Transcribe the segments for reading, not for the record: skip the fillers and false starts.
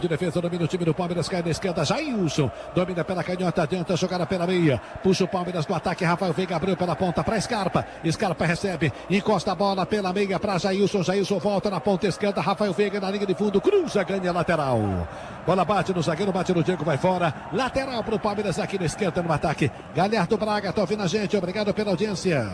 de defesa, domina o time do Palmeiras, cai na esquerda, Jailson, domina pela canhota, tenta jogar pela meia, puxa o Palmeiras no ataque, Rafael Veiga abriu pela ponta para Scarpa, Scarpa recebe, encosta a bola pela meia para Jailson, Jailson volta na ponta esquerda, Rafael Veiga na linha de fundo, cruza, ganha lateral. Bola bate no zagueiro, bate no Diego, vai fora, lateral para o Palmeiras aqui na esquerda no ataque. Galhardo Braga, tá ouvindo a gente, obrigado pela audiência.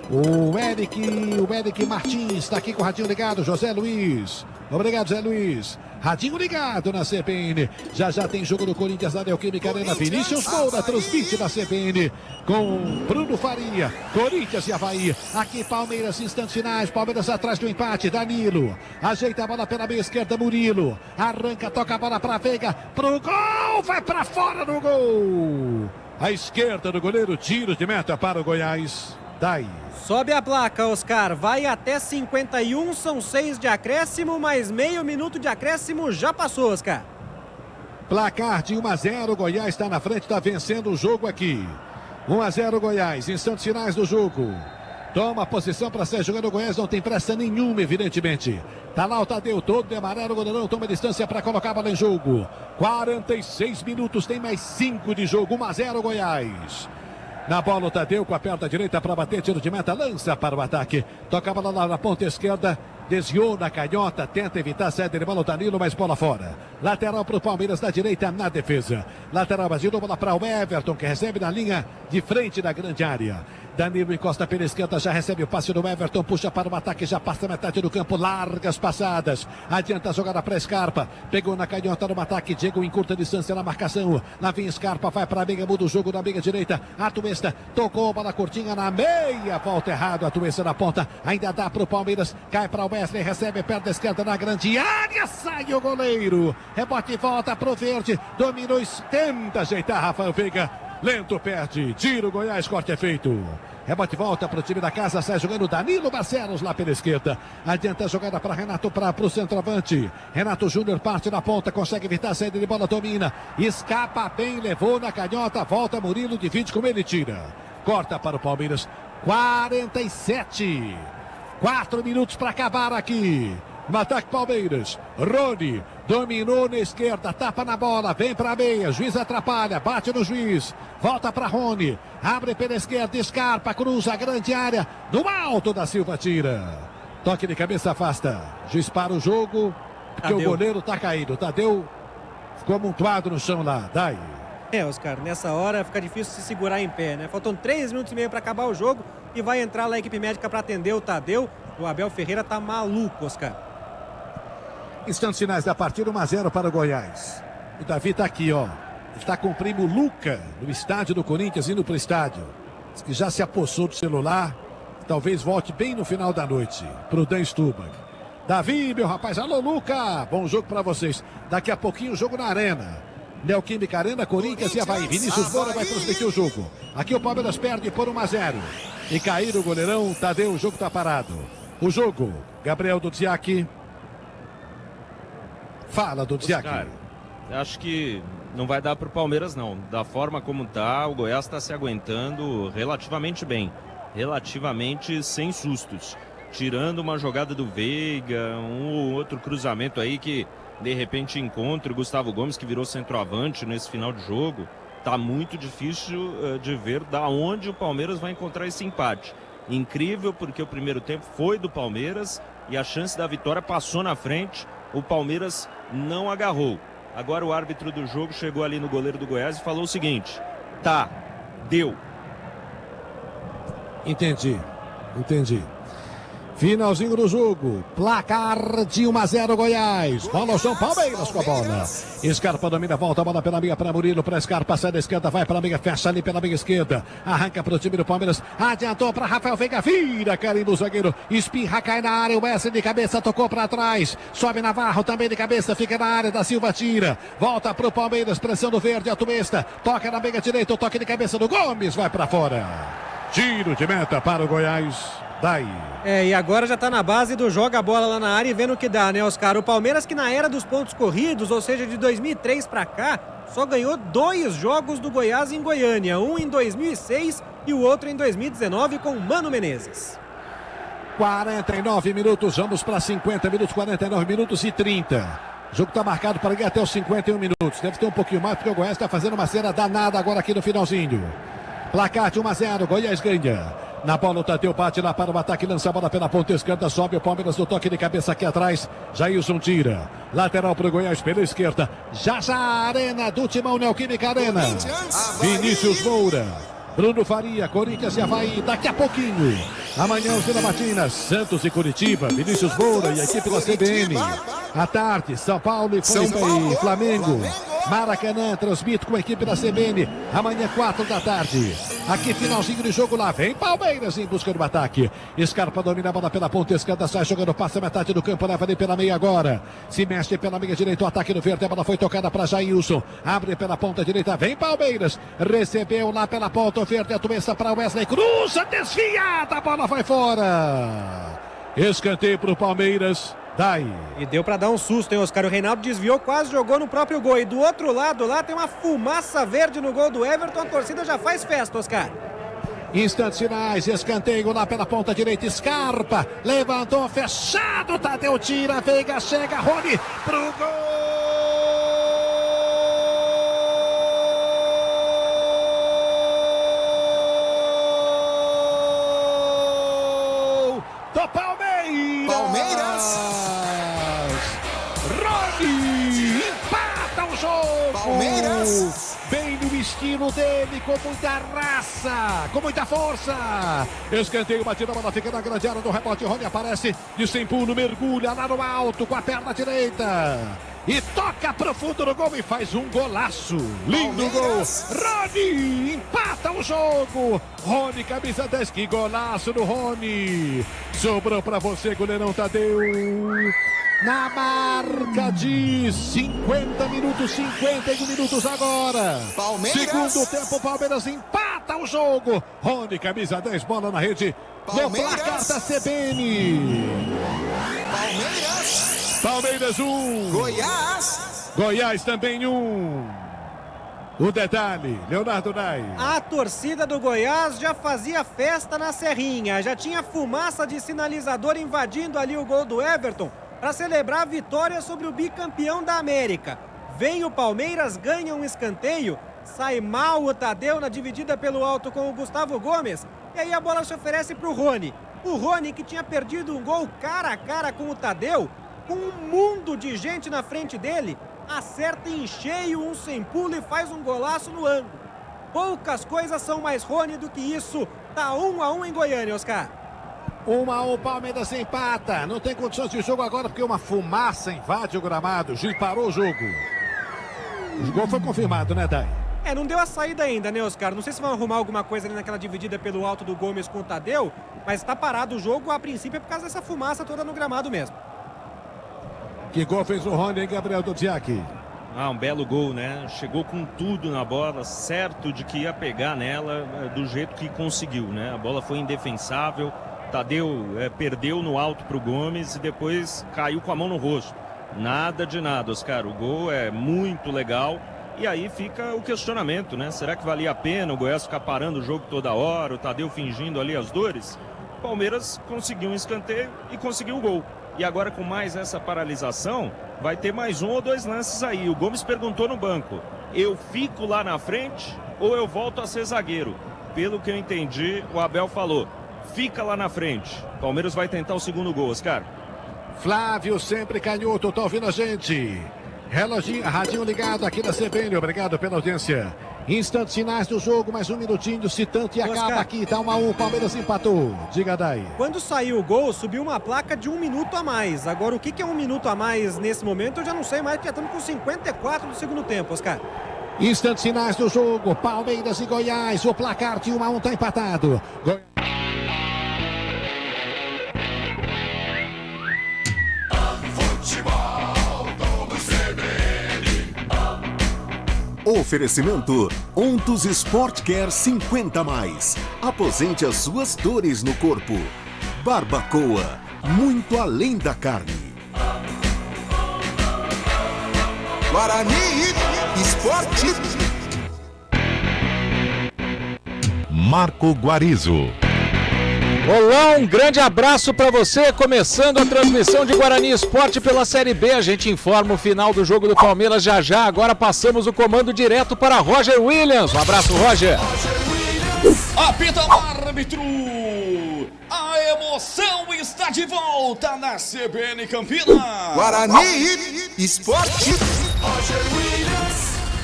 O Eric Martins está aqui com o radinho ligado, José Luiz. Obrigado, José Luiz. Radinho ligado na CBN. Já tem jogo do Corinthians na Neoquímica Arena. Vinícius Moura transmite na CBN com Bruno Faria. Corinthians e Avaí. Aqui Palmeiras, instantes finais. Palmeiras atrás do empate. Danilo ajeita a bola pela meia esquerda. Murilo arranca, toca a bola para Veiga. Pro gol, vai para fora do gol. A esquerda do goleiro, tiro de meta para o Goiás. Daí. Sobe a placa, Oscar. Vai até 51, são 6 de acréscimo, mais meio minuto de acréscimo já passou, Oscar. Placar de 1-0, Goiás está na frente, está vencendo o jogo aqui. 1-0 Goiás, instantes finais do jogo. Toma a posição para ser jogando o Goiás, não tem pressa nenhuma, evidentemente. Tá lá o Tadeu, todo de amarelo, o goleirão toma distância para colocar a bola em jogo. 46 minutos, tem mais 5 de jogo, 1-0 Goiás. Na bola o Tadeu com a perna direita para bater, tiro de meta, lança para o ataque. Toca a bola lá na ponta esquerda, desviou na canhota, tenta evitar a saída de bola o Danilo, mas bola fora. Lateral para o Palmeiras na direita, na defesa. Lateral vazio, bola para o Everton, que recebe na linha de frente da grande área. Danilo encosta pela esquerda, já recebe o passe do Everton, puxa para o ataque, já passa metade do campo, largas passadas. Adianta a jogada para Scarpa, pegou na canhota no ataque, Diego em curta distância na marcação. Lá vem Scarpa, vai para a meia, muda o jogo na meia direita. Atuesta tocou a bola curtinha na meia, volta errado, Atuesta na ponta, ainda dá para o Palmeiras, cai para o Wesley, recebe perna esquerda na grande área, sai o goleiro. Rebote e volta para o Verde, dominou, tenta ajeitar Rafael Veiga. Lento, perde, tira o Goiás, corte é feito. Rebote volta para o time da casa, sai jogando Danilo Barcelos lá pela esquerda. Adianta a jogada para Renato, para o centroavante. Renato Júnior parte na ponta, consegue evitar a saída de bola, domina. Escapa bem, levou na canhota, volta Murilo, divide como ele tira. Corta para o Palmeiras, 47. 4 minutos para acabar aqui. No ataque Palmeiras, Rony dominou na esquerda, tapa na bola, vem para a meia, juiz atrapalha, bate no juiz, volta para Rony, abre pela esquerda, Scarpa, cruza a grande área, no alto da Silva tira. Toque de cabeça, afasta. Juiz para o jogo, porque Tadeu. O goleiro tá caído. Tadeu ficou amontoado no chão lá, daí. Oscar, nessa hora fica difícil se segurar em pé, né? Faltam 3 minutos e meio para acabar o jogo e vai entrar lá a equipe médica para atender o Tadeu. O Abel Ferreira tá maluco, Oscar. Instantes finais da partida, 1-0 para o Goiás. O Davi está aqui, ó. Está com o primo Luca, no estádio do Corinthians, indo para o estádio. Diz que já se apossou do celular. Talvez volte bem no final da noite, para o Dan Stubach. Davi, meu rapaz, alô Luca, bom jogo para vocês. Daqui a pouquinho o jogo na Arena. Neoquímica Arena, Corinthians e Avaí. Vinícius Moura vai transmitir o jogo. Aqui o Palmeiras perde por 1-0. E cair o goleirão, Tadeu, o jogo está parado. O jogo, Gabriel Dudziak. Fala, Dudziak. Acho que não vai dar para o Palmeiras, não. Da forma como tá, o Goiás está se aguentando relativamente bem. Relativamente sem sustos. Tirando uma jogada do Veiga, um ou outro cruzamento aí que de repente encontra o Gustavo Gomes, que virou centroavante nesse final de jogo. Tá muito difícil de ver da onde o Palmeiras vai encontrar esse empate. Incrível, porque o primeiro tempo foi do Palmeiras e a chance da vitória passou na frente. O Palmeiras não agarrou. Agora o árbitro do jogo chegou ali no goleiro do Goiás e falou o seguinte: tá, deu. Entendi. Finalzinho do jogo, placar de 1-0 Goiás. Bola ao chão, Palmeiras com a bola. Scarpa domina, volta a bola pela meia para Murilo, para Scarpa, sai da esquerda, vai pela meia, fecha ali pela meia esquerda. Arranca para o time do Palmeiras, adiantou para Rafael Veiga, vira, carimba o zagueiro, espirra, cai na área, o Wesley de cabeça, tocou para trás. Sobe Navarro também de cabeça, fica na área, da Silva tira. Volta para o Palmeiras, pressão do verde, Atuesta, toca na meia direita, o toque de cabeça do Gomes, vai para fora. Tiro de meta para o Goiás. Daí. E agora já tá na base do joga a bola lá na área e vendo o que dá, né, Oscar? O Palmeiras, que na era dos pontos corridos, ou seja, de 2003 pra cá, só ganhou 2 jogos do Goiás em Goiânia. Um em 2006 e o outro em 2019 com Mano Menezes. 49 minutos, vamos para 50 minutos, 49 minutos e 30. O jogo está marcado para ir até os 51 minutos. Deve ter um pouquinho mais, porque o Goiás está fazendo uma cena danada agora aqui no finalzinho. Placar de 1-0, Goiás ganha. Na bola o Tadeu bate lá para o ataque, lança a bola pela ponta esquerda, sobe o Palmeiras no toque de cabeça aqui atrás. Jailson tira. Lateral para o Goiás pela esquerda. Já a Arena do Timão Neoquímica Arena. Vinícius Moura. Bruno Faria, Corinthians e Avaí, daqui a pouquinho. Amanhã, os Matinas, Santos e Curitiba, Vinícius Moura e a equipe da CBN. À tarde, São Paulo e Flamengo. Maracanã, transmite com a equipe da CBN. Amanhã, 4 da tarde. Aqui, finalzinho de jogo, lá vem Palmeiras em busca do ataque. Scarpa domina a bola pela ponta esquerda, sai jogando, passa metade do campo, leva ali pela meia agora. Se mexe pela meia direita, o ataque no verde, a bola foi tocada para Jailson. Abre pela ponta direita, vem Palmeiras. Recebeu lá pela ponta verde, a doença para Wesley, cruza, desviada, a bola vai fora. Escanteio para o Palmeiras. Daí. E deu pra dar um susto, hein, Oscar? O Reinaldo desviou, quase jogou no próprio gol. E do outro lado lá tem uma fumaça verde no gol do Everton. A torcida já faz festa, Oscar. Instantes finais, escanteio lá pela ponta direita, Scarpa, levantou, fechado, Tadeu tira, Veiga chega, Rony pro gol do Palmeiras! Rony empata o jogo! Palmeiras! Bem no estilo dele, com muita raça, com muita força. Escanteio, batida, a bola fica na grande área do rebote. Rony aparece de sem pulo, mergulha lá no alto com a perna direita. E toca pro fundo do gol e faz um golaço. Lindo gol. Rony empata o jogo. Rony, camisa 10, que golaço do Rony. Sobrou pra você, goleirão Tadeu. Na marca de 50 minutos, 51 minutos agora. Palmeiras. Segundo tempo, Palmeiras empata o jogo. Rony, camisa 10, bola na rede. Palmeiras. No placar da CBN. Palmeiras 1. Goiás também 1. O detalhe, Leonardo Nai. A torcida do Goiás já fazia festa na Serrinha. Já tinha fumaça de sinalizador invadindo ali o gol do Everton para celebrar a vitória sobre o bicampeão da América. Vem o Palmeiras, ganha um escanteio, sai mal o Tadeu na dividida pelo alto com o Gustavo Gomes, e aí a bola se oferece para o Rony. O Rony, que tinha perdido um gol cara a cara com o Tadeu, com um mundo de gente na frente dele, acerta em cheio um sem pulo e faz um golaço no ângulo. Poucas coisas são mais Rony do que isso. Tá 1-1 em Goiânia, Oscar. 1-1, Palmeiras empata. Não tem condições de jogo agora porque uma fumaça invade o gramado. Gil parou o jogo. O gol foi confirmado, né, Dai? Não deu a saída ainda, né, Oscar? Não sei se vão arrumar alguma coisa ali naquela dividida pelo alto do Gomes com o Tadeu, mas tá parado o jogo, a princípio é por causa dessa fumaça toda no gramado mesmo. Que gol fez o Rony, hein, Gabriel Dudziak? Um belo gol, né? Chegou com tudo na bola, certo de que ia pegar nela do jeito que conseguiu, né? A bola foi indefensável. Tadeu perdeu no alto para o Gomes e depois caiu com a mão no rosto. Nada de nada, Oscar. O gol é muito legal. E aí fica o questionamento, né? Será que valia a pena o Goiás ficar parando o jogo toda hora, o Tadeu fingindo ali as dores? O Palmeiras conseguiu um escanteio e conseguiu o gol. E agora, com mais essa paralisação, vai ter mais 1 ou 2 lances aí. O Gomes perguntou no banco: eu fico lá na frente ou eu volto a ser zagueiro? Pelo que eu entendi, o Abel falou: fica lá na frente. Palmeiras vai tentar o segundo gol, Oscar. Flávio, sempre canhoto, tá ouvindo a gente? Reloginho, radinho ligado aqui na CBN, obrigado pela audiência. Instantes finais do jogo, mais um minutinho, se tanto e acaba aqui, tá 1-1, Palmeiras empatou. Diga, Dai. Quando saiu o gol, subiu uma placa de 1 minuto a mais. Agora, o que é 1 minuto a mais nesse momento, eu já não sei mais, porque já estamos com 54 do segundo tempo, Oscar. Instantes finais do jogo, Palmeiras e Goiás, o placar de 1-1 tá empatado. Oferecimento Ontus Sport Care 50+. Aposente as suas dores no corpo. Barbacoa, muito além da carne. Guarani Esporte. Marco Guarizo. Olá, um grande abraço para você, começando a transmissão de Guarani Esporte pela Série B. A gente informa o final do jogo do Palmeiras já. Agora passamos o comando direto para Roger Williams. Um abraço, Roger. Apita o árbitro. A emoção está de volta na CBN Campinas. Guarani Esporte.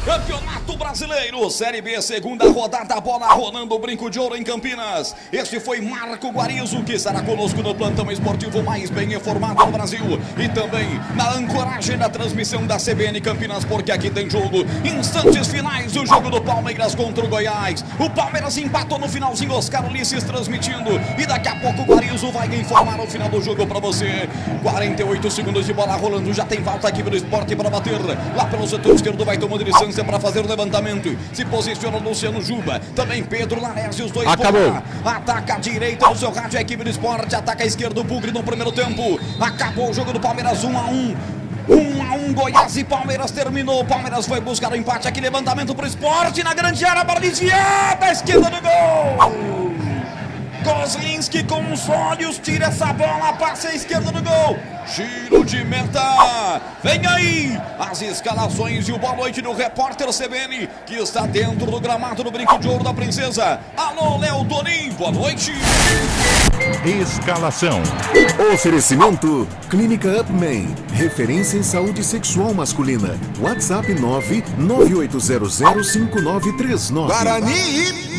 Campeonato Brasileiro, Série B, segunda rodada, bola rolando, brinco de ouro em Campinas. Este foi Marco Guarizo, que estará conosco no plantão esportivo mais bem informado do Brasil. E também na ancoragem da transmissão da CBN Campinas, porque aqui tem jogo. Instantes finais do jogo do Palmeiras contra o Goiás. O Palmeiras empatou no finalzinho, Oscar Ulisses transmitindo. E daqui a pouco o Guarizo vai informar o final do jogo para você. 48 segundos de bola rolando, já tem falta aqui pelo Esporte para bater. Lá pelo setor esquerdo vai tomando licença para fazer o levantamento. Se posiciona o Luciano Juba, também Pedro Larese, os dois. Acabou. Ataca a direita no seu rádio, a equipe do Esporte, ataca a esquerda o Bugre no primeiro tempo. Acabou o jogo do Palmeiras, 1-1. 1-1, Goiás e Palmeiras terminou. O Palmeiras foi buscar o empate aqui, levantamento pro Esporte na grande área, bola desviada, à esquerda do gol. Kozlinski com os olhos, tira essa bola, passa à esquerda do gol. Giro de meta. Vem aí as escalações e o boa noite do repórter CBN, que está dentro do gramado do Brinco de Ouro da Princesa. Alô, Léo Tonin, boa noite. Escalação. Oferecimento Clínica Upman, referência em saúde sexual masculina. WhatsApp 998005939. Guarani.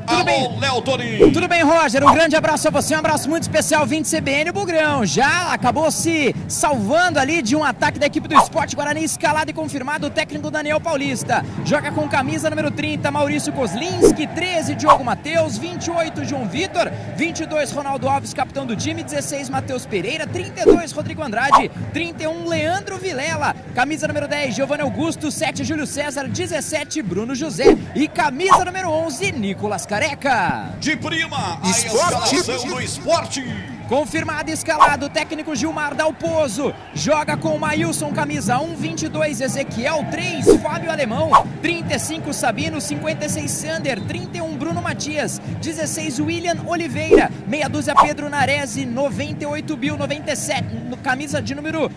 Alô, Léo Tonin. Tudo bem, Roger? Um grande abraço a você, um abraço muito especial, 20 CBN. O Bugrão já acabou se salvando ali de um ataque da equipe do Esporte Guarani, escalado e confirmado o técnico Daniel Paulista. Joga com camisa número 30, Maurício Kozlinski, 13, Diogo Matheus, 28, João Vitor, 22, Ronaldo Alves, capitão do time, 16, Matheus Pereira, 32, Rodrigo Andrade, 31, Leandro Vilela, camisa número 10, Giovanni Augusto, 7, Júlio César, 17, Bruno José e camisa número 11, Nicolas Careca. De prima, a Esporte. escalação do Esporte. Confirmado e escalado, técnico Gilmar Dalpozo, joga com Maílson, camisa 1, 22, Ezequiel, 3, Fábio Alemão, 35, Sabino, 56, Sander, 31, Bruno Matias, 16, William Oliveira, meia dúzia, Pedro Narese, 98, Bill, 97, camisa de número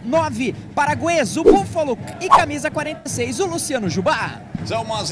9, Paraguês, o Búfalo, e camisa 46, o Luciano Jubá. São as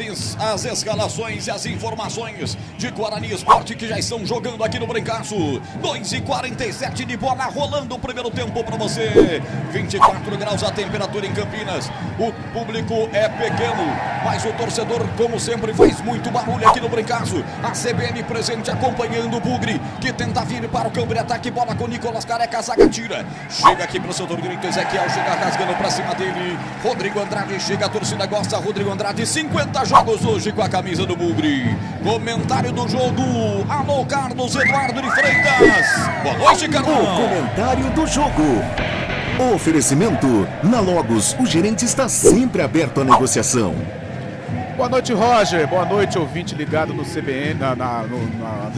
escalações e as informações de Guarani Esporte que já estão jogando aqui no Brincaço. 2:47 de bola rolando o primeiro tempo para você. 24 graus a temperatura em Campinas. O público é pequeno, mas o torcedor, como sempre, faz muito barulho aqui no Brincaço. A CBN presente acompanhando o Bugre, que tenta vir para o campo de ataque. Bola com Nicolas Careca, zaga tira. Chega aqui para o setor direito, Ezequiel chega rasgando para cima dele. Rodrigo Andrade chega, a torcida gosta. Rodrigo Andrade, 50 jogos hoje com a camisa do Bugre. Comentário do jogo, alô Carlos Eduardo de Freitas. Boa noite, Carlos. O comentário do jogo. Oferecimento, na Logos, o gerente está sempre aberto à negociação. Boa noite, Roger. Boa noite, ouvinte ligado no CBN,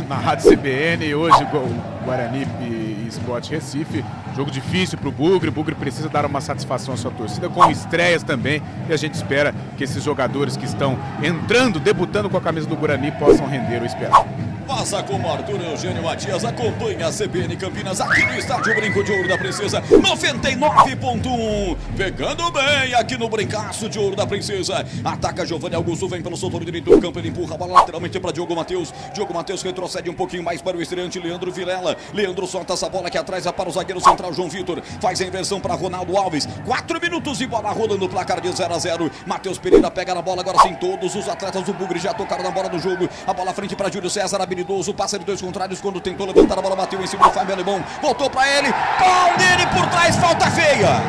na Rádio CBN. Hoje, o Guarani e Esporte Recife. Jogo difícil para o Bugre. O Bugre precisa dar uma satisfação à sua torcida, com estreias também. E a gente espera que esses jogadores que estão entrando, debutando com a camisa do Guarani, possam render o esperado. Faça como Arthur Eugênio Matias, acompanha a CBN Campinas aqui no Estádio Brinco de Ouro da Princesa, 99.1, pegando bem aqui no Brincaço de Ouro da Princesa. Ataca Giovanni Augusto, vem pelo setor direito do campo, ele empurra a bola lateralmente para Diogo Matheus. Diogo Matheus retrocede um pouquinho mais para o estreante Leandro Vilela. Leandro solta essa bola aqui atrás, para o zagueiro central João Vitor, faz a inversão para Ronaldo Alves. 4 minutos de bola rolando, placar de 0-0. Matheus Pereira pega na bola, agora sim todos os atletas do Bugre já tocaram na bola do jogo. A bola à frente para Júlio César, habilidoso, passa de dois contrários quando tentou levantar a bola, bateu em cima do Fábio Alemão, voltou para ele, pau dele por trás, falta feia.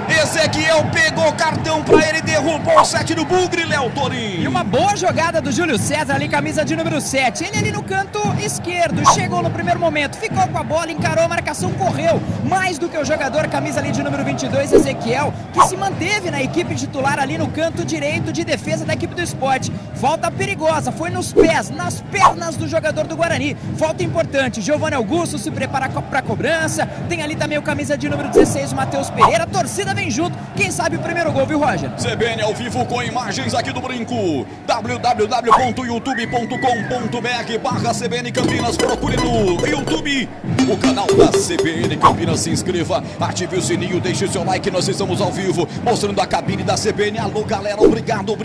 Ezequiel pegou cartão pra ele, derrubou o 7 do Bugre, Léo Torin. E uma boa jogada do Júlio César ali, camisa de número 7. Ele ali no canto esquerdo, chegou no primeiro momento, ficou com a bola, encarou a marcação, correu. Mais do que o jogador, camisa ali de número 22, Ezequiel, que se manteve na equipe titular ali no canto direito de defesa da equipe do Esporte. Falta perigosa, foi nos pés, nas pernas do jogador do Guarani. Falta importante, Giovanni Augusto se prepara pra cobrança. Tem ali também o camisa de número 16, o Matheus Pereira. A torcida vem vem junto, quem sabe o primeiro gol, viu, Roger? CBN ao vivo com imagens aqui do Brinco. www.youtube.com.br/CBN Campinas. Procure no YouTube o canal da CBN Campinas. Se inscreva, ative o sininho, deixe seu like. Nós estamos ao vivo, mostrando a cabine da CBN. Alô, galera, obrigado.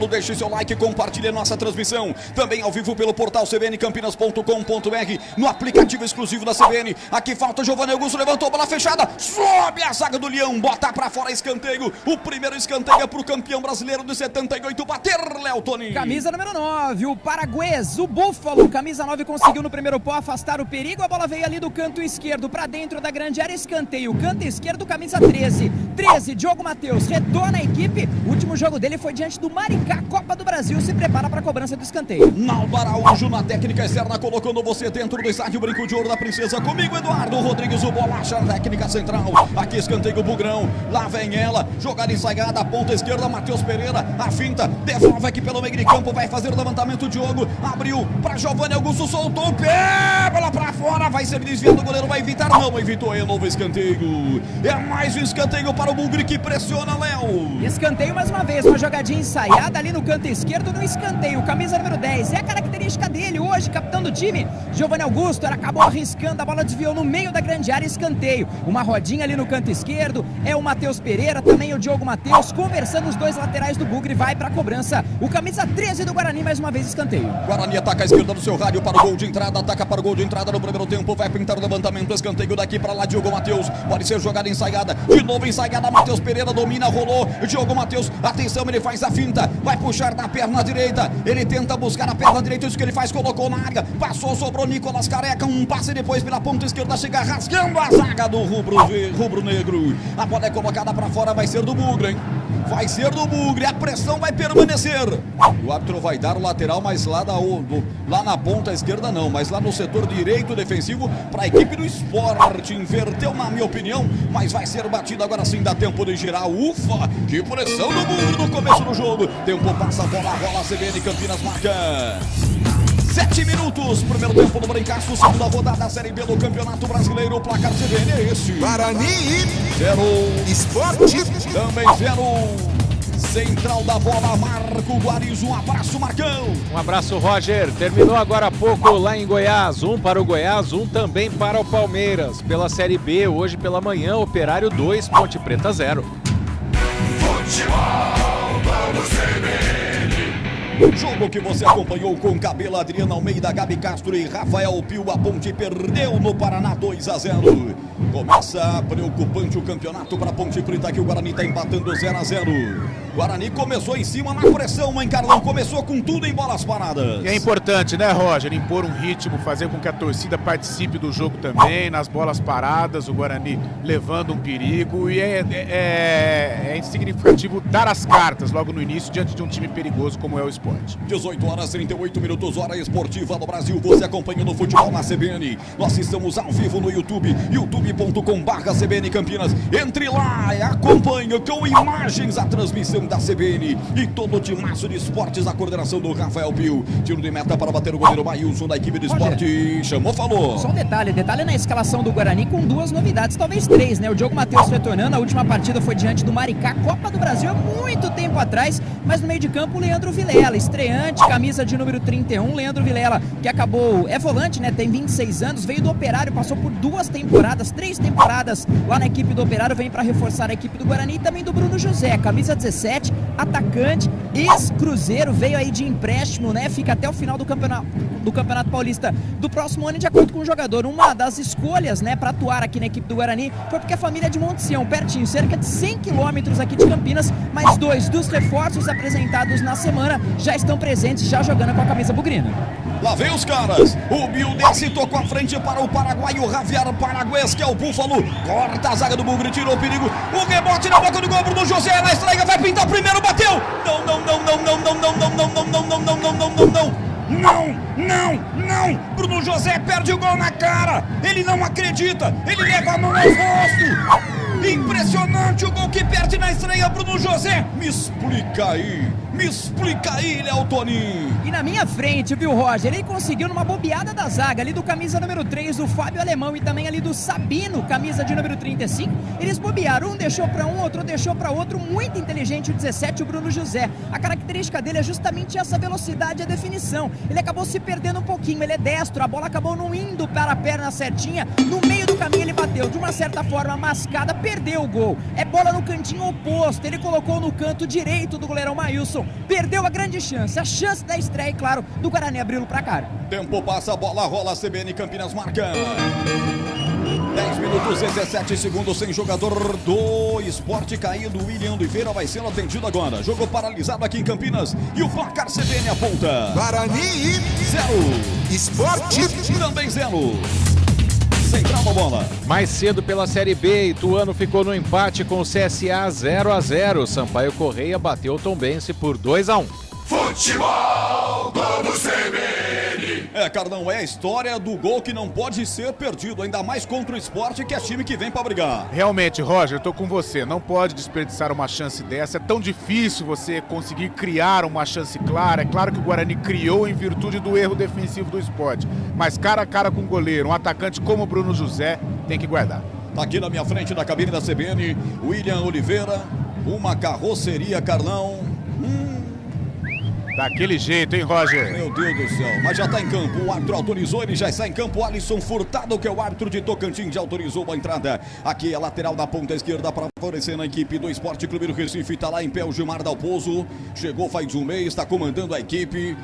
Deixe seu like, compartilhe a nossa transmissão. Também ao vivo pelo portal cbncampinas.com.br, no aplicativo exclusivo da CBN. Aqui falta Giovanni Augusto, levantou a bola fechada, sobe a zaga do Leão, bota pra fora escanteio. O primeiro escanteio é pro campeão brasileiro de 78 bater, Léo Toninho. Camisa número 9, o Paraguês, o Búfalo, camisa 9 conseguiu no primeiro pó afastar o perigo. A bola veio ali do canto esquerdo pra dentro da grande área, escanteio. Canto esquerdo, camisa 13, Diogo Matheus retorna a equipe. O último jogo dele foi diante do Maricá, Copa do Brasil. Se prepara para a cobrança do escanteio. Naldo Araújo na técnica externa, colocando você dentro do estádio Brinco de Ouro da Princesa. Comigo, Eduardo Rodrigues, o Bolacha, técnica central. Aqui escanteio Bugrão, lá vem ela, jogada ensaiada, ponta esquerda, Matheus Pereira, a finta, devolve aqui pelo meio de campo, vai fazer o levantamento, Diogo, abriu para Giovanni Augusto, soltou o pé, bola para fora, vai ser desviado, o goleiro vai evitar, não evitou, é novo escanteio. É mais um escanteio para o Bugre que pressiona, Léo. Escanteio mais uma vez, uma jogadinha ensaiada ali no canto esquerdo, no escanteio, camisa número 10, é a característica dele hoje, capitão do time, Giovanni Augusto, ele acabou arriscando, a bola desviou no meio da grande área, escanteio, uma rodinha ali no canto esquerdo, é o Matheus Pereira, também o Diogo Matheus, conversando os dois laterais do Bugre, vai pra cobrança, o camisa 13 do Guarani, mais uma vez escanteio. Guarani ataca a esquerda do seu rádio para o gol de entrada, ataca para o gol de entrada no primeiro tempo, vai pintar o levantamento, escanteio daqui para lá, Diogo Matheus, pode ser jogada ensaiada, de novo ensaiada, Matheus Pereira domina, rolou, Diogo Matheus, atenção, ele faz a finta, vai puxar na perna direita, ele tenta buscar a perna direita, isso que ele faz, colocou na área, passou, sobrou Nicolas Careca, um passe depois pela ponta esquerda, chega rasgando a zaga do rubro-negro, a bola é colocada para fora, vai ser do Bugre, hein? Vai ser do Bugre, a pressão vai permanecer. O árbitro vai dar o lateral, mas lá na ponta esquerda não, mas lá no setor direito defensivo para a equipe do Sport. Inverteu na minha opinião, mas vai ser batido agora sim, dá tempo de girar. Ufa, que pressão do Bugre no começo do jogo. Tempo passa, bola rola, CBN Campinas marca. 7 minutos, primeiro tempo do Brincaço, segunda rodada da Série B do Campeonato Brasileiro, o placar CBN é esse. Guarani 0, Esporte também 0. Central da bola, Marco Guarizo, um abraço, Marcão. Um abraço, Roger. Terminou agora há pouco lá em Goiás, um para o Goiás, um também para o Palmeiras. Pela Série B, hoje pela manhã, Operário 2, Ponte Preta 0. Futebol, vamos CBN. Jogo que você acompanhou com Cabelo, Adriano Almeida, Gabi Castro e Rafael Pio. A Ponte perdeu no Paraná 2-0. Começa preocupante o campeonato para a Ponte Preta, que o Guarani está empatando 0-0. Guarani começou em cima na pressão, hein, Carlão? Começou com tudo em bolas paradas. E é importante, né, Roger? Impor um ritmo, fazer com que a torcida participe do jogo também, nas bolas paradas, o Guarani levando um perigo. E é significativo dar as cartas logo no início, diante de um time perigoso como é o Sport. 18 horas 38 minutos, hora esportiva no Brasil. Você acompanha no futebol na CBN. Nós estamos ao vivo no YouTube, youtube.com/CBN Campinas. Entre lá e acompanhe com imagens a transmissão da CBN e todo o timaço de esportes, a coordenação do Rafael Pio. Tiro de meta para bater o goleiro Maílson da equipe do esporte. Chamou, falou. Só um detalhe na escalação do Guarani com duas novidades, talvez três, né? O Diogo Matheus retornando, a última partida foi diante do Maricá, Copa do Brasil, há muito tempo atrás, mas no meio de campo o Leandro Vilela, estreante, camisa de número 31, Leandro Vilela, que acabou, é volante, né? Tem 26 anos, veio do Operário, passou por 3 temporadas lá na equipe do Operário, vem para reforçar a equipe do Guarani, e também do Bruno José, camisa 17, atacante, ex-Cruzeiro, veio aí de empréstimo, né? Fica até o final do Campeonato Paulista do próximo ano, e de acordo com o jogador, uma das escolhas, né, para atuar aqui na equipe do Guarani foi porque a família é de Monte Sião, pertinho, cerca de 100 quilômetros aqui de Campinas, mas 2 dos reforços apresentados na semana já estão presentes, já jogando com a camisa bugrina. Lá vem os caras, o Bill desce, tocou à frente para o paraguaio Javier Paraguês, que é o Búfalo, corta a zaga do Bugre, tirou o perigo, o rebote na boca do gol, Bruno José na estreia, vai pintar primeiro, bateu, não, Bruno José perde o gol na cara, ele não acredita, ele leva a mão ao rosto. Impressionante o gol que perde na estreia, Bruno José. Me explica aí, Léo Toninho. E na minha frente, viu, Roger? Ele conseguiu numa bobeada da zaga ali do camisa número 3, o Fábio Alemão, e também ali do Sabino, camisa de número 35. Eles bobearam, um deixou para um, outro deixou para outro. Muito inteligente o 17, o Bruno José. A característica dele é justamente essa velocidade e a definição. Ele acabou se perdendo um pouquinho, ele é destro, a bola acabou não indo para a perna certinha. No meio do caminho ele bateu de uma certa forma mascada, perdeu o gol. É bola no cantinho oposto, ele colocou no canto direito do goleirão Maílson. Perdeu a grande chance, a chance da estreia, claro, do Guarani abrir o placar. Tempo passa, a bola rola, CBN Campinas marca. 10 minutos, 17 segundos sem jogador do Sport caído. William Oliveira vai sendo atendido agora. Jogo paralisado aqui em Campinas e o placar CBN aponta. Guarani 0. Sport também 0. Central a bola. Mais cedo pela Série B, Ituano ficou no empate com o CSA 0-0. Sampaio Correia bateu o Tombense por 2-1. Futebol do CBN. Carlão, é a história do gol que não pode ser perdido, ainda mais contra o Sport, que é time que vem pra brigar. Realmente, Roger, eu tô com você. Não pode desperdiçar uma chance dessa. É tão difícil você conseguir criar uma chance clara. É claro que o Guarani criou em virtude do erro defensivo do Sport. Mas cara a cara com o goleiro, um atacante como o Bruno José, tem que guardar. Tá aqui na minha frente da cabine da CBN, William Oliveira, uma carroceria, Carlão. Daquele jeito, hein, Roger? Meu Deus do céu, mas já está em campo, o árbitro autorizou, ele já está em campo. Alisson Furtado, que é o árbitro de Tocantins, já autorizou a entrada. Aqui é a lateral da ponta esquerda para favorecer a equipe do Esporte Clube do Recife. Está lá em pé o Gilmar Dalpozo, chegou faz um mês, está comandando a equipe.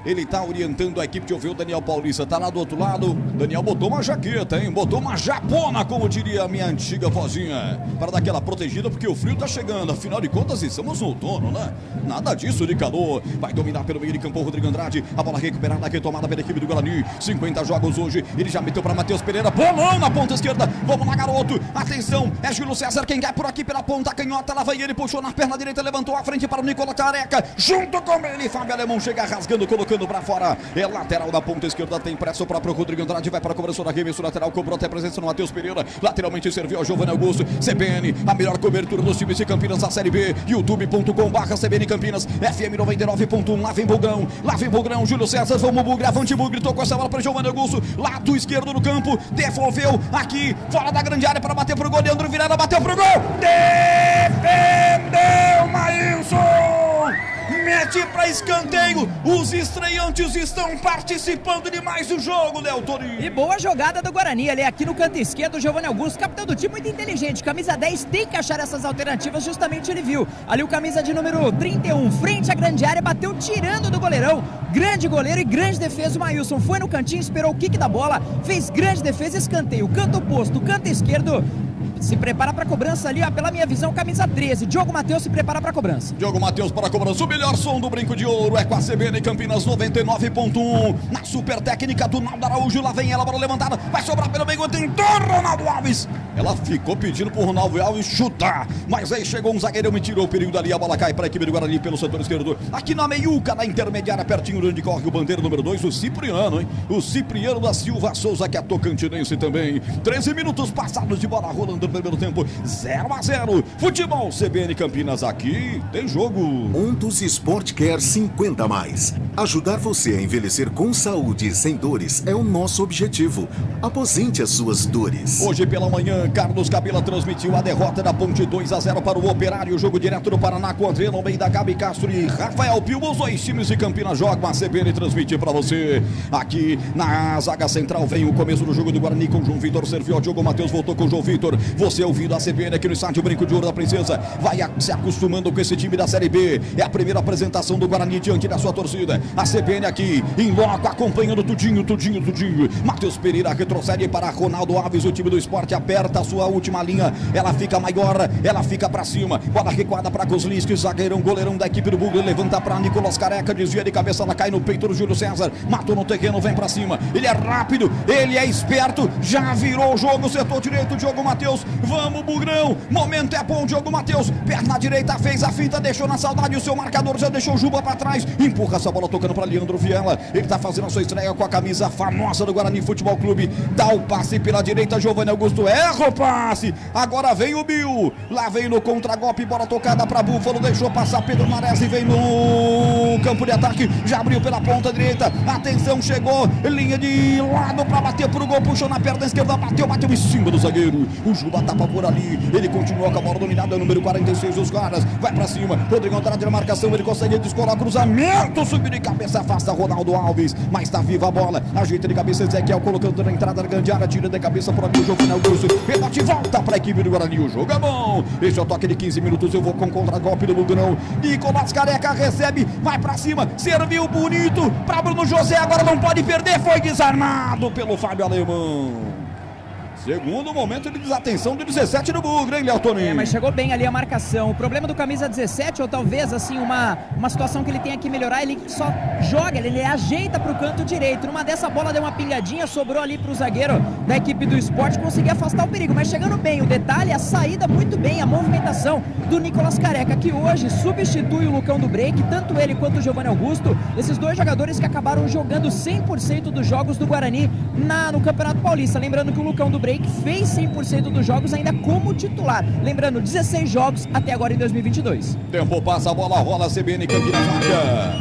Ele está orientando a equipe de ouvir o Daniel Paulista, está lá do outro lado. Daniel botou uma jaqueta, hein? Botou uma japona, como diria a minha antiga vozinha, para dar aquela protegida, porque o frio está chegando. Afinal de contas, estamos no outono, né? Nada disso de calor. Vai dominar pelo meio de campo o Rodrigo Andrade. A bola recuperada, retomada pela equipe do Guarani. 50 jogos hoje. Ele já meteu para Matheus Pereira. Bolão na ponta esquerda. Vamos lá, garoto. Atenção, é Júlio César quem cai por aqui pela ponta canhota. Lá vai ele, puxou na perna direita, levantou a frente para o Nicola Careca. Junto com ele, Fábio Alemão chega rasgando, colocando para fora. É lateral da ponta esquerda, tem pressa o próprio Rodrigo Andrade, vai para a cobrança da arremesso lateral, cobrou até a presença no Matheus Pereira, lateralmente serviu ao Giovanni Augusto. CBN, a melhor cobertura dos times de Campinas da Série B, youtube.com/CBN Campinas, FM 99.1, lá vem Bugrão, Júlio César, vamos Bugre, avante Bugre, tocou essa bola para Giovanni Augusto, lado esquerdo do campo, devolveu aqui, fora da grande área para bater pro gol, Leandro Virada bateu pro gol, defendeu Maílson! Mete para escanteio, os estreantes estão participando de mais um jogo, Léo Toninho. E boa jogada do Guarani, ali aqui no canto esquerdo, o Giovanni Augusto, capitão do time, muito inteligente, camisa 10, tem que achar essas alternativas, justamente ele viu. Ali o camisa de número 31, frente à grande área, bateu tirando do goleirão, grande goleiro e grande defesa, o Maílson foi no cantinho, esperou o kick da bola, fez grande defesa, escanteio, canto oposto, canto esquerdo, se prepara para a cobrança ali, ó, pela minha visão, camisa 13. Diogo Matheus se prepara para a cobrança. Diogo Matheus para a cobrança. O melhor som do Brinco de Ouro é com a CBN Campinas 99.1. Na super técnica do Naldo Araújo. Lá vem ela, bola levantada. Vai sobrar pelo meio. Tentou Ronaldo Alves. Ela ficou pedindo pro Ronaldo Alves chutar. Mas aí chegou um zagueiro, me tirou o perigo dali. A bola cai para a equipe do Guarani pelo setor esquerdo. Aqui na meiuca, na intermediária, pertinho de onde corre o bandeira número 2, o Cipriano, hein? O Cipriano da Silva Souza, que é tocantinense também. 13 minutos passados de bola rolando no primeiro tempo. 0-0. Futebol CBN Campinas, aqui tem jogo. Ontus Sport Care 50+. Ajudar você a envelhecer com saúde e sem dores é o nosso objetivo. Aposente as suas dores. Hoje pela manhã, Carlos Cabela transmitiu a derrota da Ponte 2-0 para o Operário. Jogo direto do Paraná com André Almeida, Gabi Castro e Rafael Pio. Os dois times de Campinas jogam. A CBN transmite para você. Aqui na zaga central vem o começo do jogo do Guarani com João Vitor. Serviu ao Diogo Matheus, voltou com João Vitor. Você ouvindo a CBN aqui no estádio Brinco de Ouro da Princesa, vai se acostumando com esse time da Série B. É a primeira apresentação do Guarani diante da sua torcida. A CBN aqui em loco, acompanhando tudinho. Matheus Pereira retrocede para Ronaldo Alves. O time do Sport aperta a sua última linha. Ela fica maior, ela fica para cima. Bola recuada para Kozlinski, zagueirão, goleirão da equipe do Bugre. Levanta para Nicolas Careca, desvia de cabeça, ela cai no peito do Júlio César. Matou no terreno, vem para cima. Ele é rápido, ele é esperto. Já virou o jogo, setor direito, Diogo Matheus. Vamos, Bugrão, momento é bom, Diogo Matheus, perna direita, fez a finta, deixou na saudade, o seu marcador já deixou o Juba para trás, empurra essa bola tocando para Leandro Viela, ele tá fazendo a sua estreia com a camisa famosa do Guarani Futebol Clube, dá o passe pela direita, Giovanni Augusto erra trocou passe, agora vem o Bill, lá vem no contragolpe, bola tocada para Búfalo, deixou passar Pedro Mares e vem no campo de ataque, já abriu pela ponta direita, atenção, chegou, linha de lado para bater pro gol, puxou na perna esquerda, bateu em cima do zagueiro, o Juba tapa por ali, ele continua com a bola dominada, número 46 dos caras, vai para cima, Rodrigo Andrade na marcação, ele consegue descolar, cruzamento, subir de cabeça, afasta Ronaldo Alves, mas tá viva a bola, ajeita de cabeça Ezequiel, colocando na entrada da grande área, tira de cabeça por ali o jogo final, rebate, volta para a equipe do Guarani, o jogo é bom, esse é o toque de 15 minutos, eu vou com contra-golpe do Bugrão, Nicolás Careca recebe, vai para cima, serviu bonito para Bruno José, agora não pode perder, foi desarmado pelo Fábio Alemão. Segundo momento de desatenção do 17 do Bugre, hein, Léo Toninho? Mas chegou bem ali a marcação. O problema do camisa 17, ou talvez assim, uma situação que ele tenha que melhorar, ele só joga, ele ajeita pro canto direito. Numa dessa bola deu uma pingadinha, sobrou ali pro zagueiro da equipe do Sport, conseguir afastar o perigo, mas chegando bem. O detalhe, a saída muito bem, a movimentação do Nicolás Careca, que hoje substitui o Lucão do Break, tanto ele quanto o Giovanni Augusto, esses dois jogadores que acabaram jogando 100% dos jogos do Guarani no Campeonato Paulista. Lembrando que o Lucão do Break fez 100% dos jogos ainda como titular. Lembrando, 16 jogos até agora em 2022. Tempo passa, a bola rola, CBN Campinas marca.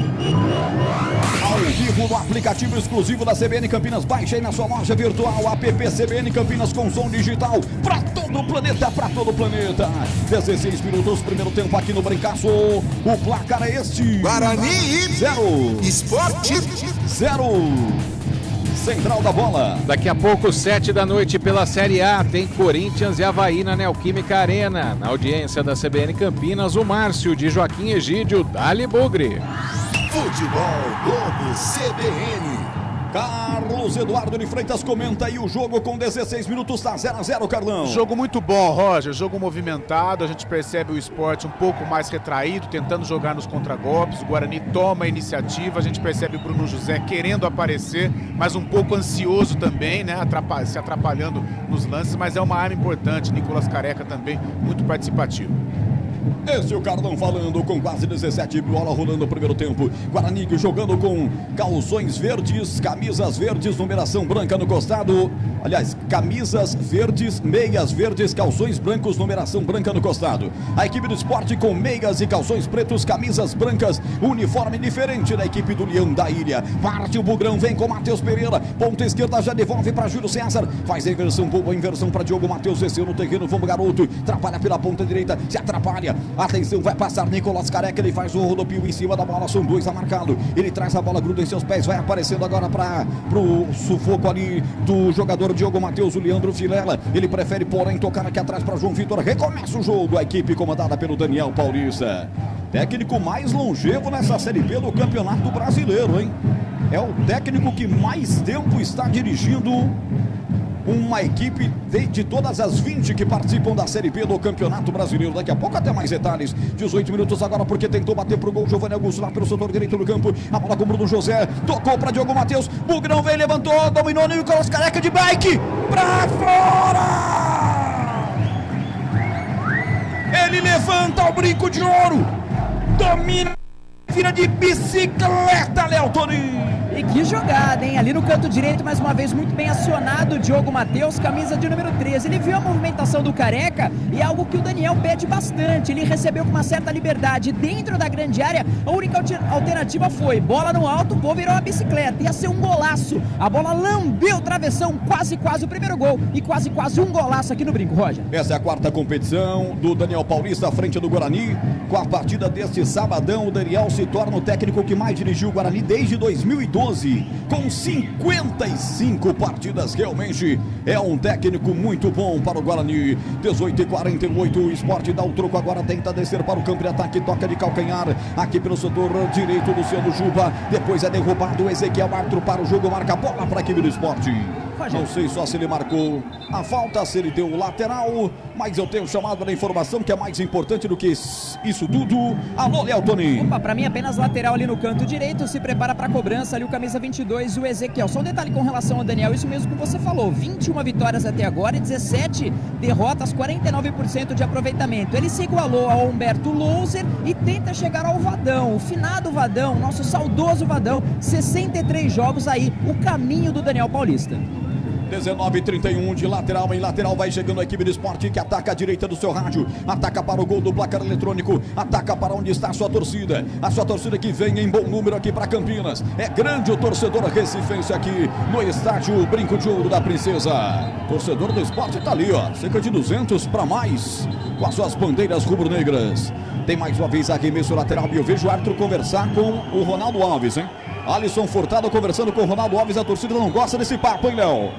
Ao vivo no aplicativo exclusivo da CBN Campinas. Baixe aí na sua loja virtual, app CBN Campinas com som digital. Pra todo o planeta, pra todo o planeta. 16 minutos, primeiro tempo aqui no Brincaço. O placar é este. Guarani 0. Esporte 0. Central da bola. Daqui a pouco, 7 da noite, pela Série A, tem Corinthians e Avaí na Neoquímica Arena. Na audiência da CBN Campinas, o Márcio de Joaquim Egídio, Dali Bugre. Futebol Globo CBN. Carlos Eduardo de Freitas comenta aí o jogo com 16 minutos, tá 0-0, Carlão. Jogo muito bom, Roger, jogo movimentado, a gente percebe o Sport um pouco mais retraído, tentando jogar nos contragolpes, o Guarani toma a iniciativa, a gente percebe o Bruno José querendo aparecer, mas um pouco ansioso também, né, se atrapalhando nos lances, mas é uma arma importante, Nicolás Careca também muito participativo. Esse é o Carlão falando com quase 17, bola rolando o primeiro tempo. Guarani jogando com calções verdes, camisas verdes, numeração branca no costado. Aliás, camisas verdes, meias verdes, calções brancos, numeração branca no costado. A equipe do Sport com meias e calções pretos, camisas brancas, uniforme diferente da equipe do Leão da Ilha. Parte o Bugrão, vem com Matheus Pereira, ponta esquerda já devolve para Júlio César, faz a inversão, boa inversão para Diogo Matheus, desceu no terreno, vamos garoto, atrapalha pela ponta direita, se atrapalha. Atenção, vai passar Nicolás Careca, ele faz o rodopio em cima da bola, são dois a marcado, ele traz a bola, gruda em seus pés, vai aparecendo agora pro sufoco ali do jogador Diogo Matheus, o Leandro Vilela, ele prefere porém tocar aqui atrás para João Vitor, recomeça o jogo, a equipe comandada pelo Daniel Paulista, técnico mais longevo nessa Série B do Campeonato Brasileiro, hein? É o técnico que mais tempo está dirigindo uma equipe de todas as 20 que participam da Série B do Campeonato Brasileiro. Daqui a pouco até mais detalhes. 18 minutos agora porque tentou bater pro gol Giovanni Augusto lá pelo setor direito do campo. A bola com o Bruno José. Tocou para Diogo Matheus. Bugrão veio, levantou, dominou Nicolás Careca de bike. Pra fora! Ele levanta o brinco de ouro. Domina. Vira de bicicleta, Léo Toninho. E que jogada, hein? Ali no canto direito, mais uma vez, muito bem acionado o Diogo Matheus, camisa de número 13. Ele viu a movimentação do Careca e é algo que o Daniel pede bastante. Ele recebeu com uma certa liberdade dentro da grande área. A única alternativa foi bola no alto, vou virar uma bicicleta. Ia ser um golaço. A bola lambeu o travessão, quase o primeiro gol e quase um golaço aqui no brinco, Roger. Essa é a quarta competição do Daniel Paulista à frente do Guarani. Com a partida deste sabadão, o Daniel se torna o técnico que mais dirigiu o Guarani desde 2012. Com 55 partidas, realmente é um técnico muito bom para o Guarani. 18h48, o Sport dá o troco agora, tenta descer para o campo de ataque, toca de calcanhar aqui pelo setor direito, Luciano Juba, depois é derrubado o Ezequiel, árbitro para o jogo, marca a bola para a equipe do Sport. Não sei só se ele marcou a falta, se ele deu o lateral, mas eu tenho chamado da informação que é mais importante do que isso tudo. Alô, Léo Toninho. Opa, pra mim apenas lateral ali no canto direito, se prepara pra cobrança ali o camisa 22 e o Ezequiel. Só um detalhe com relação ao Daniel, isso mesmo que você falou, 21 vitórias até agora e 17 derrotas, 49% de aproveitamento. Ele se igualou ao Humberto Louser e tenta chegar ao Vadão, o finado Vadão, nosso saudoso Vadão, 63 jogos aí, o caminho do Daniel Paulista. 19:31 de lateral em lateral, vai chegando a equipe do Sport, que ataca a direita do seu rádio, ataca para o gol do placar eletrônico, ataca para onde está a sua torcida que vem em bom número aqui para Campinas. É grande o torcedor recifense aqui no estádio Brinco de Ouro da Princesa. Torcedor do Sport tá ali, ó, cerca de 200 para mais, com as suas bandeiras rubro-negras. Tem mais uma vez arremesso lateral e eu vejo o árbitro conversar com o Ronaldo Alves, hein? Alisson Furtado conversando com o Ronaldo Alves, a torcida não gosta desse papo, hein, Léo?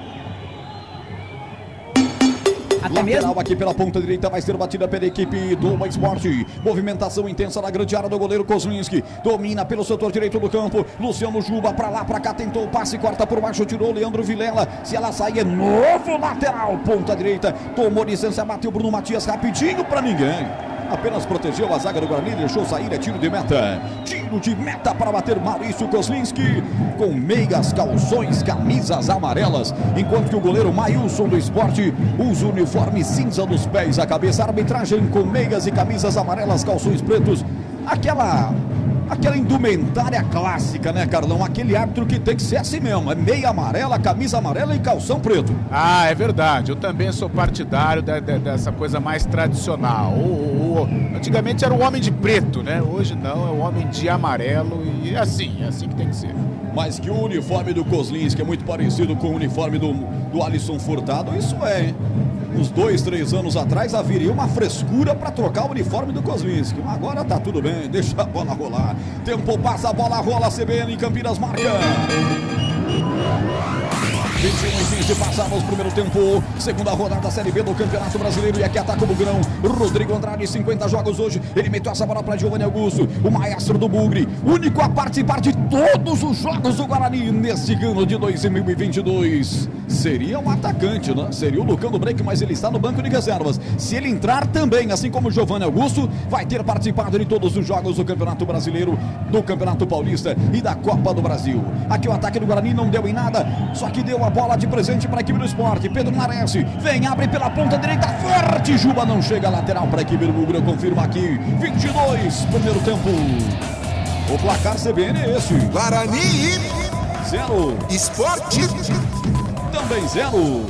Até lateral mesmo aqui pela ponta direita vai ser batida pela equipe do Sport. Movimentação intensa na grande área do goleiro Kozlinski. Domina pelo setor direito do campo. Luciano Juba pra lá, pra cá, tentou o passe, corta por baixo, tirou Leandro Vilela. Se ela sair, é novo lateral. Ponta direita, tomou licença, bateu Bruno Matias rapidinho pra ninguém. Apenas protegeu a zaga do Guarani, deixou sair, é tiro de meta. Tiro de meta para bater Maurício Kozlinski, com meias, calções, camisas amarelas, enquanto que o goleiro Mailson do Sport usa o uniforme cinza dos pés à cabeça. A arbitragem com meias e camisas amarelas, calções pretos, aquela indumentária clássica, né, Carlão? Aquele árbitro que tem que ser assim mesmo, é meia amarela, camisa amarela e calção preto. Ah, é verdade, eu também sou partidário dessa coisa mais tradicional. Antigamente era o homem de preto, né? Hoje não, é o homem de amarelo e é assim que tem que ser. Mas que o uniforme do Kozlinski é muito parecido com o uniforme do Alisson Furtado, isso é, hein? Uns 2, 3 anos atrás haveria uma frescura para trocar o uniforme do Kozlinski. Agora tá tudo bem, deixa a bola rolar. Tempo passa, a bola rola, CBN em Campinas marca. 21:15, passamos o primeiro tempo, segunda rodada da Série B do Campeonato Brasileiro, e aqui ataca o Bugrão. Rodrigo Andrade, 50 jogos hoje, ele meteu essa bola para Giovanni Augusto, o maestro do Bugre, único a participar de todos os jogos do Guarani neste ano de 2022. Seria um atacante, né? Seria o Lucão do Break, mas ele está no banco de reservas. Se ele entrar também, assim como o Giovanni Augusto, vai ter participado de todos os jogos do Campeonato Brasileiro, do Campeonato Paulista e da Copa do Brasil. Aqui o ataque do Guarani não deu em nada, só que deu a bola de presente para a equipe do Sport. Pedro Nares vem, abre pela ponta direita, forte, Juba não chega, lateral para a equipe do Bugre, confirma aqui, 22, primeiro tempo. O placar CBN é esse. Guarani 0. Sport Também 0.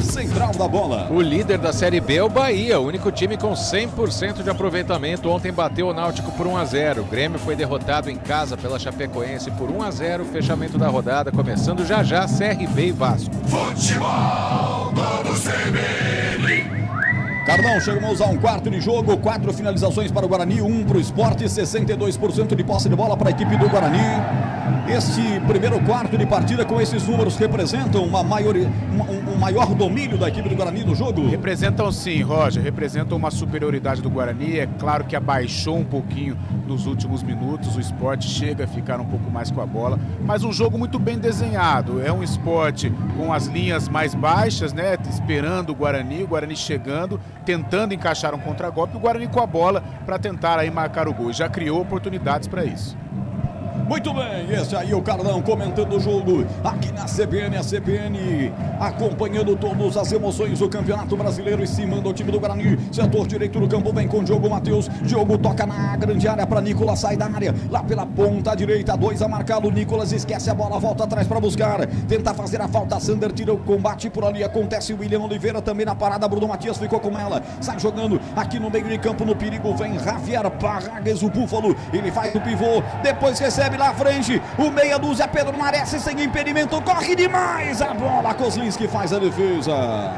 Central da bola. O líder da Série B é o Bahia, o único time com 100% de aproveitamento. Ontem bateu o Náutico por 1-0. O Grêmio foi derrotado em casa pela Chapecoense por 1-0. Fechamento da rodada, começando já CRB e Vasco. Futebol do CBN. Carlão, chegamos a um quarto de jogo, 4 finalizações para o Guarani, 1 para o Sport, 62% de posse de bola para a equipe do Guarani. Este primeiro quarto de partida com esses números representam um maior domínio da equipe do Guarani no jogo? Representam sim, Roger, representam uma superioridade do Guarani. É claro que abaixou um pouquinho nos últimos minutos, o Sport chega a ficar um pouco mais com a bola, mas um jogo muito bem desenhado. É um Sport com as linhas mais baixas, né, esperando o Guarani chegando, tentando encaixar um contragolpe, o Guarani com a bola para tentar aí marcar o gol. Já criou oportunidades para isso. Muito bem, esse aí é o Carlão comentando o jogo aqui na CBN, a CBN acompanhando todas as emoções do Campeonato Brasileiro, e se manda o time do Guarani, setor direito do campo, vem com o Diogo Matheus, Diogo toca na grande área para Nicolas, sai da área, lá pela ponta direita, 2 a marcá-lo, Nicolas esquece a bola, volta atrás para buscar, tenta fazer a falta, Sander tira o combate por ali, acontece o William Oliveira também na parada, Bruno Matias ficou com ela, sai jogando aqui no meio de campo, no perigo, vem Javier Barragues, o Búfalo, ele faz o pivô, depois recebe lá à frente, o meia dúzia, Pedro Nares sem impedimento, corre demais a bola, Kozlinski faz a defesa.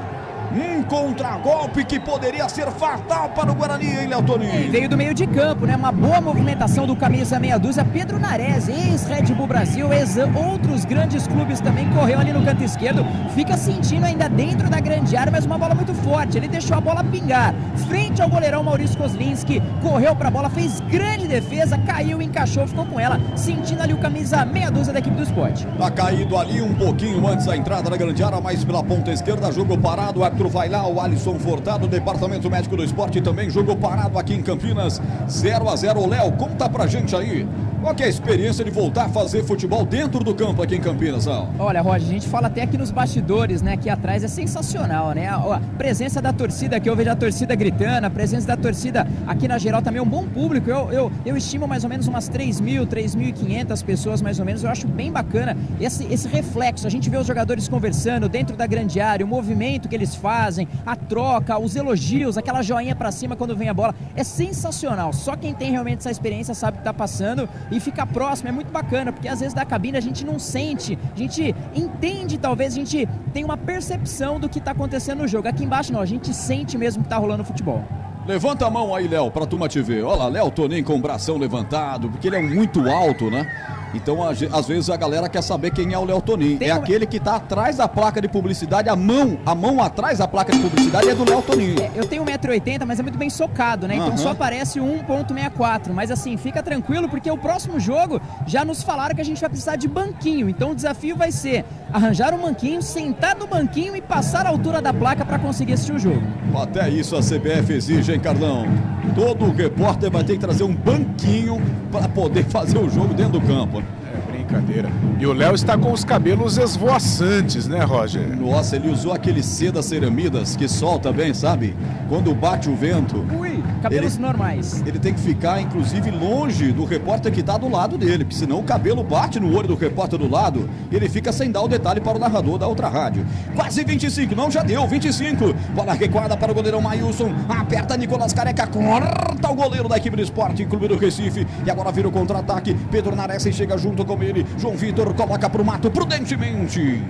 Um contragolpe que poderia ser fatal para o Guarani, hein, Leotoni? Veio do meio de campo, né? Uma boa movimentação do camisa meia dúzia, Pedro Nares, ex-Red Bull Brasil, ex-outros grandes clubes também, correu ali no canto esquerdo, fica sentindo ainda dentro da grande área, mas uma bola muito forte, ele deixou a bola pingar, frente ao goleirão Maurício Kozlinski, correu para a bola, fez grande defesa, caiu, encaixou, ficou com ela, sentindo ali o camisa meia dúzia da equipe do Sport. Tá caído ali um pouquinho antes da entrada da grande área, mais pela ponta esquerda, jogo parado, o árbitro árbitro vai lá, o Alisson Furtado, Departamento Médico do Esporte, também jogo parado aqui em Campinas, 0-0. Léo, conta pra gente aí, qual que é a experiência de voltar a fazer futebol dentro do campo aqui em Campinas, Léo? Olha, Roger, a gente fala até aqui nos bastidores, né, aqui atrás é sensacional, né, a presença da torcida aqui, eu vejo a torcida gritando, a presença da torcida aqui na geral também é um bom público, eu estimo mais ou menos umas 3.000, 3.500 pessoas mais ou menos, eu acho bem bacana esse reflexo, a gente vê os jogadores conversando dentro da grande área, o movimento que eles fazem, a troca, os elogios, aquela joinha pra cima quando vem a bola, é sensacional, só quem tem realmente essa experiência sabe o que tá passando e fica próximo, é muito bacana, porque às vezes da cabine a gente não sente, a gente entende, talvez a gente tem uma percepção do que tá acontecendo no jogo, aqui embaixo não, a gente sente mesmo que tá rolando futebol. Levanta a mão aí, Léo, pra turma te ver. Olha lá, Léo Toninho com o bração levantado, porque ele é muito alto, né? Então, às vezes, a galera quer saber quem é o Léo Toninho. É aquele que tá atrás da placa de publicidade, a mão atrás da placa de publicidade é do Léo Toninho. Eu tenho 1,80 m, mas é muito bem socado, né? Então só aparece 1,64. Mas assim, fica tranquilo, porque o próximo jogo já nos falaram que a gente vai precisar de banquinho. Então o desafio vai ser arranjar um banquinho, sentar no banquinho e passar a altura da placa para conseguir assistir o jogo. Até isso a CBF exige, hein, Carlão? Todo repórter vai ter que trazer um banquinho para poder fazer o jogo dentro do campo. Brincadeira. E o Léo está com os cabelos esvoaçantes, né, Roger? Nossa, ele usou aquele seda ceramidas que solta bem, sabe? Quando bate o vento. Ui, cabelos normais. Ele tem que ficar, inclusive, longe do repórter que está do lado dele, porque senão o cabelo bate no olho do repórter do lado e ele fica sem dar o detalhe para o narrador da outra rádio. Quase 25, não, já deu, 25. Bola recuada para o goleirão Maílson. Aperta Nicolas Careca, corta o goleiro da equipe do Esporte Clube do Recife. E agora vira o contra-ataque. Pedro Nares chega junto com ele. João Vitor coloca pro mato prudentemente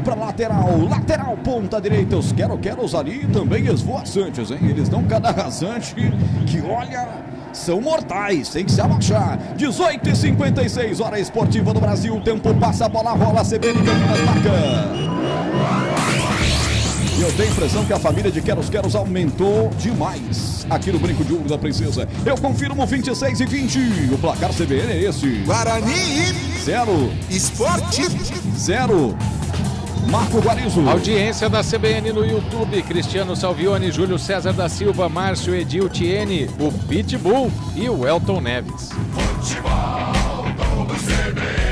para lateral, ponta direita. Os quero-queros ali também esvoaçantes, hein? Eles dão cada rasante que, olha, são mortais, tem que se abaixar. 18h56, hora esportiva do Brasil. O tempo passa, a bola rola, CBN Campinas marca. E eu tenho a impressão que a família de Queros aumentou demais aqui no Brinco de Ouro da Princesa. Eu confirmo 26-20. O placar CBN é esse. Guarani 0. Esporte 0. Marco Guarizo. Audiência da CBN no YouTube. Cristiano Salvione, Júlio César da Silva, Márcio Edil Tiene, o Pitbull e o Elton Neves. Futebol do CBN.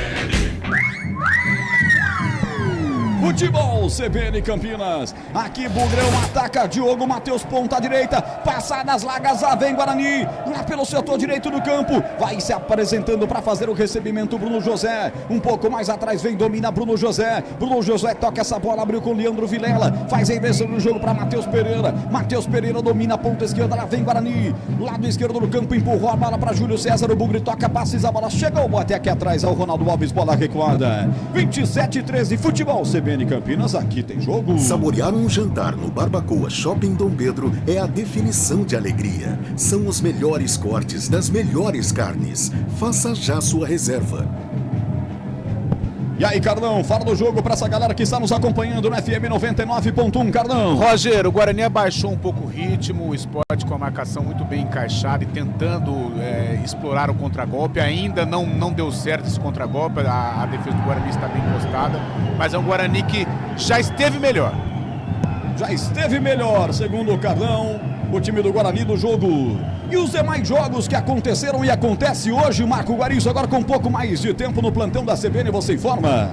Futebol CBN Campinas. Aqui Bugrão ataca, Diogo Matheus ponta direita, passa nas largas, lá vem Guarani, lá pelo setor direito do campo, vai se apresentando para fazer o recebimento Bruno José, um pouco mais atrás vem, domina Bruno José toca essa bola, abriu com Leandro Vilela, faz a inversão no jogo para Matheus Pereira domina a ponta esquerda, lá vem Guarani, lado esquerdo do campo, empurrou a bola para Júlio César, o Bugre toca, passes, a bola chegou até aqui atrás ao Ronaldo Alves, bola recuada, 27-13, Futebol CBN Campinas, aqui tem jogo. Saborear um jantar no Barbacoa Shopping Dom Pedro é a definição de alegria. São os melhores cortes das melhores carnes. Faça já sua reserva. E aí, Carlão, fala do jogo para essa galera que está nos acompanhando no FM 99.1, Carlão. Roger, o Guarani abaixou um pouco o ritmo, o Sport com a marcação muito bem encaixada e tentando explorar o contragolpe. Ainda não deu certo esse contragolpe, a defesa do Guarani está bem postada, mas é um Guarani que já esteve melhor. Segundo o Carlão, o time do Guarani do jogo. E os demais jogos que aconteceram e acontece hoje, Marco Guarizo, agora com um pouco mais de tempo no plantão da CBN, você informa.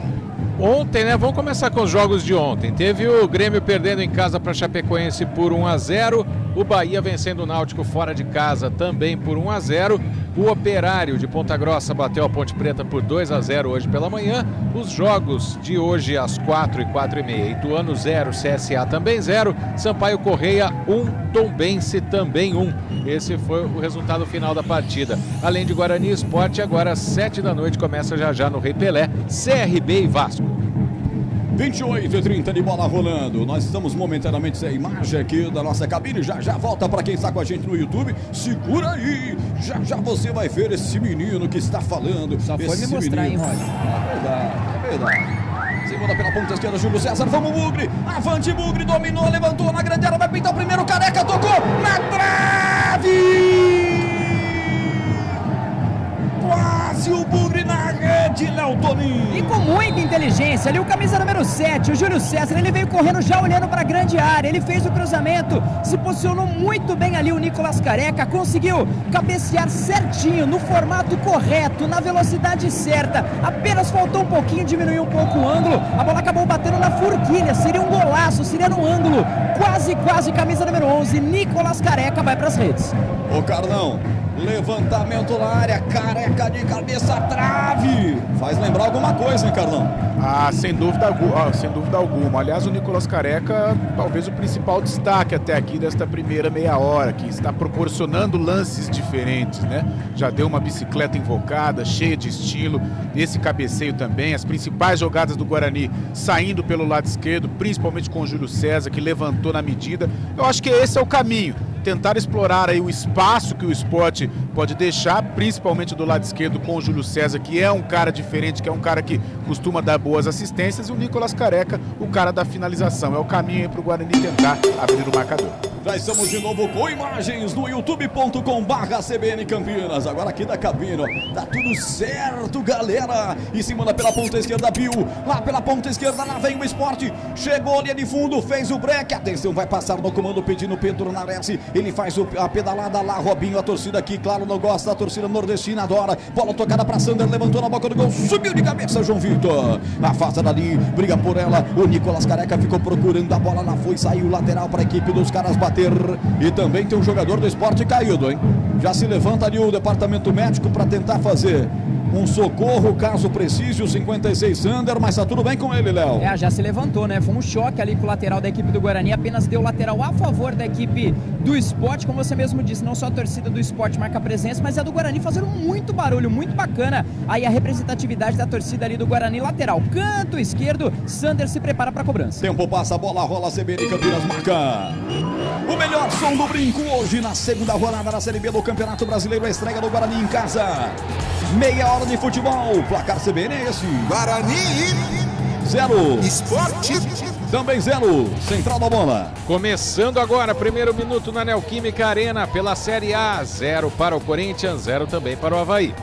Ontem, né? Vamos começar com os jogos de ontem. Teve o Grêmio perdendo em casa para Chapecoense por 1-0. O Bahia vencendo o Náutico fora de casa também por 1-0. O Operário de Ponta Grossa bateu a Ponte Preta por 2-0 hoje pela manhã. Os jogos de hoje às 4 e 4h30. Ituano 0, CSA também 0. Sampaio Correia 1, Tombense também 1. Esse foi o resultado final da partida. Além de Guarani Sport, agora às 7 da noite começa já no Rei Pelé, CRB e Vasco. 28h30 de bola rolando. Nós estamos momentaneamente sem imagem aqui da nossa cabine. Já volta para quem está com a gente no YouTube. Segura aí. Já você vai ver esse menino que está falando. Só foi me mostrar, hein, Roger? É verdade. Segunda pela ponta esquerda, Júlio César. Vamos, Bugre. Avante, Bugre. Dominou, levantou na grande área. Vai pintar o primeiro. Careca tocou na trave. Quase o Bugre na rede, Léo Toninho. E com muita inteligência. Ali o camisa número 7, o Júlio César, ele veio correndo já olhando para a grande área. Ele fez o cruzamento, se posicionou muito bem ali o Nicolas Careca, conseguiu cabecear certinho, no formato correto, na velocidade certa. Apenas faltou um pouquinho, diminuiu um pouco o ângulo. A bola acabou batendo na forquilha, seria um golaço, seria no ângulo. Quase, camisa número 11, Nicolas Careca vai para as redes. Ô Carlão, levantamento na área, Careca de cabeça, trave. Faz lembrar alguma coisa, hein, Carlão? Sem dúvida alguma. Aliás, o Nicolas Careca, talvez o principal destaque até aqui desta primeira meia hora, que está proporcionando lances diferentes, né? Já deu uma bicicleta invocada, cheia de estilo, esse cabeceio também, as principais jogadas do Guarani saindo pelo lado esquerdo, principalmente com o Júlio César, que levantou na medida. Eu acho que esse é o caminho. Tentar explorar aí o espaço que o Sport pode deixar, principalmente do lado esquerdo com o Júlio César, que é um cara diferente, que é um cara que costuma dar boas assistências, e o Nicolas Careca, o cara da finalização. É o caminho aí para o Guarani tentar abrir o marcador. Já estamos de novo com imagens no youtube.com/CBN Campinas. Agora aqui da cabine, ó. Tá tudo certo, galera. E se manda pela ponta esquerda, Bill. Lá pela ponta esquerda, lá vem o Sport. Chegou ali de fundo, fez o break. Atenção, vai passar no comando pedindo Pedro Nares. Ele faz a pedalada lá, Robinho. A torcida aqui, claro, não gosta. A torcida nordestina adora. Bola tocada pra Sander, levantou na boca do gol. Subiu de cabeça, João Vitor. Afasta dali, briga por ela. O Nicolas Careca ficou procurando a bola. Lá foi, saiu lateral pra equipe dos caras bater. E também tem um jogador do Sport caído, hein? Já se levanta ali o departamento médico para tentar fazer um socorro, caso precise, o 56 Sander, mas tá tudo bem com ele, Léo? Já se levantou, né? Foi um choque ali com o lateral da equipe do Guarani, apenas deu lateral a favor da equipe do Sport, como você mesmo disse, não só a torcida do Sport marca presença, mas a do Guarani fazendo muito barulho, muito bacana. Aí a representatividade da torcida ali do Guarani, lateral, canto esquerdo, Sander se prepara para a cobrança. Tempo passa, a bola rola, CBN Campinas marca. O melhor som do brinco hoje na segunda rodada da Série B do Campeonato Brasileiro, a estreia do Guarani em casa. Meia hora de futebol, placar CBN é esse. Guarani 0. Sport também 0. Central da bola. Começando agora, primeiro minuto na Neoquímica Arena pela Série A. 0 para o Corinthians, 0 também para o Avaí.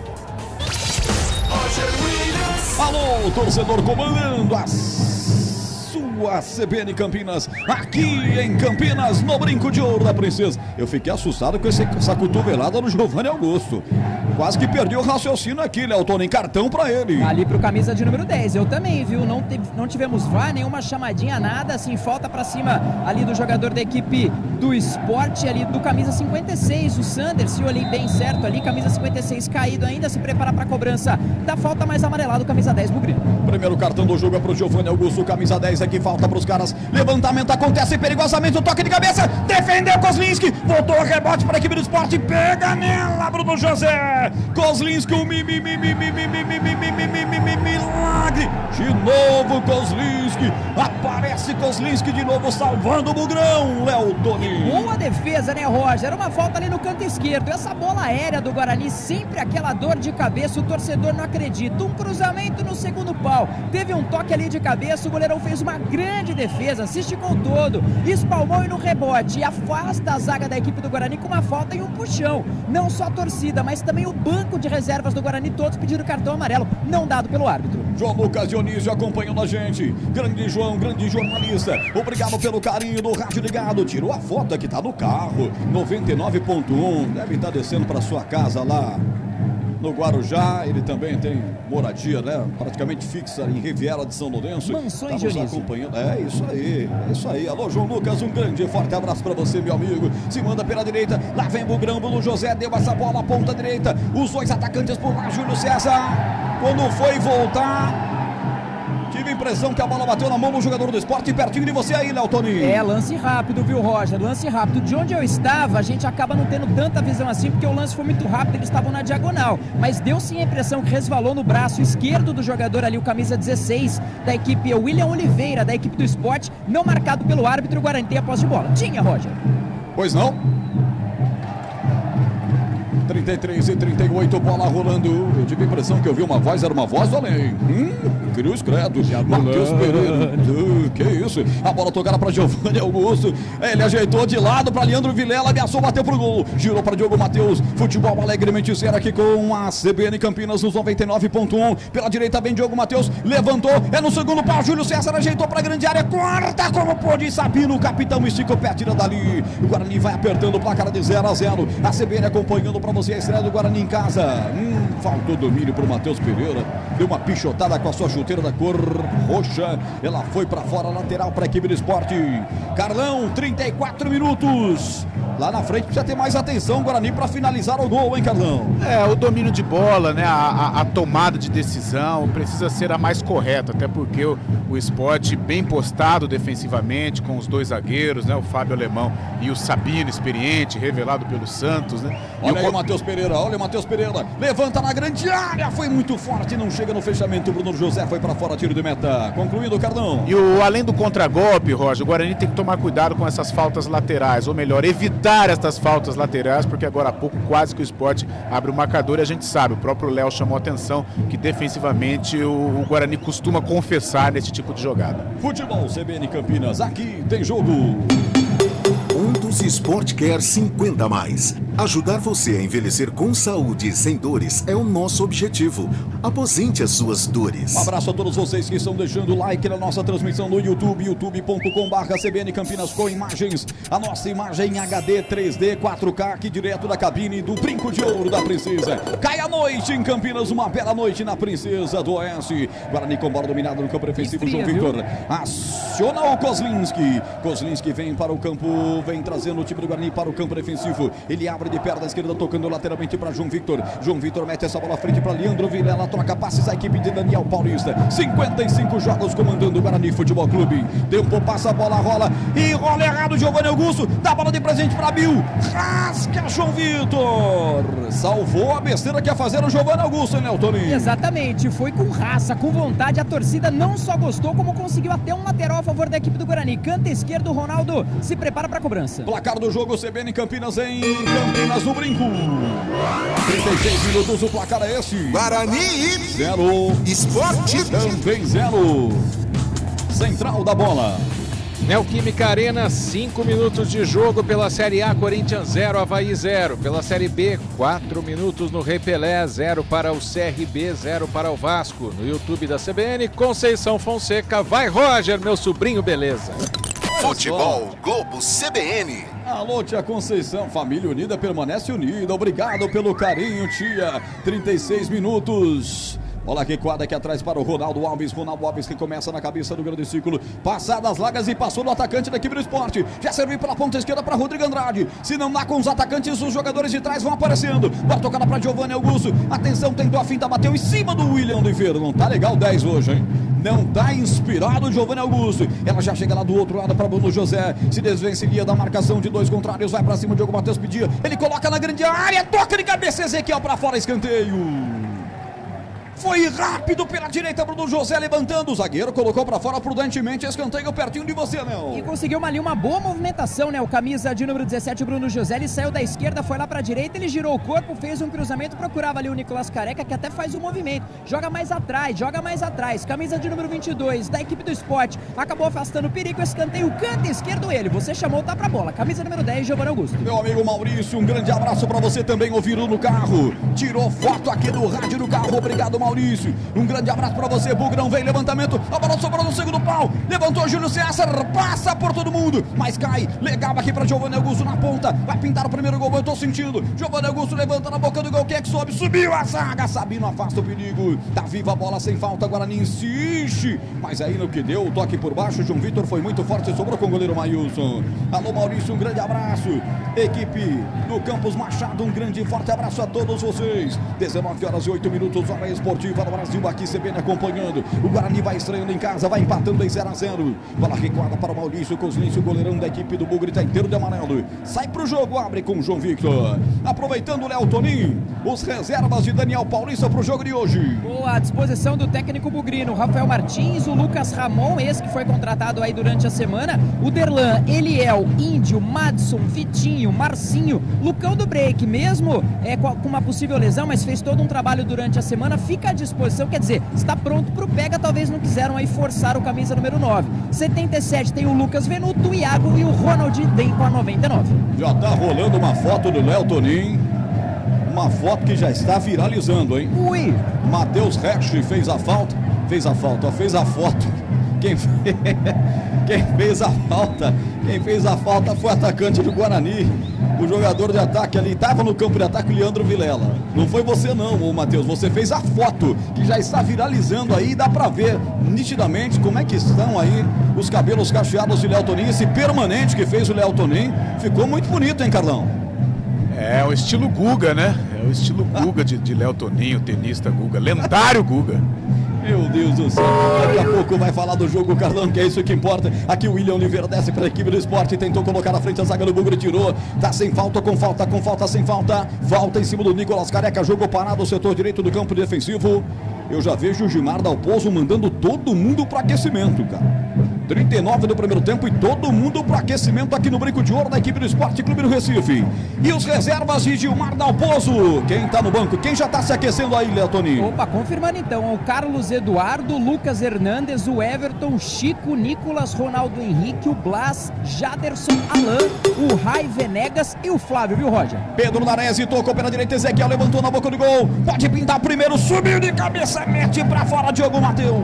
Alô, torcedor comandando a sua CBN Campinas, aqui em Campinas, no Brinco de Ouro da Princesa. Eu fiquei assustado com essa cotovelada do Giovanni Augusto. Quase que perdi o raciocínio aqui, Léo Tony, cartão pra ele. Ali pro camisa de número 10, eu também, viu? Não tivemos VAR, nenhuma chamadinha, nada, assim, falta pra cima ali do jogador da equipe do Sport, ali do camisa 56, o Sander, se eu olhei bem certo ali, camisa 56 caído ainda, se prepara pra cobrança da falta, mais amarelado, camisa 10, Bugrino. Primeiro cartão do jogo é pro Giovanni Augusto, camisa 10 aqui, falta pros caras, levantamento acontece perigosamente, o toque de cabeça, defendeu Kozlinski, voltou o rebote para a equipe do Sport, pega nela, Bruno José. Kozlinski, milagre, de novo Kozlinski, aparece Kozlinski de novo, salvando o Bugrão, Léo Tony. Boa defesa, né, Roger? Era uma falta ali no canto esquerdo, essa bola aérea do Guarani, sempre aquela dor de cabeça, o torcedor não acredita, um cruzamento no segundo pau, teve um toque ali de cabeça, o goleirão fez uma grande defesa, se esticou todo, espalmou e no rebote, e afasta a zaga da equipe do Guarani com uma falta e um puxão, não só a torcida, mas também o banco de reservas do Guarani, todos pediram cartão amarelo, não dado pelo árbitro. João Lucas Dionísio acompanhando a gente, grande João, grande jornalista, obrigado pelo carinho do rádio ligado, tirou a foto que tá no carro, 99.1, deve estar descendo para sua casa lá no Guarujá, ele também tem moradia, né, praticamente fixa em Riviera de São Lourenço. Mansões Dionísio. Acompanhando. É isso aí. Alô, João Lucas, um grande e forte abraço pra você, meu amigo. Se manda pela direita, lá vem Bugrão, Bruno José, deu essa bola, ponta direita, os dois atacantes por lá, Júlio César, quando foi voltar, tive a impressão que a bola bateu na mão do jogador do Sport, pertinho de você aí, Léo Tony. Lance rápido, viu, Roger? Lance rápido. De onde eu estava, a gente acaba não tendo tanta visão assim, porque o lance foi muito rápido, eles estavam na diagonal. Mas deu sim a impressão que resvalou no braço esquerdo do jogador ali, o camisa 16 da equipe, William Oliveira, da equipe do Sport, não marcado pelo árbitro, o Guarani tem a posse de bola. Tinha, Roger. Pois não? 33 e 38, bola rolando. Eu tive a impressão que eu vi uma voz, era uma voz do além. Cruz credo. Matheus Pereira. Que isso? A bola tocada para Giovanni Augusto. Ele ajeitou de lado para Leandro Vilela, ameaçou, bateu pro gol. Girou para Diogo Matheus. Futebol alegremente zero aqui com a CBN Campinas nos 99.1. Pela direita vem Diogo Matheus. Levantou. É no segundo pau. Júlio César ajeitou para a grande área. Corta como pôde. Sabino, o capitão, estica o pé, tira dali. O Guarani vai apertando o placar de 0-0. A CBN acompanhando para você a estreia do Guarani em casa. Faltou domínio para o Matheus Pereira. Deu uma pichotada com a sua chuteira da cor roxa. Ela foi para fora, lateral para a equipe do esporte. Carlão, 34 minutos. Lá na frente precisa ter mais atenção, Guarani, para finalizar o gol, hein, Carlão? O domínio de bola, né? A tomada de decisão precisa ser a mais correta, até porque o esporte bem postado defensivamente, com os dois zagueiros, né? O Fábio Alemão e o Sabino, experiente, revelado pelo Santos, né? Olha aí o Matheus Pereira, olha o Matheus Pereira. Levanta na grande área, foi muito forte, não chega no fechamento. Bruno José foi para fora, tiro de meta. Concluído, Carlão. E além do contragolpe, Roger, o Guarani tem que tomar cuidado com essas faltas laterais, ou melhor, evitar estas faltas laterais, porque agora há pouco quase que o esporte abre o marcador e a gente sabe, o próprio Léo chamou a atenção que defensivamente o Guarani costuma confessar nesse tipo de jogada. Futebol CBN Campinas, aqui tem jogo. Pontos Sport Care 50+. Ajudar você a envelhecer com saúde e sem dores é o nosso objetivo. Aposente as suas dores. Um abraço a todos vocês que estão deixando like na nossa transmissão no YouTube, youtube.com/CBN Campinas com imagens. A nossa imagem HD 3D 4K aqui direto da cabine do Brinco de Ouro da Princesa. Cai a noite em Campinas, uma bela noite na Princesa do Oeste. Guarani com bola dominada no campo defensivo, João Victor. Aciona o Kozlinski. Kozlinski vem para o campo, vem trazendo o time do Guarani para o campo defensivo. Ele abre de perna esquerda, tocando lateralmente para João Victor. João Victor mete essa bola à frente para Leandro Vilela, troca passes à equipe de Daniel Paulista. 55 jogos comandando o Guarani Futebol Clube. Tempo passa, a bola rola e rola errado. Giovanni Augusto dá a bola de presente para Bill. Rasca João Victor. Salvou a besteira que ia fazer o Giovanni Augusto, hein, Neltoninho? Exatamente, foi com raça, com vontade. A torcida não só gostou, como conseguiu até um lateral a favor da equipe do Guarani. Canta esquerdo, Ronaldo se prepara para a cobrança. Placar do jogo, CBN Campinas em Campinas no Brinco. 36 minutos, o placar é esse. Guarani 0. Esporte Também 0. Central da bola. Neoquímica Arena, 5 minutos de jogo pela Série A, Corinthians 0, Avaí 0. Pela Série B, 4 minutos no Rei Pelé, 0 para o CRB, 0 para o Vasco. No YouTube da CBN, Conceição Fonseca. Vai, Roger, meu sobrinho, beleza. Futebol Globo CBN. Alô, tia Conceição, família unida permanece unida. Obrigado pelo carinho, tia. 36 minutos. Bola recuada aqui atrás para o Ronaldo Alves. Ronaldo Alves que começa na cabeça do grande círculo. Passadas largas e passou no atacante da equipe do esporte. Já serviu pela ponta esquerda para Rodrigo Andrade. Se não dá com os atacantes, os jogadores de trás vão aparecendo. Bola tocada para Giovanni Augusto. Atenção, tentou a finta, bateu em cima do William Oliveira. Não tá legal 10 hoje, hein? Não tá inspirado o Giovanni Augusto. Ela já chega lá do outro lado para Bruno José. Se desvencilha da marcação de dois contrários. Vai para cima, o Diogo Matheus pedia. Ele coloca na grande área. Toca de cabeça, Ezequiel para fora, escanteio. Foi rápido pela direita, Bruno José levantando. O zagueiro colocou para fora prudentemente. Escanteio pertinho de você, Léo. E conseguiu uma boa movimentação, né? O camisa de número 17, Bruno José, ele saiu da esquerda, foi lá para a direita, ele girou o corpo, fez um cruzamento, procurava ali o Nicolas Careca, que até faz um movimento. Joga mais atrás. Camisa de número 22, da equipe do esporte, acabou afastando o perigo. Escanteio, canto esquerdo ele. Você chamou, tá pra bola. Camisa número 10, Giovanni Augusto. Meu amigo Maurício, um grande abraço para você também, ouvindo no carro. Tirou foto aqui do rádio do carro. Obrigado, Maurício. Um grande abraço pra você, Bugrão. Vem levantamento, a bola sobrou no segundo pau. Levantou Júlio César, passa por todo mundo, mas cai. Legal aqui pra Giovanni Augusto na ponta. Vai pintar o primeiro gol, eu tô sentindo. Giovanni Augusto levanta na boca do gol. Quem é que sobe? Subiu a zaga. Sabino afasta o perigo. Tá viva a bola sem falta. Guarani insiste, mas aí no que deu, o toque por baixo. João Victor foi muito forte, sobrou com o goleiro Maílson. Alô, Maurício, um grande abraço. Equipe do Campos Machado, um grande e forte abraço a todos vocês. 19 horas e 8 minutos, hora Expo esportiva do Brasil, aqui CBN acompanhando. O Guarani vai estreando em casa, vai empatando em 0-0. Bola recuada para o Maurício Kozlinski, o goleirão da equipe do Bugre, está inteiro de amarelo. Sai para o jogo, abre com o João Victor. Aproveitando o Léo Toninho, os reservas de Daniel Paulista para o jogo de hoje. Boa, à disposição do técnico bugrino, Rafael Martins, o Lucas Ramon, esse que foi contratado aí durante a semana, o Derlan, Eliel, Índio, Madison, Vitinho, Marcinho, Lucão do Break, mesmo com uma possível lesão, mas fez todo um trabalho durante a semana, fica à disposição, quer dizer, está pronto para o pega, talvez não quiseram aí forçar o camisa número 9. 77 tem o Lucas Venuto, o Iago e o Ronald Den com a 99. Já está rolando uma foto do Léo Toninho, uma foto que já está viralizando, hein? Ui! Matheus Resch fez a foto. Quem fez a falta foi o atacante do Guarani. O jogador de ataque ali estava no campo de ataque, o Leandro Vilela. Não foi você não, Matheus, você fez a foto que já está viralizando aí, dá pra ver nitidamente como é que estão aí os cabelos cacheados de Léo Toninho. Esse permanente que fez o Léo Toninho ficou muito bonito, hein, Carlão? É o estilo Guga, né? É o estilo Guga de Léo Toninho, tenista Guga, lendário Guga. Meu Deus do céu, daqui a pouco vai falar do jogo, Carlão, que é isso que importa. Aqui o William Oliveira desce para a equipe do esporte, tentou colocar na frente a zaga do Bugre, tirou, tá sem falta, com falta, sem falta, falta em cima do Nicolas Careca, jogo parado, o setor direito do campo defensivo. Eu já vejo o Gilmar Dalpozo mandando todo mundo para aquecimento, cara. 39 do primeiro tempo e todo mundo para aquecimento aqui no Brinco de Ouro da equipe do Esporte Clube do Recife. E os reservas de Gilmar Dalpozo. Quem tá no banco? Quem já tá se aquecendo aí, Léo Toninho? Opa, confirmando então. O Carlos Eduardo, Lucas Hernandes, o Everton, Chico, Nicolas, Ronaldo Henrique, o Blas, Jaderson, Alain, o Rai Venegas e o Flávio, viu, Roger? Pedro Narese tocou pela direita, Ezequiel levantou na boca do gol. Pode pintar primeiro, subiu de cabeça, mete pra fora, Diogo Matheus.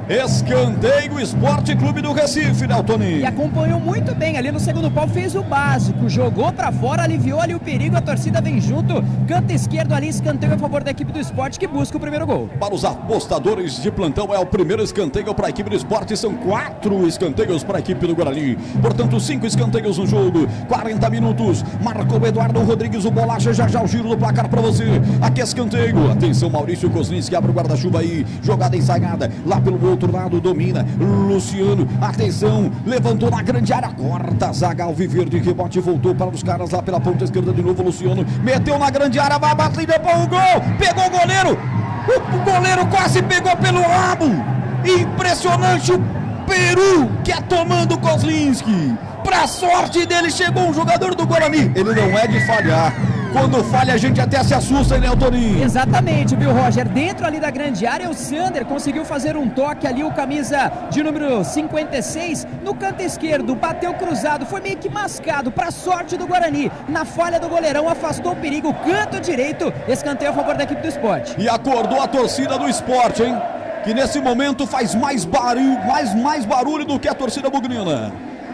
Escanteio Esporte Clube do Recife, Léo Toninho. E acompanhou muito bem ali no segundo pau, fez o básico, jogou pra fora, aliviou ali o perigo, a torcida vem junto, canto esquerdo ali, escanteio a favor da equipe do Esporte que busca o primeiro gol. Para os apostadores de plantão é o primeiro escanteio para a equipe do Esporte, são 4 escanteios para a equipe do Guarani, portanto 5 escanteios no jogo, 40 minutos, marcou o Eduardo Rodrigues, o Bolacha, já o giro do placar para você, aqui é escanteio, atenção Maurício Kozlinski, abre o guarda-chuva aí, jogada ensaiada, lá pelo outro lado domina Luciano, atenção, levantou na grande área, corta a zaga Alviverde, rebote, voltou para os caras lá pela ponta esquerda de novo, Luciano, meteu na grande área, vai bater depois o gol, pegou o goleiro, o goleiro quase pegou pelo rabo, impressionante o Peru que é tomando Kozlinski, pra sorte dele chegou um jogador do Guarani, ele não é de falhar. Quando falha a gente até se assusta, hein, Léo Toninho? Exatamente, viu, Roger? Dentro ali da grande área, o Sander conseguiu fazer um toque ali, o camisa de número 56, no canto esquerdo, bateu cruzado, foi meio que mascado, pra sorte do Guarani. Na falha do goleirão, afastou o perigo, canto direito, escanteio a favor da equipe do Esporte. E acordou a torcida do Esporte, hein? Que nesse momento faz mais barulho do que a torcida bugrina.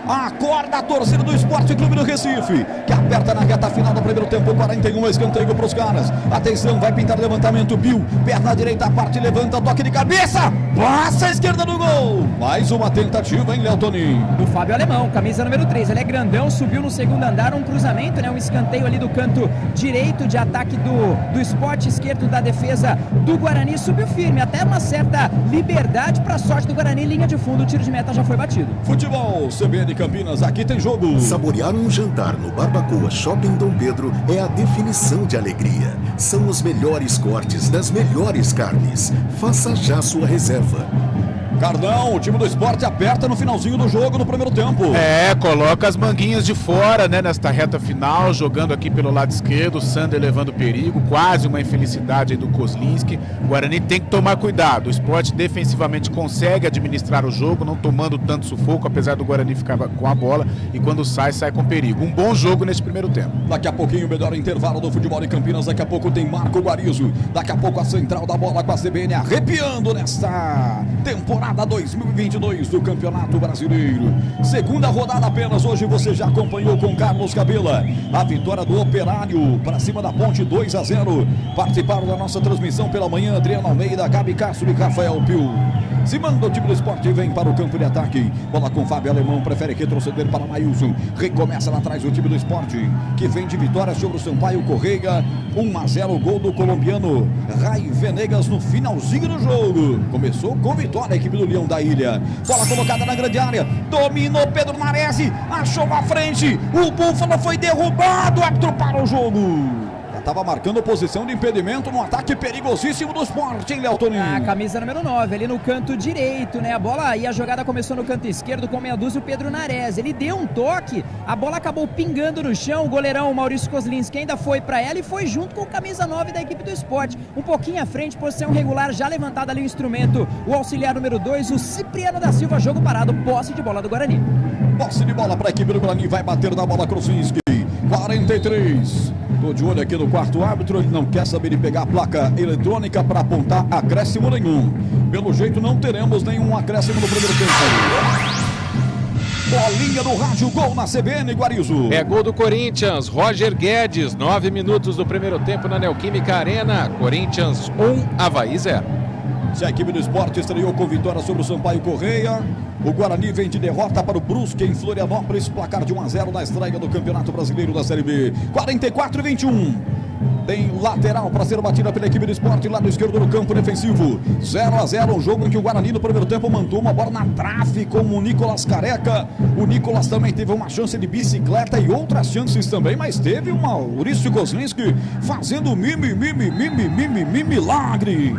Acorda a torcida do Esporte Clube do Recife, que aperta na reta final do primeiro tempo, 41, escanteio para os caras. Atenção, vai pintar levantamento, Bill, perna direita, a parte levanta, toque de cabeça, passa a esquerda do gol. Mais uma tentativa, hein, Léo Toninho? Do Fábio Alemão, camisa número 3, ele é grandão, subiu no segundo andar, um cruzamento, né, um escanteio ali do canto direito de ataque do Esporte, esquerdo da defesa do Guarani, subiu firme, até uma certa liberdade para sorte do Guarani, linha de fundo, o tiro de meta já foi batido. Futebol, CBN Campinas, aqui tem jogo. Saborear um jantar no Barbacoa Shopping Dom Pedro é a definição de alegria. São os melhores cortes das melhores carnes. Faça já sua reserva. Cardão, o time do Esporte aperta no finalzinho do jogo, no primeiro tempo. É, coloca as manguinhas de fora, né, nesta reta final, jogando aqui pelo lado esquerdo, o Sander levando perigo, quase uma infelicidade aí do Kozlinski. O Guarani tem que tomar cuidado, o Esporte defensivamente consegue administrar o jogo, não tomando tanto sufoco, apesar do Guarani ficar com a bola, e quando sai com perigo. Um bom jogo nesse primeiro tempo. Daqui a pouquinho o melhor intervalo do futebol em Campinas, daqui a pouco tem Marco Guarizo, daqui a pouco a central da bola com a CBN arrepiando nesta temporada 2022 do Campeonato Brasileiro. Segunda rodada apenas, hoje você já acompanhou com Carlos Cabela a vitória do Operário para cima da Ponte 2-0. Participaram da nossa transmissão pela manhã Adriano Almeida, Gabi Castro e Rafael Pio. Se manda o time do Sport e vem para o campo de ataque. Bola com Fábio Alemão, prefere retroceder para Maílson. Recomeça lá atrás o time do Sport, que vem de vitória sobre o Sampaio Correia. 1-0, gol do colombiano Ray Venegas no finalzinho do jogo. Começou com vitória a equipe do Leão da Ilha. Bola colocada na grande área. Dominou Pedro Nares. Achou à frente. O Búfalo foi derrubado. Árbitro para o jogo. Estava marcando posição de impedimento no ataque perigosíssimo do Sport, hein, Léo Toninho? A camisa número 9, ali no canto direito, né? A bola e a jogada começou no canto esquerdo com meia dúzia o Pedro Nares. Ele deu um toque, a bola acabou pingando no chão. O goleirão Maurício Kozlinski ainda foi para ela e foi junto com o camisa 9 da equipe do Sport. Um pouquinho à frente, posição regular, já levantado ali o instrumento. O auxiliar número 2, o Cipriano da Silva, jogo parado, posse de bola do Guarani. Posse de bola para a equipe do Guarani, vai bater na bola Kozlinski. 43. Tô de olho aqui no quarto árbitro, ele não quer saber de pegar a placa eletrônica para apontar acréscimo nenhum. Pelo jeito não teremos nenhum acréscimo no primeiro tempo. Bolinha do rádio, gol na CBN, Guarizo. É gol do Corinthians, Roger Guedes, 9 minutos do primeiro tempo na Neoquímica Arena. Corinthians 1, Avaí 0. Se a equipe do Sport estreou com vitória sobre o Sampaio Correia, o Guarani vem de derrota para o Brusque em Florianópolis, placar de 1-0 na estreia do Campeonato Brasileiro da Série B. 44-21. Tem lateral para ser batida pela equipe do Sport, lado esquerdo no campo defensivo. 0-0, um jogo em que o Guarani no primeiro tempo mandou uma bola na trave com o Nicolas Careca. O Nicolas também teve uma chance de bicicleta e outras chances também, mas teve o Maurício Kozlinski fazendo milagre.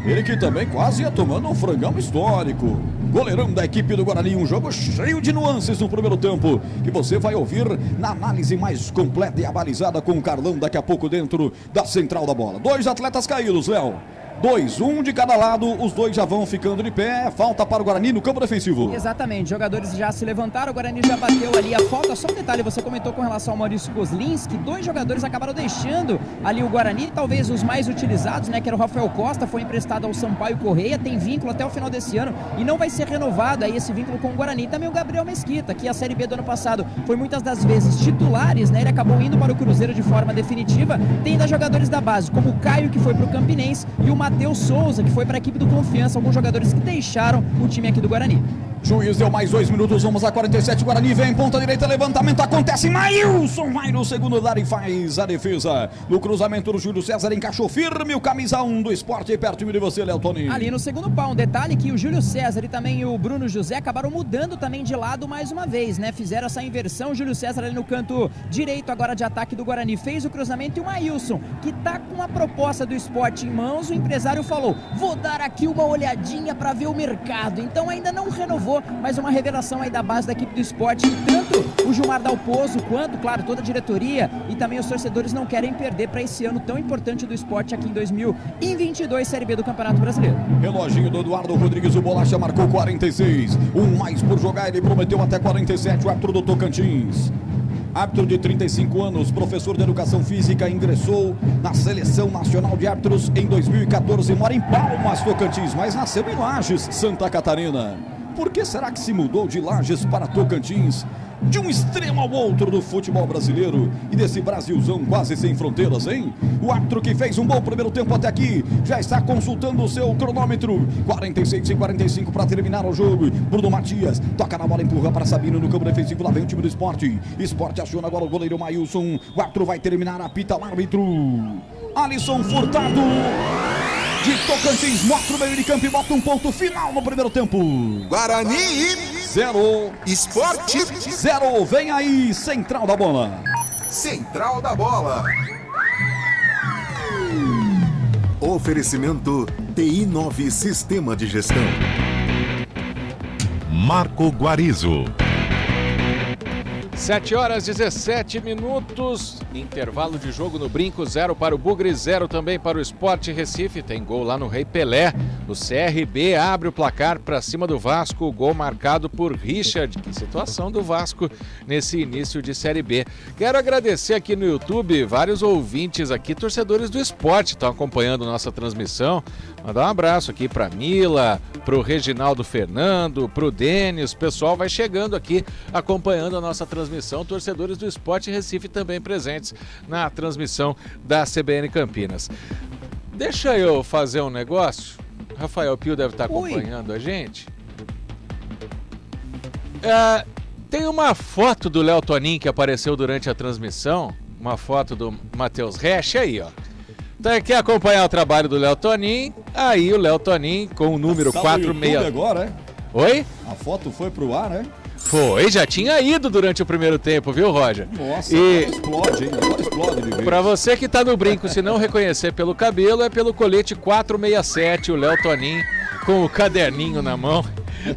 Ele que também quase ia tomando um frangão histórico. Goleirão da equipe do Guarani, um jogo cheio de nuances no primeiro tempo, que você vai ouvir na análise mais completa e abalizada com o Carlão daqui a pouco dentro da central da bola. 2 atletas caídos, Léo. 2, um de cada lado, os dois já vão ficando de pé, falta para o Guarani no campo defensivo. Exatamente, jogadores já se levantaram, o Guarani já bateu ali a falta. Só um detalhe, você comentou com relação ao Maurício Kozlinski, 2 jogadores acabaram deixando ali o Guarani, talvez os mais utilizados, né, que era o Rafael Costa, foi emprestado ao Sampaio Correia, tem vínculo até o final desse ano e não vai ser renovado aí esse vínculo com o Guarani. Também o Gabriel Mesquita, que a Série B do ano passado foi muitas das vezes titulares, né, ele acabou indo para o Cruzeiro de forma definitiva. Tem ainda jogadores da base, como o Caio, que foi para o Campinense, e o Matheus Souza, que foi para a equipe do Confiança, alguns jogadores que deixaram o time aqui do Guarani. Juiz deu mais 2 minutos, vamos a 47, Guarani vem, ponta direita, levantamento acontece, Maílson vai no segundo lugar e faz a defesa. No cruzamento do Júlio César, encaixou firme o camisa 1 do Sport, aí perto de você, Léo Toninho. Ali no segundo pau, um detalhe que o Júlio César e também o Bruno José acabaram mudando também de lado mais uma vez, né? Fizeram essa inversão, o Júlio César ali no canto direito agora de ataque do Guarani, fez o cruzamento e o Maílson, que tá com a proposta do Sport em mãos, o empresário falou, vou dar aqui uma olhadinha para ver o mercado, então ainda não renovou, mas uma revelação aí da base da equipe do Sport, e tanto o Gilmar Dalpozo quanto, claro, toda a diretoria e também os torcedores não querem perder para esse ano tão importante do Sport aqui em 2022, Série B do Campeonato Brasileiro. Reloginho do Eduardo Rodrigues, o Bolacha marcou 46, um mais por jogar, ele prometeu até 47, o árbitro do Tocantins. Árbitro de 35 anos, professor de educação física, ingressou na Seleção Nacional de Árbitros em 2014, mora em Palmas, Tocantins, mas nasceu em Lages, Santa Catarina. Por que será que se mudou de Lages para Tocantins? De um extremo ao outro do futebol brasileiro e desse Brasilzão quase sem fronteiras, hein? O árbitro que fez um bom primeiro tempo até aqui já está consultando o seu cronômetro. 46:45 para terminar o jogo. Bruno Matias toca na bola, empurra para Sabino no campo defensivo. Lá vem o time do Sport. Sport aciona agora o goleiro Maílson. O árbitro vai terminar, apita o árbitro. Alisson Furtado de Tocantins mostra o meio de campo e bota um ponto final no primeiro tempo. Guarani 0, Sport 0, vem aí, central da bola. Central da bola. Oferecimento TI9 Sistema de Gestão. Marco Guarizo. 7h17, intervalo de jogo no Brinco, 0 para o Bugre, 0 também para o Sport Recife, tem gol lá no Rei Pelé, o CRB abre o placar para cima do Vasco, o gol marcado por Richard. Que situação do Vasco nesse início de Série B. Quero agradecer aqui no YouTube, vários ouvintes aqui, torcedores do Sport, estão acompanhando nossa transmissão. Mandar um abraço aqui para Mila, para o Reginaldo Fernando, para o Denis, o pessoal vai chegando aqui acompanhando a nossa transmissão, torcedores do Sport Recife também presentes na transmissão da CBN Campinas. Deixa eu fazer um negócio Rafael Pio deve estar acompanhando a gente. Tem uma foto do Léo Tonin que apareceu durante a transmissão, uma foto do Matheus Resch aí, ó. Então, quer acompanhar o trabalho do Léo Tonin? Aí o Léo Tonin com o número 46. Agora, é? Oi? A foto foi pro ar, né? Foi, já tinha ido durante o primeiro tempo, viu, Roger? Nossa, agora explode, hein? Agora explode de vez. Pra você que tá no brinco, se não reconhecer pelo cabelo, é pelo colete 467, o Léo Tonin com o caderninho na mão.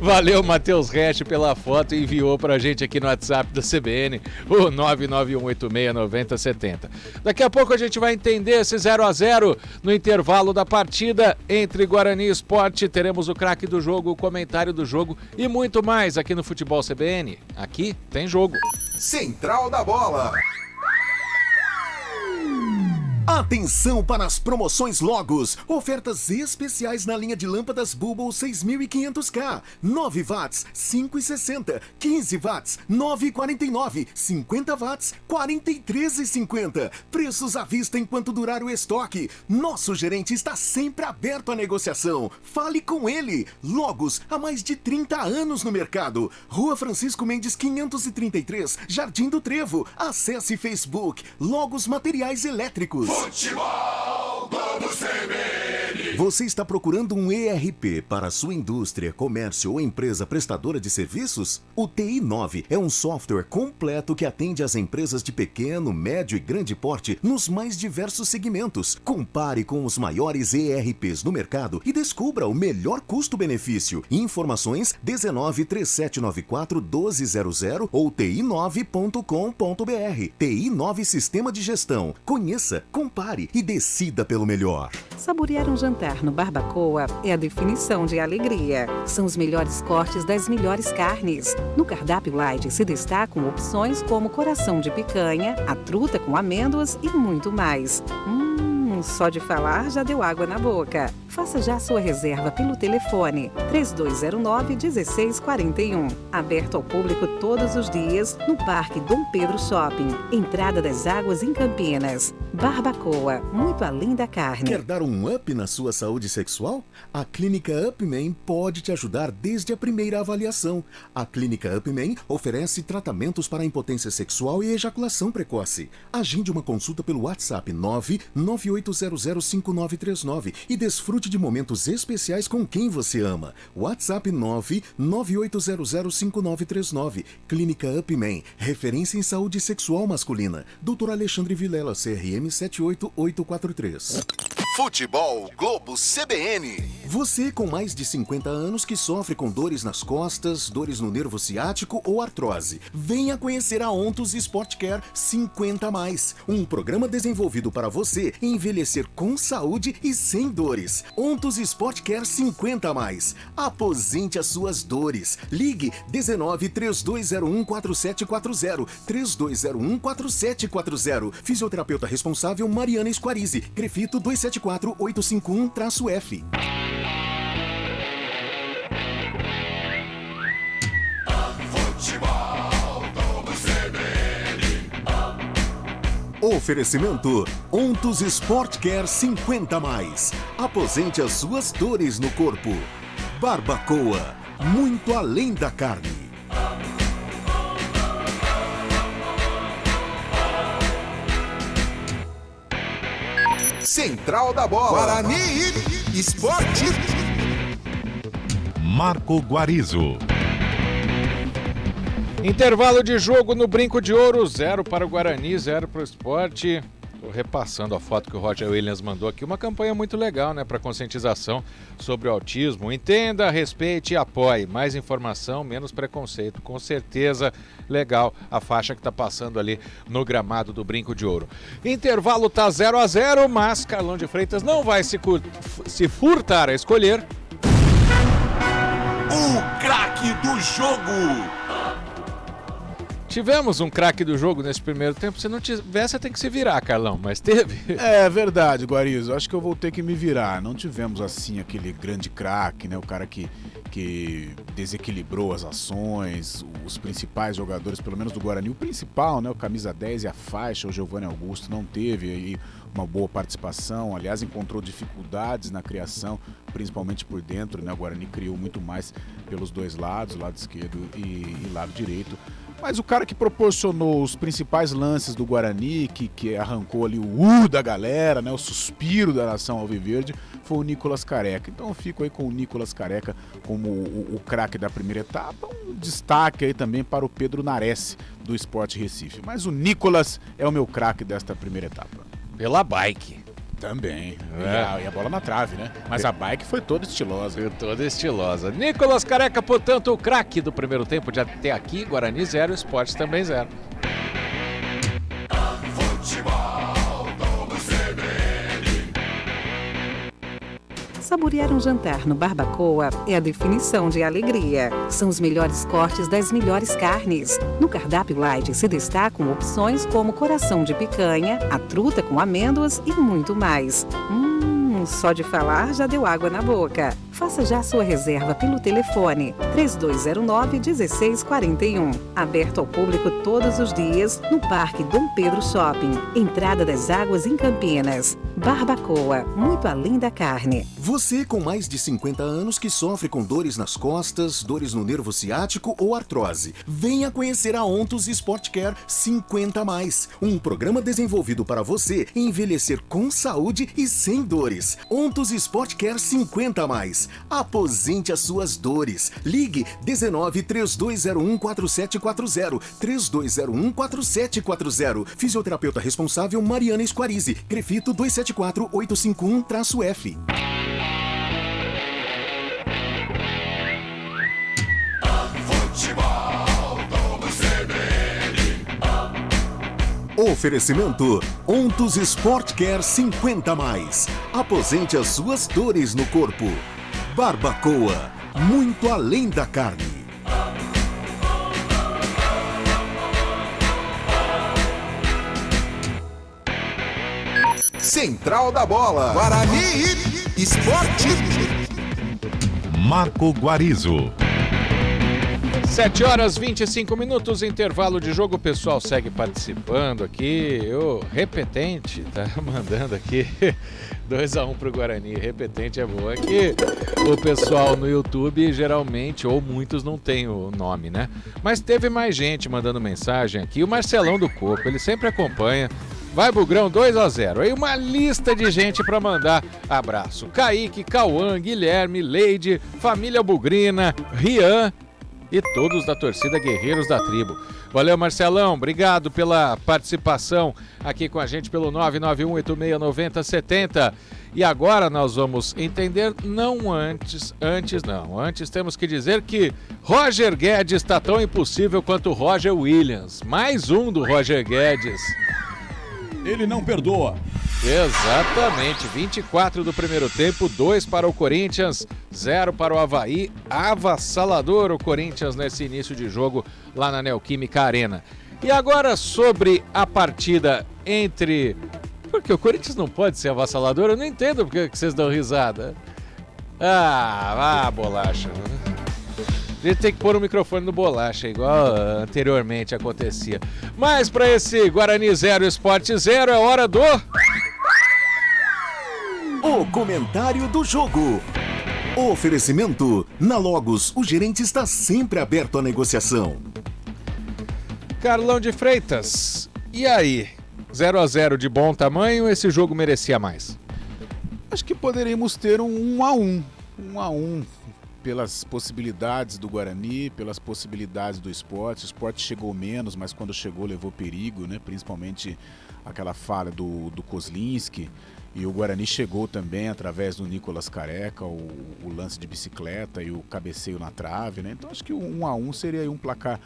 Valeu, Matheus Resch, pela foto e enviou pra gente aqui no WhatsApp da CBN, o 991869070. Daqui a pouco a gente vai entender esse 0-0 no intervalo da partida entre Guarani e Sport. Teremos o craque do jogo, o comentário do jogo e muito mais aqui no Futebol CBN. Aqui tem jogo. Central da Bola. Atenção para as promoções Logos. Ofertas especiais na linha de lâmpadas Bulbo 6500K. 9 watts, 5,60. 15 watts, 9,49. 50 watts, 43,50. Preços à vista enquanto durar o estoque. Nosso gerente está sempre aberto à negociação. Fale com ele. Logos, há mais de 30 anos no mercado. Rua Francisco Mendes 533, Jardim do Trevo. Acesse Facebook. Logos Materiais Elétricos. Futebol Globo CBN. Você está procurando um ERP para sua indústria, comércio ou empresa prestadora de serviços? O TI9 é um software completo que atende às empresas de pequeno, médio e grande porte nos mais diversos segmentos. Compare com os maiores ERPs no mercado e descubra o melhor custo-benefício. Informações 19 3794 1200 ou ti9.com.br. TI9 Sistema de Gestão. Conheça, compare e decida pelo melhor. Saborear um jantar no Barbacoa é a definição de alegria. São os melhores cortes das melhores carnes. No cardápio light se destacam opções como coração de picanha, a truta com amêndoas e muito mais. Só de falar já deu água na boca. Faça já sua reserva pelo telefone 3209-1641. Aberto ao público todos os dias no Parque Dom Pedro Shopping, Entrada das Águas em Campinas. Barbacoa, muito além da carne. Quer dar um up na sua saúde sexual? A Clínica Upman pode te ajudar desde a primeira avaliação. A Clínica Upman oferece tratamentos para impotência sexual e ejaculação precoce. Agende uma consulta pelo WhatsApp 998005939 e desfrute de momentos especiais com quem você ama. WhatsApp 998005939. Clínica Upman, referência em saúde sexual masculina. Dr. Alexandre Vilela, CRM 78843. Futebol Globo CBN. Você com mais de 50 anos que sofre com dores nas costas, dores no nervo ciático ou artrose, venha conhecer a Ontus Sport Care 50+, um programa desenvolvido para você envelhecer com saúde e sem dores. Ontus Sport Care 50+. Aposente as suas dores. Ligue 19 3201 4740 3201 4740. Fisioterapeuta responsável Mariana Esquarize, Grefito 274851-F. Oferecimento Ontus Sport Care 50+. Aposente as suas dores no corpo. Barbacoa, muito além da carne. Central da Bola. Guarani Esporte. Marco Guarizo. Intervalo de jogo no Brinco de Ouro, 0 para o Guarani, 0 para o Sport. Estou repassando a foto que o Roger Williams mandou aqui. Uma campanha muito legal, né, para conscientização sobre o autismo. Entenda, respeite e apoie. Mais informação, menos preconceito. Com certeza, legal a faixa que está passando ali no gramado do Brinco de Ouro. Intervalo tá 0-0, mas Carlão de Freitas não vai se furtar a escolher O craque do jogo. Tivemos um craque do jogo nesse primeiro tempo. Se não tiver, você tem que se virar, Carlão, mas teve. É verdade, Guarizo. Acho que eu vou ter que me virar. Não tivemos, assim, aquele grande craque, né? O cara que desequilibrou as ações, os principais jogadores, pelo menos do Guarani. O principal, né? O camisa 10 e a faixa, o Giovanni Augusto, não teve aí uma boa participação. Aliás, encontrou dificuldades na criação, principalmente por dentro, né? O Guarani criou muito mais pelos dois lados, lado esquerdo e lado direito. Mas o cara que proporcionou os principais lances do Guarani, que arrancou ali o da galera, né, o suspiro da nação alviverde, foi o Nicolas Careca. Então eu fico aí com o Nicolas Careca como o craque da primeira etapa. Um destaque aí também para o Pedro Nares, do Sport Recife. Mas o Nicolas é o meu craque desta primeira etapa. Pela bike. Também. E a bola na trave, né? Mas a bike foi toda estilosa. Foi toda estilosa. Nicolas Careca, portanto, o craque do primeiro tempo de até aqui. Guarani 0, Sport também 0. Saborear um jantar no Barbacoa é a definição de alegria. São os melhores cortes das melhores carnes. No cardápio light se destacam opções como coração de picanha, a truta com amêndoas e muito mais. Só de falar já deu água na boca. Faça já sua reserva pelo telefone 3209-1641. Aberto ao público todos os dias no Parque Dom Pedro Shopping. Entrada das Águas em Campinas. Barbacoa, muito além da carne. Você com mais de 50 anos que sofre com dores nas costas, dores no nervo ciático ou artrose, venha conhecer a Ontos Sport Care 50+. Um programa desenvolvido para você envelhecer com saúde e sem dores. Ontos Sport Care 50+. Aposente as suas dores. Ligue 19-3201-4740. 3201-4740. Fisioterapeuta responsável Mariana Esquarize. Crefito 274851-F. Oferecimento Ontos Sport Care 50+. Aposente as suas dores no corpo. Barbacoa, muito além da carne. Central da Bola. Guarani Esporte. Marco Guarizo. 7h25, intervalo de jogo. O pessoal segue participando aqui. O Repetente tá mandando aqui 2-1 pro Guarani. Repetente é boa. Aqui o pessoal no YouTube geralmente, ou muitos, não tem o nome, né? Mas teve mais gente mandando mensagem aqui. O Marcelão do Coco, ele sempre acompanha. Vai, Bugrão, 2-0. Aí uma lista de gente para mandar abraço. Kaique, Cauã, Guilherme, Leide, Família Bugrina, Rian e todos da torcida Guerreiros da Tribo. Valeu, Marcelão. Obrigado pela participação aqui com a gente pelo 991869070. E agora nós vamos entender, antes temos que dizer que Roger Guedes está tão impossível quanto Roger Williams. Mais um do Roger Guedes. Ele não perdoa. Exatamente, 24 do primeiro tempo, 2 para o Corinthians, 0 para o Avaí. Avassalador o Corinthians nesse início de jogo lá na Neoquímica Arena. E agora sobre a partida entre... Porque o Corinthians não pode ser avassalador, eu não entendo porque que vocês dão risada. Vá, Bolacha. A gente tem que pôr o microfone no Bolacha, igual anteriormente acontecia. Mas para esse Guarani 0, Sport 0, é hora do... O comentário do jogo. Oferecimento. Na Logos, o gerente está sempre aberto à negociação. Carlão de Freitas, e aí? 0-0 de bom tamanho, esse jogo merecia mais? Acho que poderíamos ter um 1-1. 1-1. Pelas possibilidades do Guarani, pelas possibilidades do Sport. O Sport chegou menos, mas quando chegou levou perigo, né? Principalmente aquela falha do Kozlinski. E o Guarani chegou também através do Nicolas Careca, o lance de bicicleta e o cabeceio na trave, né? Então acho que o 1-1 seria aí um placar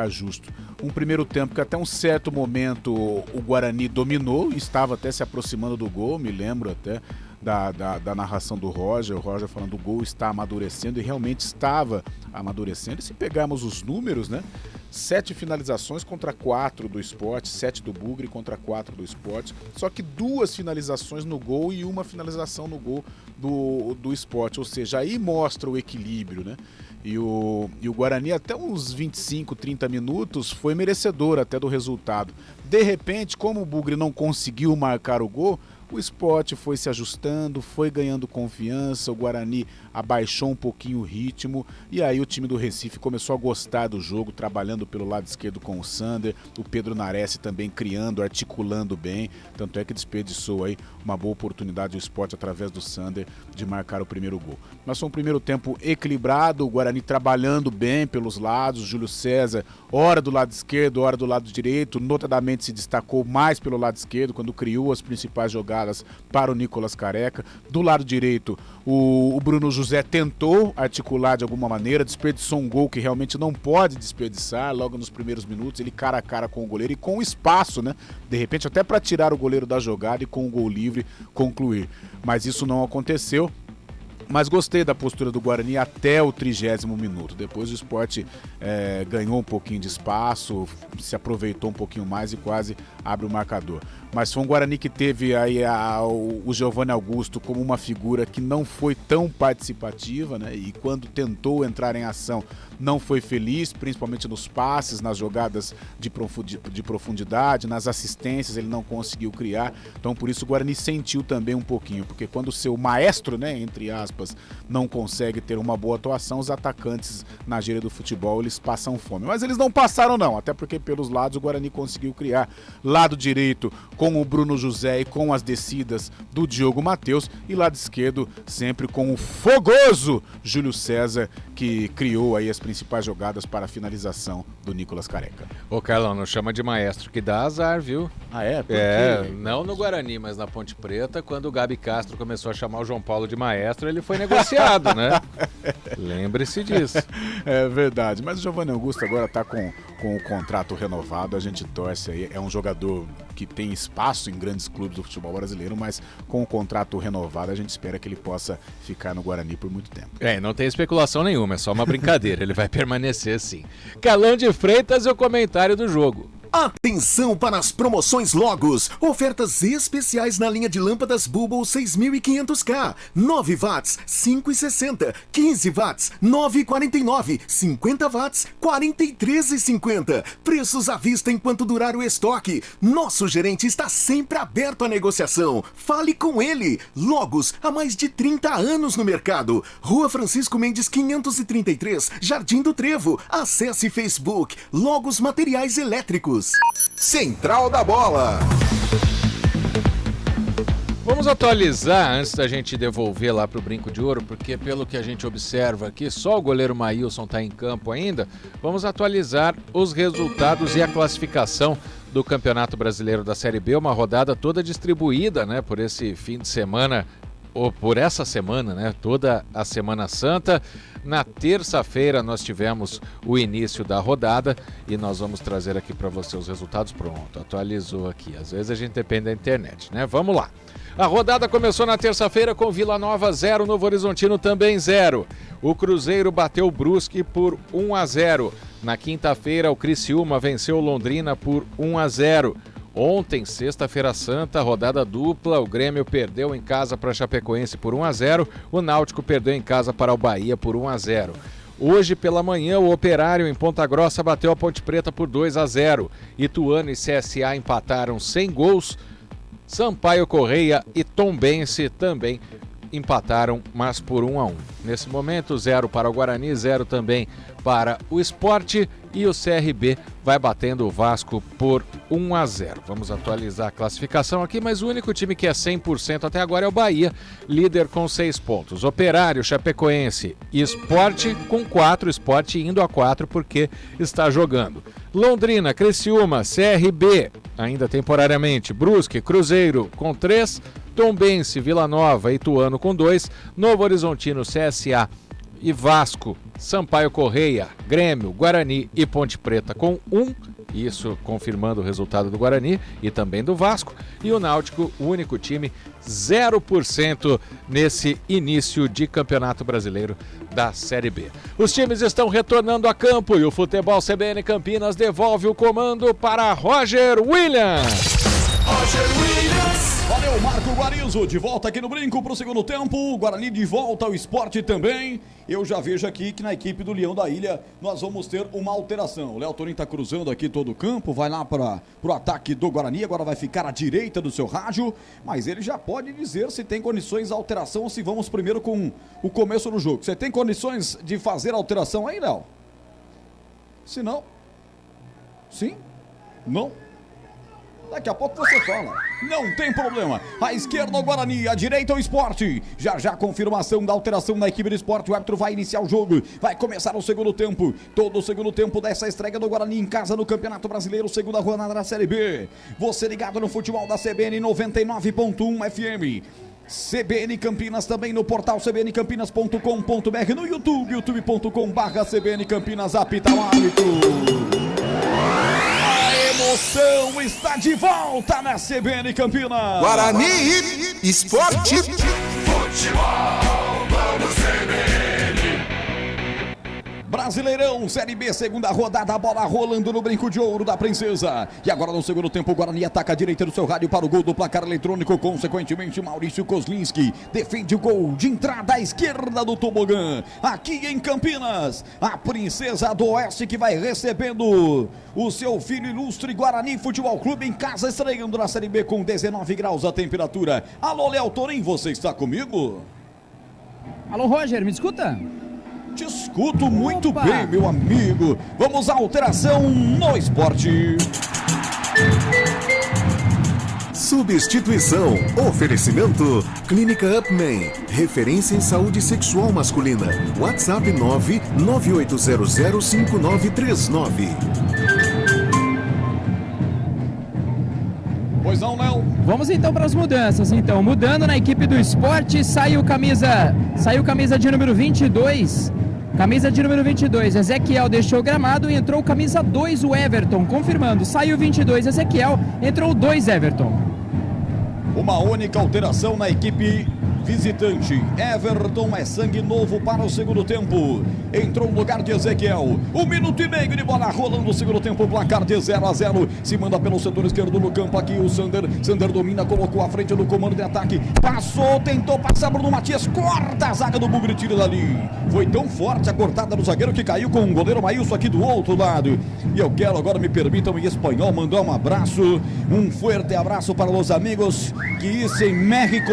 justo. Um primeiro tempo que até um certo momento o Guarani dominou, estava até se aproximando do gol, me lembro até da narração do Roger, o Roger falando que o gol está amadurecendo, e realmente estava amadurecendo. E se pegarmos os números, né, 7 finalizações contra 4 do Sport, 7 do Bugre contra 4 do Sport, só que 2 finalizações no gol e 1 finalização no gol do Sport, ou seja, aí mostra o equilíbrio, né? E o Guarani até uns 25, 30 minutos foi merecedor até do resultado. De repente, como o Bugre não conseguiu marcar o gol, o Sport foi se ajustando, foi ganhando confiança, o Guarani abaixou um pouquinho o ritmo e aí o time do Recife começou a gostar do jogo, trabalhando pelo lado esquerdo com o Sander, o Pedro Nares também criando, articulando bem, tanto é que desperdiçou aí uma boa oportunidade o Sport através do Sander de marcar o primeiro gol. Mas foi um primeiro tempo equilibrado, o Guarani trabalhando bem pelos lados, o Júlio César, hora do lado esquerdo, hora do lado direito, notadamente se destacou mais pelo lado esquerdo, quando criou as principais jogadas para o Nicolas Careca. Do lado direito, o Bruno José tentou articular de alguma maneira, desperdiçou um gol que realmente não pode desperdiçar, logo nos primeiros minutos, ele cara a cara com o goleiro e com espaço, né? De repente até para tirar o goleiro da jogada e com o gol livre concluir. Mas isso não aconteceu. Mas gostei da postura do Guarani até o 30º minuto. Depois o Sport ganhou um pouquinho de espaço, se aproveitou um pouquinho mais e quase abre o marcador. Mas foi um Guarani que teve aí o Giovanni Augusto como uma figura que não foi tão participativa, né? E quando tentou entrar em ação não foi feliz, principalmente nos passes, nas jogadas de profundidade, nas assistências ele não conseguiu criar. Então por isso o Guarani sentiu também um pouquinho, porque quando o seu maestro, né, entre aspas, não consegue ter uma boa atuação, os atacantes na gíria do futebol eles passam fome. Mas eles não passaram não, até porque pelos lados o Guarani conseguiu criar. Lado direito com o Bruno José e com as descidas do Diogo Matheus, e lado esquerdo sempre com o fogoso Júlio César, que criou aí as principais jogadas para a finalização do Nicolas Careca. Ô Carlão, não chama de maestro que dá azar, viu? Ah, é? Por quê? Quê? Não no Guarani, mas na Ponte Preta, quando o Gabi Castro começou a chamar o João Paulo de maestro, ele foi negociado, né? Lembre-se disso. É verdade, mas o Giovanni Augusto agora está com o contrato renovado, a gente torce aí, é um jogador que tem espaço em grandes clubes do futebol brasileiro, mas com o contrato renovado a gente espera que ele possa ficar no Guarani por muito tempo. Não tem especulação nenhuma, é só uma brincadeira, ele vai permanecer sim. Carlão de Freitas e o comentário do jogo. Atenção para as promoções Logos. Ofertas especiais na linha de lâmpadas Bubble 6500K. 9 watts, 5,60. 15 watts, 9,49. 50 watts, 43,50. Preços à vista enquanto durar o estoque. Nosso gerente está sempre aberto à negociação. Fale com ele. Logos, há mais de 30 anos no mercado. Rua Francisco Mendes 533, Jardim do Trevo. Acesse Facebook. Logos Materiais Elétricos. Central da Bola. Vamos atualizar antes da gente devolver lá para o Brinco de Ouro, porque pelo que a gente observa aqui, só o goleiro Maílson está em campo ainda. Vamos atualizar os resultados e a classificação do Campeonato Brasileiro da Série B, uma rodada toda distribuída, né, por esse fim de semana, ou por essa semana, né, toda a Semana Santa. Na terça-feira nós tivemos o início da rodada e nós vamos trazer aqui para você os resultados. Pronto, atualizou aqui. Às vezes a gente depende da internet, né? Vamos lá. A rodada começou na terça-feira com Vila Nova 0, Novo Horizontino também 0. O Cruzeiro bateu o Brusque por 1-0. Na quinta-feira o Criciúma venceu o Londrina por 1-0. Ontem, sexta-feira santa, rodada dupla, o Grêmio perdeu em casa para a Chapecoense por 1-0, o Náutico perdeu em casa para o Bahia por 1-0. Hoje pela manhã, o Operário em Ponta Grossa bateu a Ponte Preta por 2-0. Ituano e CSA empataram sem gols. Sampaio Correia e Tombense também empataram, mas por 1-1. Nesse momento, 0 para o Guarani, 0 também para o Sport, e o CRB vai batendo o Vasco por 1-0. Vamos atualizar a classificação aqui, mas o único time que é 100% até agora é o Bahia, líder com 6 pontos. Operário, Chapecoense e Sport com 4, Sport indo a 4 porque está jogando. Londrina, Criciúma, CRB, ainda temporariamente, Brusque, Cruzeiro com 3, Tombense, Vila Nova, Ituano com 2, Novo Horizontino, CSA e Vasco, Sampaio Correia, Grêmio, Guarani e Ponte Preta com 1 isso confirmando o resultado do Guarani e também do Vasco. E o Náutico, o único time 0% nesse início de Campeonato Brasileiro da Série B. Os times estão retornando a campo e o Futebol CBN Campinas devolve o comando para Roger Williams. Valeu, Marco Guarizo, de volta aqui no Brinco para o segundo tempo. Guarani de volta ao esporte também. Eu já vejo aqui que na equipe do Leão da Ilha nós vamos ter uma alteração. O Léo Torin está cruzando aqui todo o campo, vai lá para o ataque do Guarani, agora vai ficar à direita do seu rádio, mas ele já pode dizer se tem condições de alteração ou se vamos primeiro com o começo do jogo. Você tem condições de fazer alteração aí, Léo? Se não? Sim? Não? Daqui a pouco você fala. Não tem problema. À esquerda o Guarani, à direita o Esporte. Já já confirmação da alteração na equipe do Esporte. O árbitro vai iniciar o jogo. Vai começar o segundo tempo. Todo o segundo tempo dessa estreia do Guarani em casa no Campeonato Brasileiro, segunda rodada da Série B. Você ligado no futebol da CBN 99.1 FM. CBN Campinas também no portal cbncampinas.com.br, no YouTube, youtube.com/CBN Campinas. Apita o árbitro. A emoção está de volta na CBN Campinas. Guarani Esporte. Futebol, vamos CBN. Brasileirão, Série B, segunda rodada, a bola rolando no Brinco de Ouro da Princesa. E agora no segundo tempo, o Guarani ataca a direita do seu rádio para o gol do placar eletrônico. Consequentemente, Maurício Kozlinski defende o gol de entrada à esquerda do tobogã. Aqui em Campinas, a Princesa do Oeste que vai recebendo o seu filho ilustre Guarani Futebol Clube em casa, estreando na Série B com 19 graus a temperatura. Alô, Léo Torin, você está comigo? Alô, Roger, me escuta? Te escuto muito bem, meu amigo. Vamos à alteração no esporte. Substituição. Oferecimento. Clínica Upman. Referência em saúde sexual masculina. WhatsApp 998005939. Pois não, Léo? Vamos então para as mudanças. Então, mudando na equipe do Esporte, saiu camisa de número 22. Camisa de número 22, Ezequiel deixou o gramado e entrou camisa 2, o Everton. Confirmando, saiu 22, Ezequiel, entrou 2, Everton. Uma única alteração na equipe visitante. Everton é sangue novo para o segundo tempo. Entrou no lugar de Ezequiel. 1 minuto e meio de bola rolando no segundo tempo. Placar de 0-0. Se manda pelo setor esquerdo no campo aqui o Sander. Sander domina, colocou à frente do comando de ataque. Passou, tentou passar Bruno Matias. Corta a zaga do Bugre, tira dali. Foi tão forte a cortada do zagueiro que caiu com o goleiro Maílson aqui do outro lado. E eu quero agora, me permitam em espanhol, mandar um abraço. Um forte abraço para os amigos que isso em México.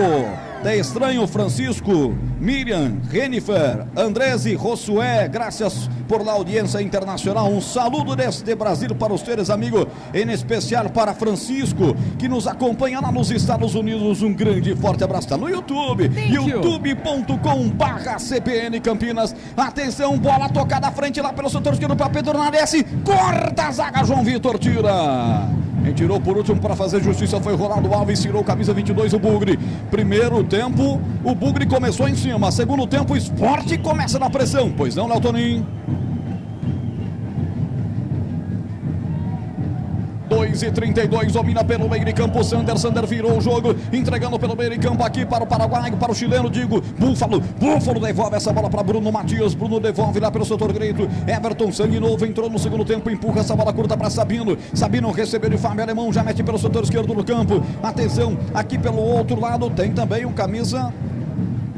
De Estranho, Francisco, Miriam, Jennifer, Andrés e Josué, graças por la audiência internacional. Um saludo desde Brasil para os seres amigos, em especial para Francisco, que nos acompanha lá nos Estados Unidos. Um grande e forte abraço. Está no YouTube, youtube.com/CBN Campinas. Atenção, bola tocada à frente lá pelo setor esquerdo para Pedro Nares. Corta a zaga, João Vitor tira. Quem tirou por último para fazer justiça foi Ronaldo Alves, tirou camisa 22 o Bugre. Primeiro tempo, o Bugre começou em cima. Segundo tempo, o Esporte começa na pressão. Pois não, Léo Tonin? 2:32, domina pelo meio de campo. Sander virou o jogo, entregando pelo meio de campo aqui para o Paraguai, para o chileno, digo, Búfalo devolve essa bola para Bruno Matias. Bruno devolve lá pelo setor direito. Everton, sangue novo, entrou no segundo tempo, empurra essa bola curta para Sabino. Sabino recebeu de Fábio Alemão, já mete pelo setor esquerdo no campo. Atenção, aqui pelo outro lado tem também um camisa.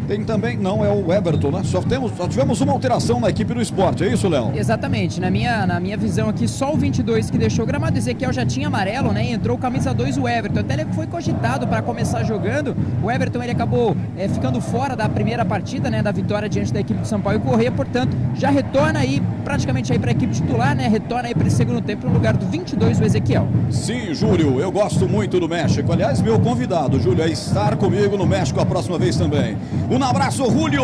Tem também, não, é o Everton, né? Só tivemos uma alteração na equipe do Esporte, é isso, Léo? Exatamente, na minha visão aqui, só o 22 que deixou o gramado. Ezequiel já tinha amarelo, né? Entrou camisa 2, o Everton. Até ele foi cogitado para começar jogando. O Everton, ele acabou ficando fora da primeira partida, né? Da vitória diante da equipe do Sampaio Corrêa, portanto, já retorna aí, praticamente aí para a equipe titular, né? Retorna aí para esse segundo tempo no lugar do 22, o Ezequiel. Sim, Júlio, eu gosto muito do México. Aliás, meu convidado, Júlio, é estar comigo no México a próxima vez também. Um abraço, Julio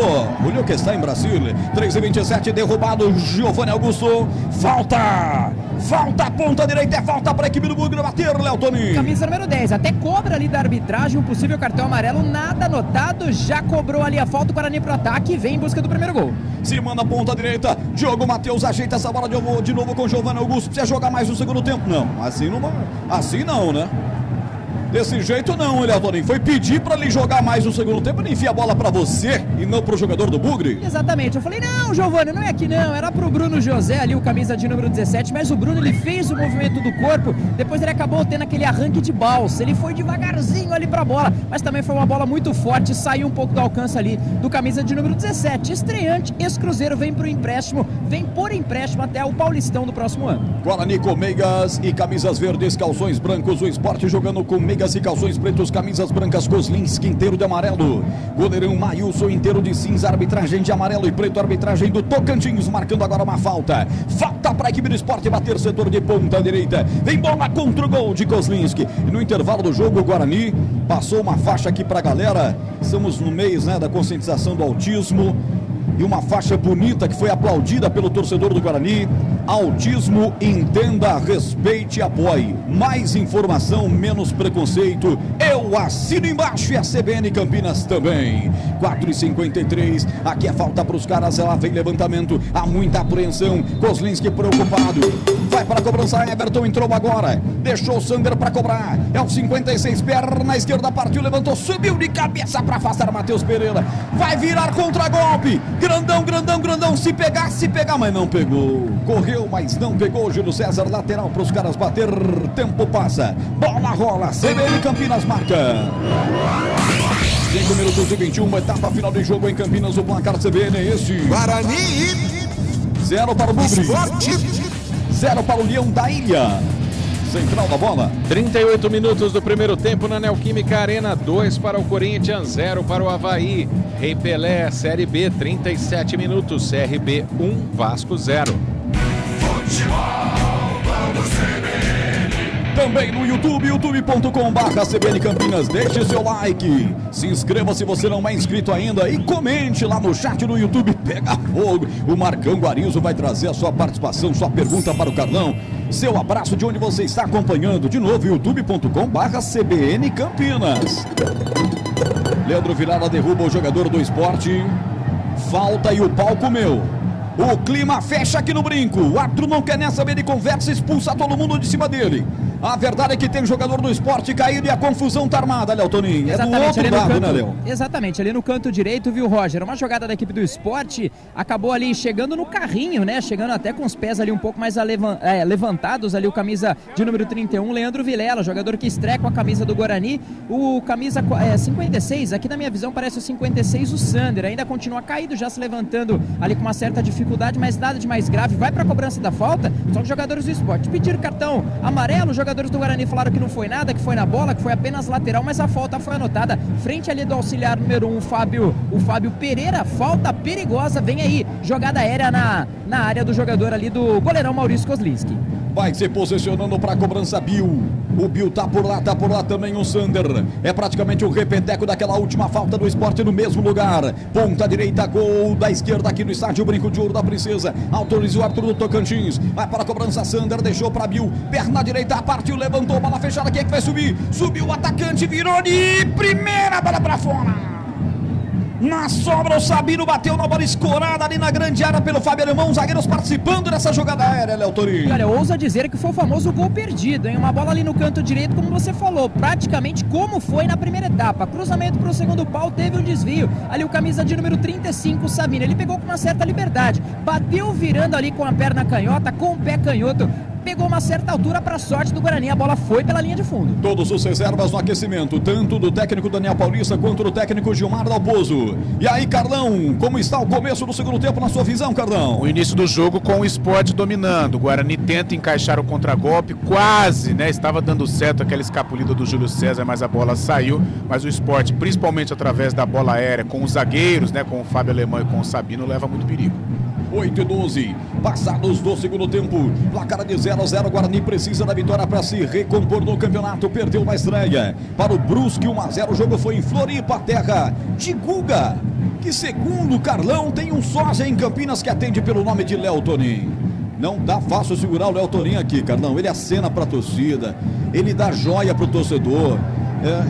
que está em Brasília. 3:27, derrubado Giovanni Augusto. Falta Falta a ponta direita, é falta para a equipe do Bugre bater, Léo Toninho. Camisa número 10, até cobra ali da arbitragem um possível cartão amarelo, nada anotado, já cobrou ali a falta, o Guarani pro ataque e vem em busca do primeiro gol. Se manda a ponta direita, Diogo Matheus ajeita essa bola de novo com Giovanni Augusto. Precisa jogar mais no segundo tempo? Não, assim não, né? Desse jeito não, Léo Toninho. Foi pedir pra ele jogar mais no segundo tempo. Ele enfia a bola pra você e não pro jogador do Bugre. Exatamente. Eu falei, não, Giovanni, não é aqui não. Era pro Bruno José ali, o camisa de número 17. Mas o Bruno, ele fez o movimento do corpo. Depois ele acabou tendo aquele arranque de balsa. Ele foi devagarzinho ali pra bola. Mas também foi uma bola muito forte. Saiu um pouco do alcance ali do camisa de número 17. Estreante, ex-Cruzeiro vem pro empréstimo. Vem por empréstimo até o Paulistão do próximo ano. Guarani com meias e camisas verdes, calções brancos. O Esporte jogando com meias e calções pretos, camisas brancas, Kozlinski inteiro de amarelo, goleirão Maílson inteiro de cinza, arbitragem de amarelo e preto, arbitragem do Tocantins, marcando agora uma falta para a equipe do Esporte bater setor de ponta direita, vem bola contra o gol de Kozlinski, e no intervalo do jogo o Guarani passou uma faixa aqui pra galera, estamos no mês, né, da conscientização do autismo, e uma faixa bonita que foi aplaudida pelo torcedor do Guarani. Autismo, entenda, respeite e apoie. Mais informação, menos preconceito. Eu assino embaixo e a CBN Campinas também. 4h53, aqui é falta para os caras, ela vem levantamento, há muita apreensão. Kozlinski preocupado, vai para a cobrança, Everton entrou agora, deixou o Sander para cobrar, é o 56, perna esquerda, partiu, levantou, subiu de cabeça para afastar Matheus Pereira, vai virar contra-golpe, grandão, se pegar, mas não pegou, correu, mas não pegou, Júlio César, lateral para os caras bater, tempo passa, bola rola, CBN Campinas marca. 5 minutos e 21, etapa final de jogo em Campinas, o placar CBN é esse. Guarani 0 para o Bugre, 0 para o Leão da Ilha. Central da bola. 38 minutos do primeiro tempo na Neoquímica Arena, 2 para o Corinthians, 0 para o Avaí. Rei Pelé, Série B, 37 minutos, CRB 1, Vasco 0. Também no YouTube, youtube.com/CBN Campinas. Deixe seu like, se inscreva se você não é inscrito ainda e comente lá no chat do YouTube. Pega fogo. O Marcão Guarizo vai trazer a sua participação, sua pergunta para o Carlão. Seu abraço de onde você está acompanhando. De novo, youtube.com/CBN Campinas. Leandro Vilara derruba o jogador do Esporte. Falta e o pau comeu. O clima fecha aqui no Brinco. O árbitro não quer nem saber de conversa, expulsa todo mundo de cima dele. A verdade é que tem jogador do Esporte caído e a confusão tá armada, Léo Toninho. É do outro lado, né, Léo? Exatamente, ali no canto direito, viu, Roger? Uma jogada da equipe do Esporte, acabou ali chegando no carrinho, né? Chegando até com os pés ali um pouco mais levantados, ali o camisa de número 31, Leandro Vilela, jogador que estreia com a camisa do Guarani. O camisa 56, aqui na minha visão parece o 56, o Sander. Ainda continua caído, já se levantando ali com uma certa dificuldade, mas nada de mais grave. Vai pra cobrança da falta, só que os jogadores do Esporte pediram cartão amarelo, os jogadores do Guarani falaram que não foi nada, que foi na bola, que foi apenas lateral, mas a falta foi anotada frente ali do auxiliar número 1, o Fábio Pereira. Falta perigosa, vem aí, jogada aérea na área do jogador ali do goleirão Maurício Kozlinski. Vai se posicionando para a cobrança Bill. O Bill tá por lá também o Sander. É praticamente o repeteco daquela última falta do Esporte no mesmo lugar. Ponta direita, gol da esquerda aqui no estádio Brinco de Ouro da Princesa. Autorizou o árbitro do Tocantins. Vai para a cobrança, Sander deixou para Bill. Perna direita, partiu, levantou, bola fechada. Quem é que vai subir? Subiu o atacante, virou de primeira, bola para fora. Na sobra, o Sabino bateu na bola escorada ali na grande área pelo Fábio Alemão. Os zagueiros participando dessa jogada aérea, Léo Torinho. Olha, ousa dizer que foi o famoso gol perdido, hein? Uma bola ali no canto direito, como você falou, praticamente como foi na primeira etapa. Cruzamento para o segundo pau, teve um desvio. Ali o camisa de número 35, o Sabino. Ele pegou com uma certa liberdade. Bateu virando ali com a perna canhota, com o pé canhoto. Pegou uma certa altura para a sorte do Guarani, a bola foi pela linha de fundo. Todos os reservas no aquecimento, tanto do técnico Daniel Paulista quanto do técnico Gilmar Dalpozo. E aí, Carlão, como está o começo do segundo tempo na sua visão, Carlão? O início do jogo com o Esporte dominando. O Guarani tenta encaixar o contragolpe, quase, né? Estava dando certo aquela escapulida do Júlio César, mas a bola saiu. Mas o Esporte, principalmente através da bola aérea, com os zagueiros, né? Com o Fábio Alemão e com o Sabino, leva muito perigo. 8:12, passados do segundo tempo, placar de 0-0, Guarani precisa da vitória para se recompor no campeonato, perdeu na estreia para o Brusque, 1-0, o jogo foi em Floripa, terra de Guga, que segundo Carlão tem um sósia em Campinas que atende pelo nome de Léo Toninho. Não dá fácil segurar o Léo Torinho aqui, Carlão. Ele acena pra torcida, ele dá joia pro torcedor.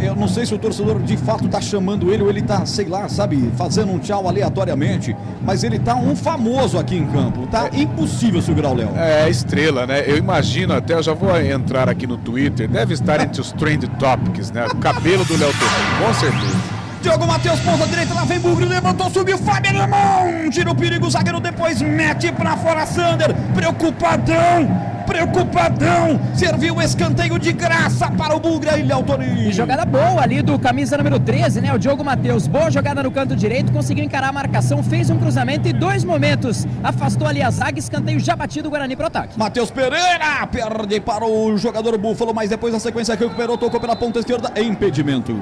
Eu não sei se o torcedor de fato tá chamando ele ou ele tá, sei lá, sabe, fazendo um tchau aleatoriamente, mas ele tá um famoso aqui em campo. Tá impossível segurar o Léo. É estrela, né? Eu imagino até, eu já vou entrar aqui no Twitter, deve estar entre os trend topics, né? O cabelo do Léo Torinho, com certeza. Diogo Matheus, ponta direita, lá vem Bugre, levantou, subiu, Fábio Alemão, tira o perigo, zagueiro depois mete pra fora, Sander, preocupadão, serviu o escanteio de graça para o Bugre e Léo Torinho. E jogada boa ali do camisa número 13, né, o Diogo Matheus, boa jogada no canto direito, conseguiu encarar a marcação, fez um cruzamento e 2 momentos, afastou ali a zaga, escanteio já batido, o Guarani pro ataque. Matheus Pereira, perde para o jogador Búfalo, mas depois na sequência recuperou, tocou pela ponta esquerda, impedimento.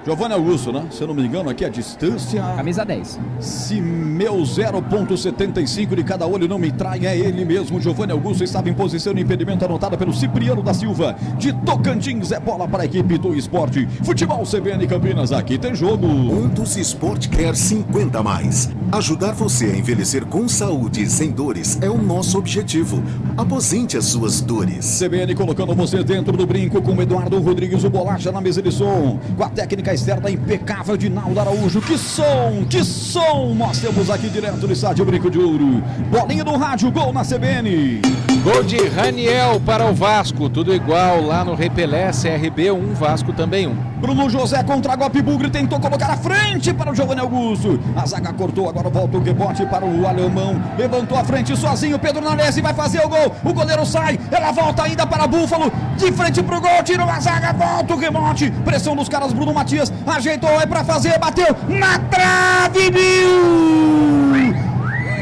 Giovanni Augusto, né? Se eu não me engano, aqui a distância... Camisa 10. Se meu 0,75 de cada olho não me trai, é ele mesmo. Giovanni Augusto estava em posição de impedimento anotada pelo Cipriano da Silva. De Tocantins, é bola para a equipe do esporte. Futebol CBN Campinas, aqui tem jogo. Pontos Sport Care 50 a mais. Ajudar você a envelhecer com saúde e sem dores é o nosso objetivo. Aposente as suas dores. CBN colocando você dentro do brinco com o Eduardo Rodrigues, o Bolacha na mesa de som. Com a técnica externa impecável de Naldo Araújo. Que som nós temos aqui direto do estádio Brinco de Ouro. Bolinha do rádio, gol na CBN. Gol de Raniel para o Vasco, tudo igual lá no Rei Pelé, CRB 1, Vasco também 1. Bruno José contra golpe, Bugre tentou colocar a frente para o Giovanni Augusto. A zaga cortou, agora volta o rebote para o alemão. Levantou a frente sozinho, Pedro Nalesi vai fazer o gol. O goleiro sai, ela volta ainda para Búfalo. De frente pro gol, tirou a zaga, volta o rebote. Pressão dos caras, Bruno Matias ajeitou, é para fazer, bateu na trave,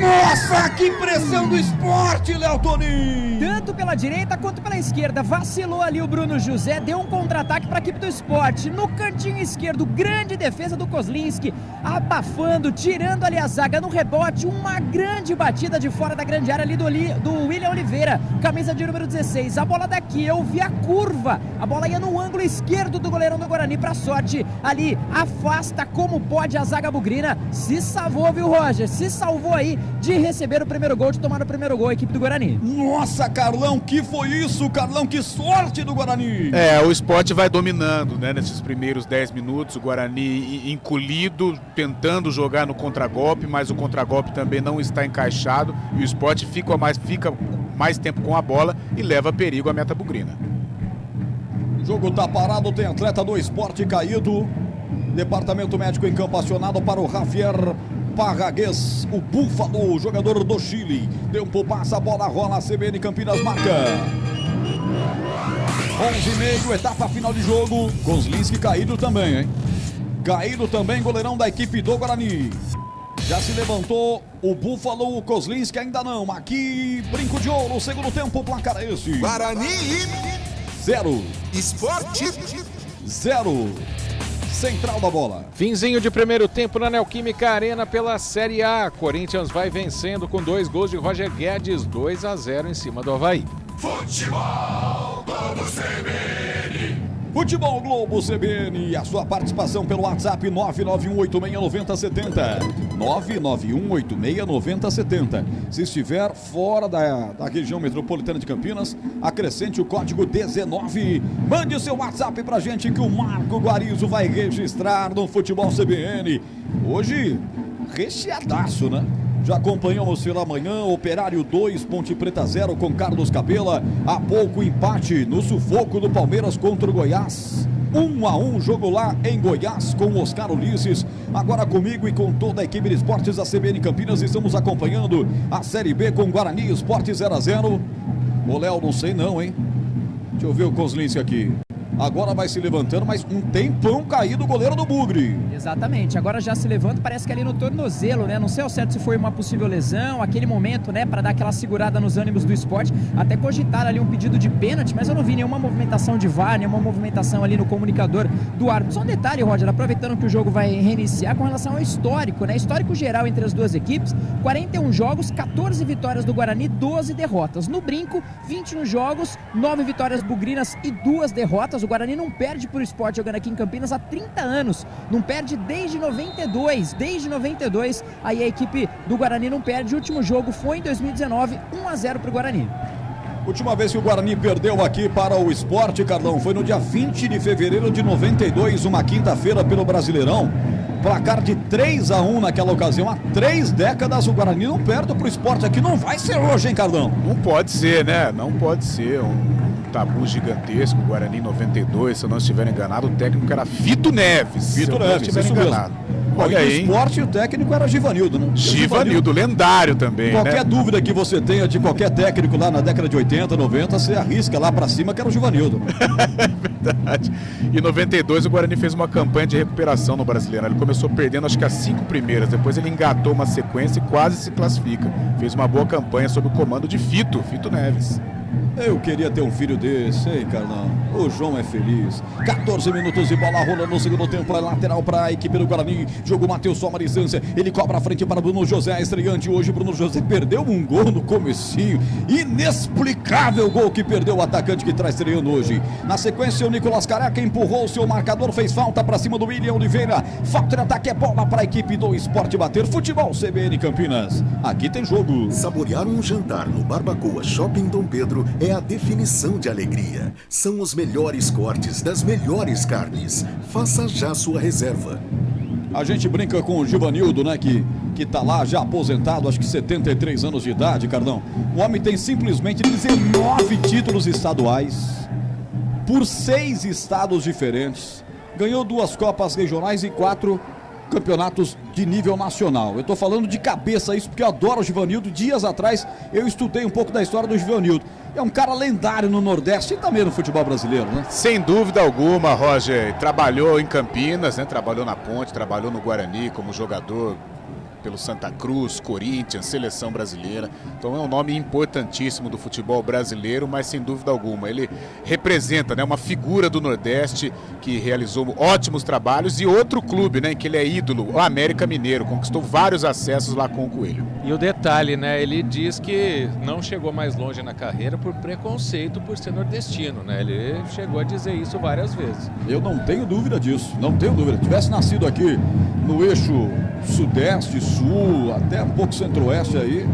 Nossa, que pressão do esporte, Léo Toninho! Tanto pela direita quanto pela esquerda, vacilou ali o Bruno José, deu um contra-ataque para a equipe do esporte. No cantinho esquerdo, grande defesa do Kozlinski, abafando, tirando ali a zaga no rebote, uma grande batida de fora da grande área ali do William Oliveira, camisa de número 16. A bola daqui, eu vi a curva, a bola ia no ângulo esquerdo do goleirão do Guarani, para sorte, ali afasta como pode a zaga bugrina, se salvou, viu, Roger? Se salvou aí de receber o primeiro gol, de tomar o primeiro gol a equipe do Guarani. Nossa, Carlão, que foi isso, Carlão? Que sorte do Guarani! O Sport vai dominando, né? Nesses primeiros 10 minutos, o Guarani encolhido, tentando jogar no contragolpe, mas o contragolpe também não está encaixado e o Sport fica mais tempo com a bola e leva perigo à meta bugrina. O jogo tá parado, tem atleta do Sport caído. Departamento médico em campo acionado para o Javier Parraguês, o Búfalo, jogador do Chile. Tempo passa, a bola rola, a CBN Campinas marca 11:30, etapa final de jogo. Kozlinski caído também, hein? Caído também, goleirão da equipe do Guarani. Já se levantou o Búfalo, o Kozlinski ainda não. Aqui, Brinco de Ouro, segundo tempo, placar é esse. Guarani 0. Esporte 0. Central da bola. Finzinho de primeiro tempo na Neoquímica Arena pela Série A. Corinthians vai vencendo com 2 gols de Roger Guedes, 2-0 em cima do Avaí. Futebol Globo CBN. Futebol Globo CBN, a sua participação pelo WhatsApp 991869070. 991869070. Se estiver fora da região metropolitana de Campinas, acrescente o código 19. Mande seu WhatsApp pra gente que o Marco Guarizo vai registrar no Futebol CBN. Hoje, recheadaço, né? Já acompanhamos pela manhã, Operário 2, Ponte Preta 0 com Carlos Capela. Há pouco empate no sufoco do Palmeiras contra o Goiás. 1-1, jogo lá em Goiás com o Oscar Ulisses. Agora comigo e com toda a equipe de esportes da CBN Campinas, estamos acompanhando a Série B com Guarani Sport 0-0. Ô Léo, não sei não, hein? Deixa eu ver o Kozlinski aqui. Agora vai se levantando, mas um tempão caído o goleiro do Bugre. Exatamente, agora já se levanta, parece que ali no tornozelo, né? Não sei ao certo se foi uma possível lesão, aquele momento, né? Para dar aquela segurada nos ânimos do esporte. Até cogitaram ali um pedido de pênalti, mas eu não vi nenhuma movimentação de VAR, nenhuma movimentação ali no comunicador do árbitro. Só um detalhe, Roger, aproveitando que o jogo vai reiniciar com relação ao histórico, né? Histórico geral entre as duas equipes, 41 jogos, 14 vitórias do Guarani, 12 derrotas. No Brinco, 21 jogos, 9 vitórias bugrinas e 2 derrotas. O Guarani não perde pro Sport jogando aqui em Campinas há 30 anos. Não perde desde 92. Desde 92, aí a equipe do Guarani não perde. O último jogo foi em 2019, 1-0 pro Guarani. Última vez que o Guarani perdeu aqui para o Sport, Carlão, foi no dia 20 de fevereiro de 92, uma quinta-feira pelo Brasileirão. Placar de 3-1 naquela ocasião. Há 3 décadas o Guarani não perde para o Sport aqui. Não vai ser hoje, hein, Carlão? Não pode ser, né? Não pode ser. Um tabu gigantesco. O Guarani em 92, se eu não estiver enganado, o técnico era Vito Neves. Vito Neves, se eu não estiver enganado. Olha aí, o Sport, o técnico era Givanildo, né? Givanildo, lendário também, qualquer né? dúvida que você tenha de qualquer técnico lá na década de 80, 90, você arrisca lá pra cima que era o Givanildo. É verdade. Em 92 o Guarani fez uma campanha de recuperação no Brasileiro. Ele começou perdendo acho que as 5 primeiras, depois ele engatou uma sequência e quase se classifica. Fez uma boa campanha sob o comando de Fito Neves. Eu queria ter um filho desse, hein, Carlão? O João é feliz. 14 minutos e bola rolando no segundo tempo. É lateral para a equipe do Guarani. Jogo Matheus soma a distância. Ele cobra a frente para Bruno José. Estreante hoje. Bruno José perdeu um gol no comecinho. Inexplicável gol que perdeu o atacante que está estreando hoje. Na sequência, o Nicolas Careca empurrou o seu marcador. Fez falta para cima do William Oliveira. Falta de ataque, é bola para a equipe do Sport bater. Futebol CBN Campinas. Aqui tem jogo. Saborear um jantar no Barbacoa Shopping Dom Pedro é a definição de alegria. São os melhores cortes das melhores carnes. Faça já sua reserva. A gente brinca com o Givanildo, né, que tá lá já aposentado, acho que 73 anos de idade, Cardão. O homem tem simplesmente 19 títulos estaduais por 6 estados diferentes. Ganhou 2 Copas Regionais e 4 campeonatos de nível nacional. Eu tô falando de cabeça isso porque eu adoro o Givanildo. Dias atrás eu estudei um pouco da história do Givanildo. É um cara lendário no Nordeste e também no futebol brasileiro, né? Sem dúvida alguma, Roger. Trabalhou em Campinas, né? Trabalhou na Ponte, trabalhou no Guarani como jogador pelo Santa Cruz, Corinthians, Seleção Brasileira. Então é um nome importantíssimo do futebol brasileiro, mas sem dúvida alguma ele representa, né, uma figura do Nordeste que realizou ótimos trabalhos e outro clube, né, em que ele é ídolo, o América Mineiro, conquistou vários acessos lá com o Coelho. E o detalhe, né, ele diz que não chegou mais longe na carreira por preconceito por ser nordestino, né, ele chegou a dizer isso várias vezes. Eu não tenho dúvida disso, não tenho dúvida. Tivesse nascido aqui no eixo Sudeste, Sul, até um pouco Centro-Oeste aí,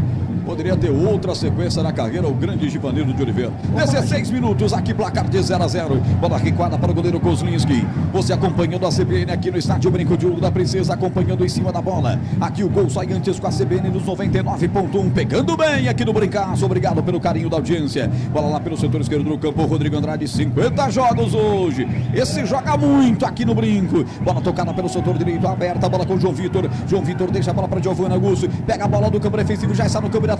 poderia ter outra sequência na carreira, o grande Givanildo de Oliveira. 16 minutos, aqui placar de 0-0. Bola recuada para o goleiro Kozlinski. Você acompanhando a CBN aqui no estádio Brinco de Ouro da Princesa, acompanhando em cima da bola. Aqui o gol sai antes com a CBN nos 99.1. Pegando bem aqui no Brincaço. Obrigado pelo carinho da audiência. Bola lá pelo setor esquerdo do campo. Rodrigo Andrade, 50 jogos hoje. Esse joga muito aqui no Brinco. Bola tocada pelo setor direito, aberta. Bola com o João Vitor. João Vitor deixa a bola para Giovanni Augusto. Pega a bola do campo defensivo, já está no campo de ataque.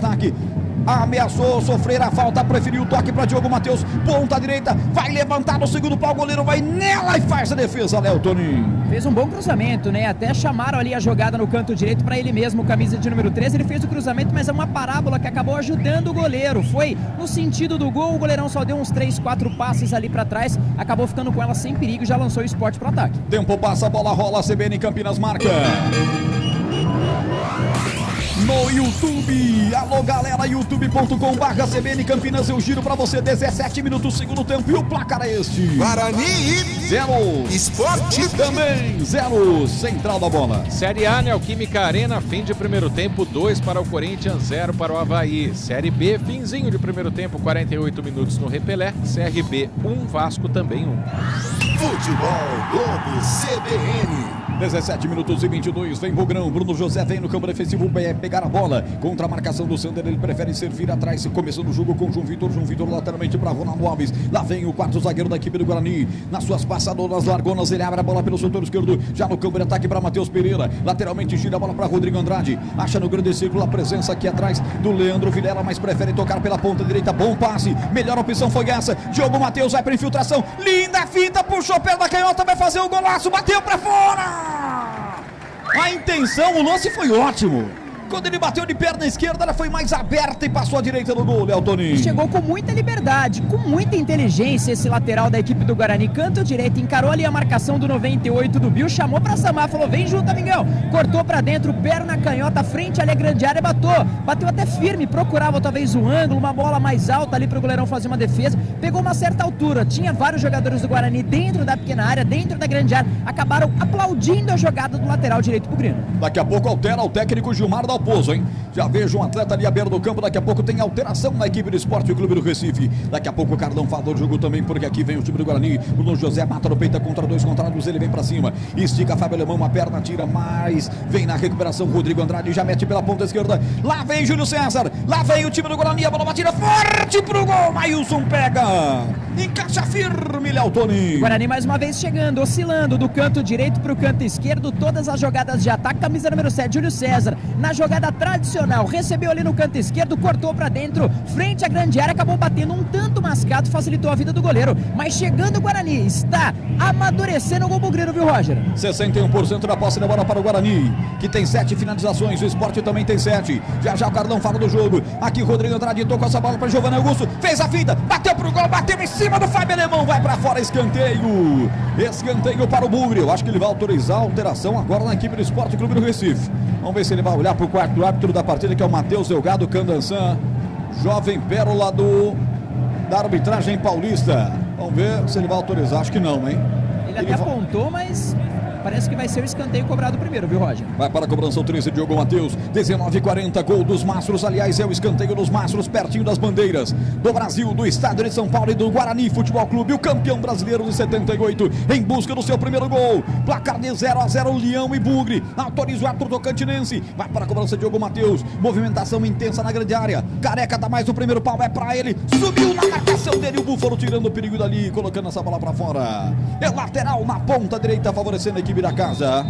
Ameaçou sofrer a falta, preferiu o toque para Diogo Matheus, ponta direita, vai levantar no segundo pau, o goleiro vai nela e faz a defesa, Léo Toninho. Fez um bom cruzamento, né? Até chamaram ali a jogada no canto direito para ele mesmo, camisa de número 13, ele fez o cruzamento, mas é uma parábola que acabou ajudando o goleiro, foi no sentido do gol, o goleirão só deu uns 3, 4 passes ali para trás, acabou ficando com ela sem perigo, já lançou o Sport pro ataque. Tempo passa, a bola rola, CBN Campinas marca. No YouTube, alô galera, youtube.com/CBN Campinas, eu giro pra você, 17 minutos, segundo tempo, e o placar é este: Guarani 0, Sport também 0, central da bola. Série A, Neoquímica Arena, fim de primeiro tempo, 2 para o Corinthians, 0 para o Avaí. Série B, finzinho de primeiro tempo, 48 minutos no Repelé, CRB 1, Vasco também 1. Futebol Globo CBN. 17 minutos e 22, vem Bogrão, Bruno José vem no campo defensivo, pegar a bola, contra a marcação do Sander, ele prefere servir atrás, começando o jogo com João Vitor lateralmente para Ronaldo Alves, lá vem o quarto zagueiro da equipe do Guarani, nas suas passadoras largonas, ele abre a bola pelo setor esquerdo, já no campo de ataque para Matheus Pereira, lateralmente gira a bola para Rodrigo Andrade, acha no grande círculo a presença aqui atrás do Leandro Vilela, mas prefere tocar pela ponta direita, bom passe, melhor opção foi essa, Diogo Matheus vai para infiltração, linda fita, puxou pela canhota, vai fazer o golaço, bateu para fora! A intenção, o lance foi ótimo. Quando ele bateu de perna esquerda, ela foi mais aberta e passou à direita do gol, Léo Toninho. Chegou com muita liberdade, com muita inteligência esse lateral da equipe do Guarani. Canto direito, encarou ali a marcação do 98 do Bill, chamou pra Samar, falou, vem junto, amigão. Cortou pra dentro, perna canhota, frente ali a grande área, bateu até firme, procurava talvez um ângulo, uma bola mais alta ali pro goleirão fazer uma defesa. Pegou uma certa altura, tinha vários jogadores do Guarani dentro da pequena área, dentro da grande área, acabaram aplaudindo a jogada do lateral direito pro Grêmio. Daqui a pouco altera o técnico Gilmar Dalpozo, hein? Já vejo um atleta ali à beira do campo, daqui a pouco tem alteração na equipe do Esporte Clube do Recife. Daqui a pouco o Carlão fala do jogo também, porque aqui vem o time do Guarani. Bruno José mata no peito contra 2 contrários, ele vem pra cima. Estica Fábio Alemão, uma perna, tira mais. Vem na recuperação Rodrigo Andrade, já mete pela ponta esquerda. Lá vem Júlio César, lá vem o time do Guarani, a bola batida forte pro gol. Maílson pega, encaixa firme, Léo Toninho. Guarani mais uma vez chegando, oscilando do canto direito pro canto esquerdo, todas as jogadas de ataque. Camisa número 7, Júlio César, na jogada tradicional, recebeu ali no canto esquerdo, cortou pra dentro, frente à grande área, acabou batendo um tanto mascado, facilitou a vida do goleiro, mas chegando o Guarani, está amadurecendo o gol bugrino, viu, Roger? 61% da posse da bola para o Guarani, que tem 7 finalizações, o Sport também tem 7. Já o Carlão fala do jogo, aqui Rodrigo Andrade tocou essa bola para Giovanni Augusto, fez a finta, bateu pro gol, bateu em cima do Fábio Alemão, vai para fora, escanteio para o Bugre. Eu acho que ele vai autorizar a alteração agora na equipe do Sport Clube do Recife. Vamos ver se ele vai olhar para o quarto árbitro da partida, que é o Matheus Delgado Candançan, jovem pérola da arbitragem paulista. Vamos ver se ele vai autorizar, acho que não, hein? Ele até apontou, mas parece que vai ser o escanteio cobrado primeiro, viu, Roger? Vai para a cobrança o 13, Diogo Matheus. 19:40, gol dos Mastros. Aliás, é o escanteio dos Mastros, pertinho das bandeiras do Brasil, do estado de São Paulo e do Guarani Futebol Clube, o campeão brasileiro de 78, em busca do seu primeiro gol. Placar de 0-0, Leão e Bugre. Autoriza o árbitro tocantinense. Vai para a cobrança, Diogo Matheus. Movimentação intensa na grande área. Careca dá mais o primeiro pau, é para ele. Subiu na marcação dele, o Búfalo tirando o perigo dali, colocando essa bola para fora. É lateral na ponta direita, favorecendo a equipe da casa.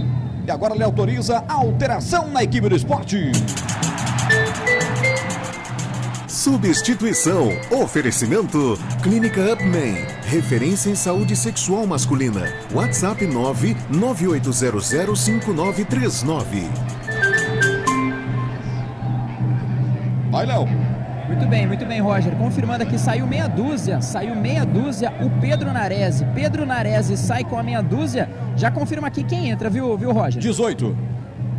E agora ele autoriza a alteração na equipe do Esporte. Substituição. Oferecimento Clínica Upman, referência em saúde sexual masculina. WhatsApp 998005939. Vai, Léo. Muito bem, Roger. Confirmando aqui, saiu meia dúzia o Pedro Nares. Pedro Nares sai com a meia dúzia. Já confirma aqui quem entra, viu, Roger? 18.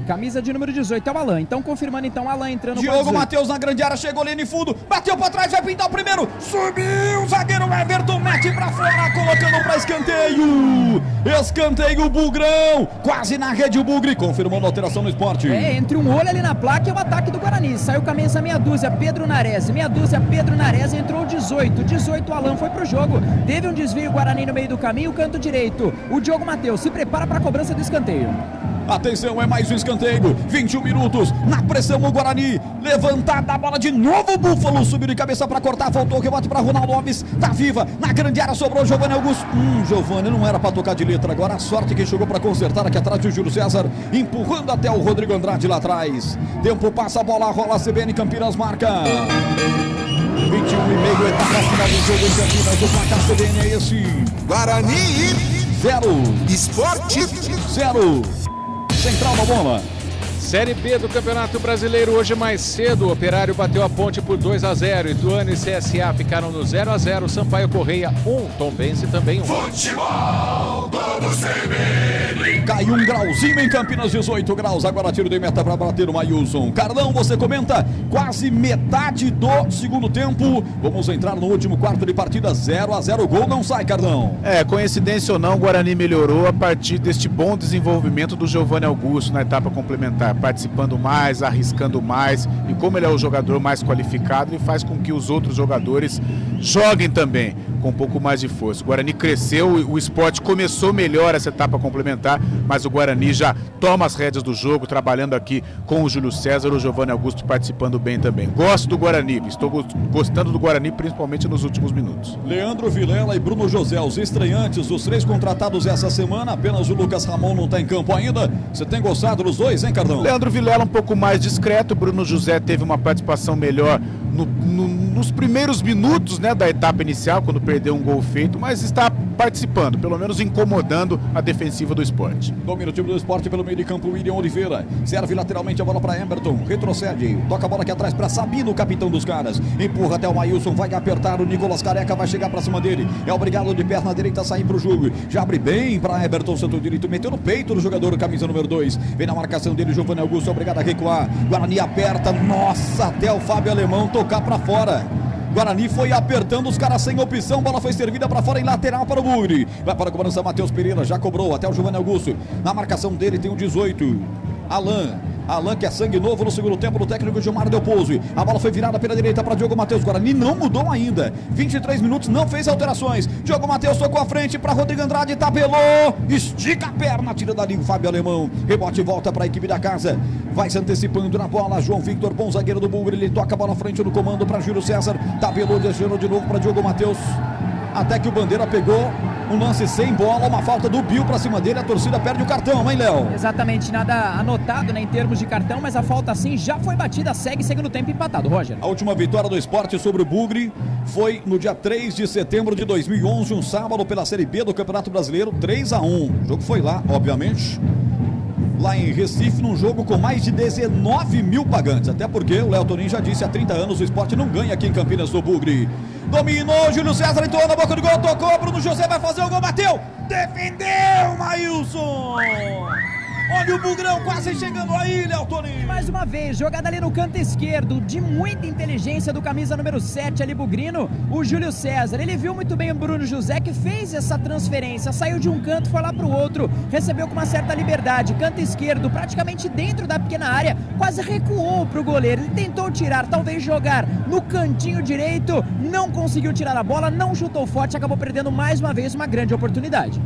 Camisa de número 18 é o Alan. Então, confirmando, então, o Alan entrando. Diogo Matheus na grande área, chegou ali no fundo, bateu pra trás, vai pintar o primeiro, subiu, o zagueiro Everton mete pra fora, colocando pra escanteio. Escanteio, Bugrão, quase na rede o Bugre, confirmando a alteração no Esporte. Entre um olho ali na placa e o ataque do Guarani. Saiu com a mesa meia dúzia, Pedro Nares. Meia dúzia, Pedro Nares, entrou 18. 18, o Alan foi pro jogo. Teve um desvio, Guarani no meio do caminho, canto direito. O Diogo Matheus se prepara pra cobrança do escanteio. Atenção, é mais um escanteio, 21 minutos, na pressão o Guarani, levantada a bola de novo, o Búfalo subiu de cabeça para cortar, voltou o rebote para Ronaldo Alves, tá viva, na grande área sobrou Giovanni Augusto, Giovanni não era para tocar de letra, agora a sorte que chegou para consertar aqui atrás do Júlio César, empurrando até o Rodrigo Andrade lá atrás, tempo passa a bola, rola a CBN Campinas, marca 21,5, etapa final do jogo em Campinas, o placar CBN é esse, Guarani 0, Esporte 0. Central na bola. Série B do Campeonato Brasileiro, hoje mais cedo, o Operário bateu a Ponte por 2-0, Ituano e CSA ficaram no 0-0, Sampaio Correia 1, Tombense também 1. Futebol do CBN. Caiu um grauzinho em Campinas, 18 graus, agora tiro de meta para bater o Maílson. Carlão, você comenta, quase metade do segundo tempo, vamos entrar no último quarto de partida, 0-0, o gol não sai, Carlão. Coincidência ou não, o Guarani melhorou a partir deste bom desenvolvimento do Giovanni Augusto na etapa complementar, participando mais, arriscando mais, e como ele é o jogador mais qualificado, ele faz com que os outros jogadores joguem também com um pouco mais de força. O Guarani cresceu, o Sport começou melhor essa etapa complementar, mas o Guarani já toma as rédeas do jogo, trabalhando aqui com o Júlio César, o Giovanni Augusto participando bem também. Gosto do Guarani, estou gostando do Guarani principalmente nos últimos minutos. Leandro Vilela e Bruno José, os estreantes, os 3 contratados essa semana, apenas o Lucas Ramon não está em campo ainda. Você tem gostado dos dois, hein, Cardão? Leandro Vilela um pouco mais discreto, Bruno José teve uma participação melhor nos primeiros minutos, né, da etapa inicial, quando perdeu um gol feito, mas está participando, pelo menos incomodando a defensiva do Sport. Domina o time do Sport pelo meio de campo, William Oliveira. Serve lateralmente a bola para Emerton. Retrocede. Toca a bola aqui atrás para Sabino, capitão dos caras. Empurra até o Maílson. Vai apertar. O Nicolas Careca vai chegar para cima dele. É obrigado de perna direita a sair para o jogo. Já abre bem para Emerton, centro direito. Meteu no peito do jogador, camisa número 2. Vem na marcação dele, Giovanni Augusto. Obrigado a recuar. Guarani aperta. Nossa, até o Fábio Alemão tocar para fora. Guarani foi apertando os caras sem opção. Bola foi servida para fora em lateral para o Bugre. Vai para a cobrança Matheus Pereira. Já cobrou até o Giovanni Augusto. Na marcação dele tem o 18. Alan, que é sangue novo no segundo tempo do técnico Gilmar Del Pozzo. A bola foi virada pela direita para Diogo Matheus. Guarani não mudou ainda. 23 minutos, não fez alterações. Diogo Matheus tocou à frente para Rodrigo Andrade. Tabelou. Estica a perna, tira dali o Fábio Alemão. Rebote e volta para a equipe da casa. Vai se antecipando na bola. João Victor, bom zagueiro do Bugre. Ele toca a bola à frente no comando para Júlio César. Tabelou, desviou de novo para Diogo Matheus. Até que o Bandeira pegou um lance sem bola, uma falta do Bill pra cima dele, a torcida perde o cartão, hein, Léo? Exatamente, nada anotado, né, em termos de cartão, mas a falta sim já foi batida, segue segundo tempo empatado, Roger. A última vitória do Sport sobre o Bugre foi no dia 3 de setembro de 2011, um sábado pela Série B do Campeonato Brasileiro, 3-1. O jogo foi lá, obviamente, lá em Recife, num jogo com mais de 19 mil pagantes, até porque o Léo Tonin já disse, há 30 anos o Sport não ganha aqui em Campinas do Bugre. Dominou, Júlio César entrou na boca do gol, tocou, Bruno José vai fazer o gol, bateu, defendeu, Maílson! Olha o Bugrão quase chegando aí, Léo Tonin. Mais uma vez, jogada ali no canto esquerdo, de muita inteligência do camisa número 7 ali, bugrino, o Júlio César. Ele viu muito bem o Bruno José, que fez essa transferência, saiu de um canto, foi lá para o outro, recebeu com uma certa liberdade, canto esquerdo, praticamente dentro da pequena área, quase recuou para o goleiro. Ele tentou tirar, talvez jogar no cantinho direito, não conseguiu tirar a bola, não chutou forte, acabou perdendo mais uma vez uma grande oportunidade.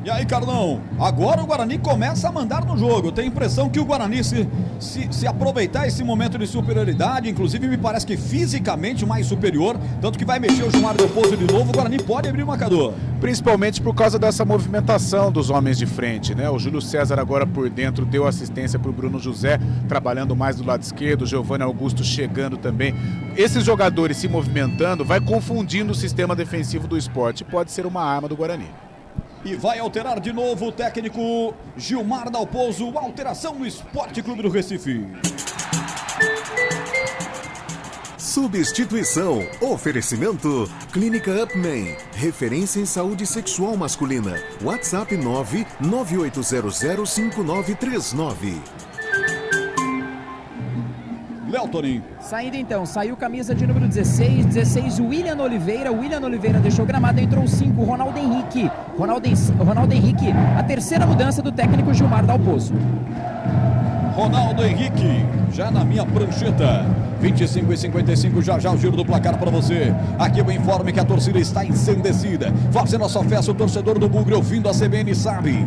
E aí, Carlão, agora o Guarani começa a mandar no jogo. Tem a impressão que o Guarani, se aproveitar esse momento de superioridade, inclusive me parece que fisicamente mais superior, tanto que vai mexer o Gilmar Del Pozzo de novo, o Guarani pode abrir o marcador. Principalmente por causa dessa movimentação dos homens de frente, né? O Júlio César agora por dentro deu assistência para o Bruno José, trabalhando mais do lado esquerdo, o Giovanni Augusto chegando também. Esses jogadores se movimentando vai confundindo o sistema defensivo do Sport, pode ser uma arma do Guarani. E vai alterar de novo o técnico Gilmar Del Pozzo. Alteração no Sport Clube do Recife. Substituição. Oferecimento. Clínica Upman. Referência em saúde sexual masculina. WhatsApp 998005939. Léo Tonin. Saindo então, saiu camisa de número 16, William Oliveira deixou o gramado, entrou o 5, Ronaldo Henrique, a terceira mudança do técnico Gilmar Del Pozzo. Ronaldo Henrique, já na minha prancheta, 25:55, já o giro do placar para você. Aqui eu informe que a torcida está ensandecida, fazendo a sua festa, o torcedor do Bugre ouvindo a CBN sabe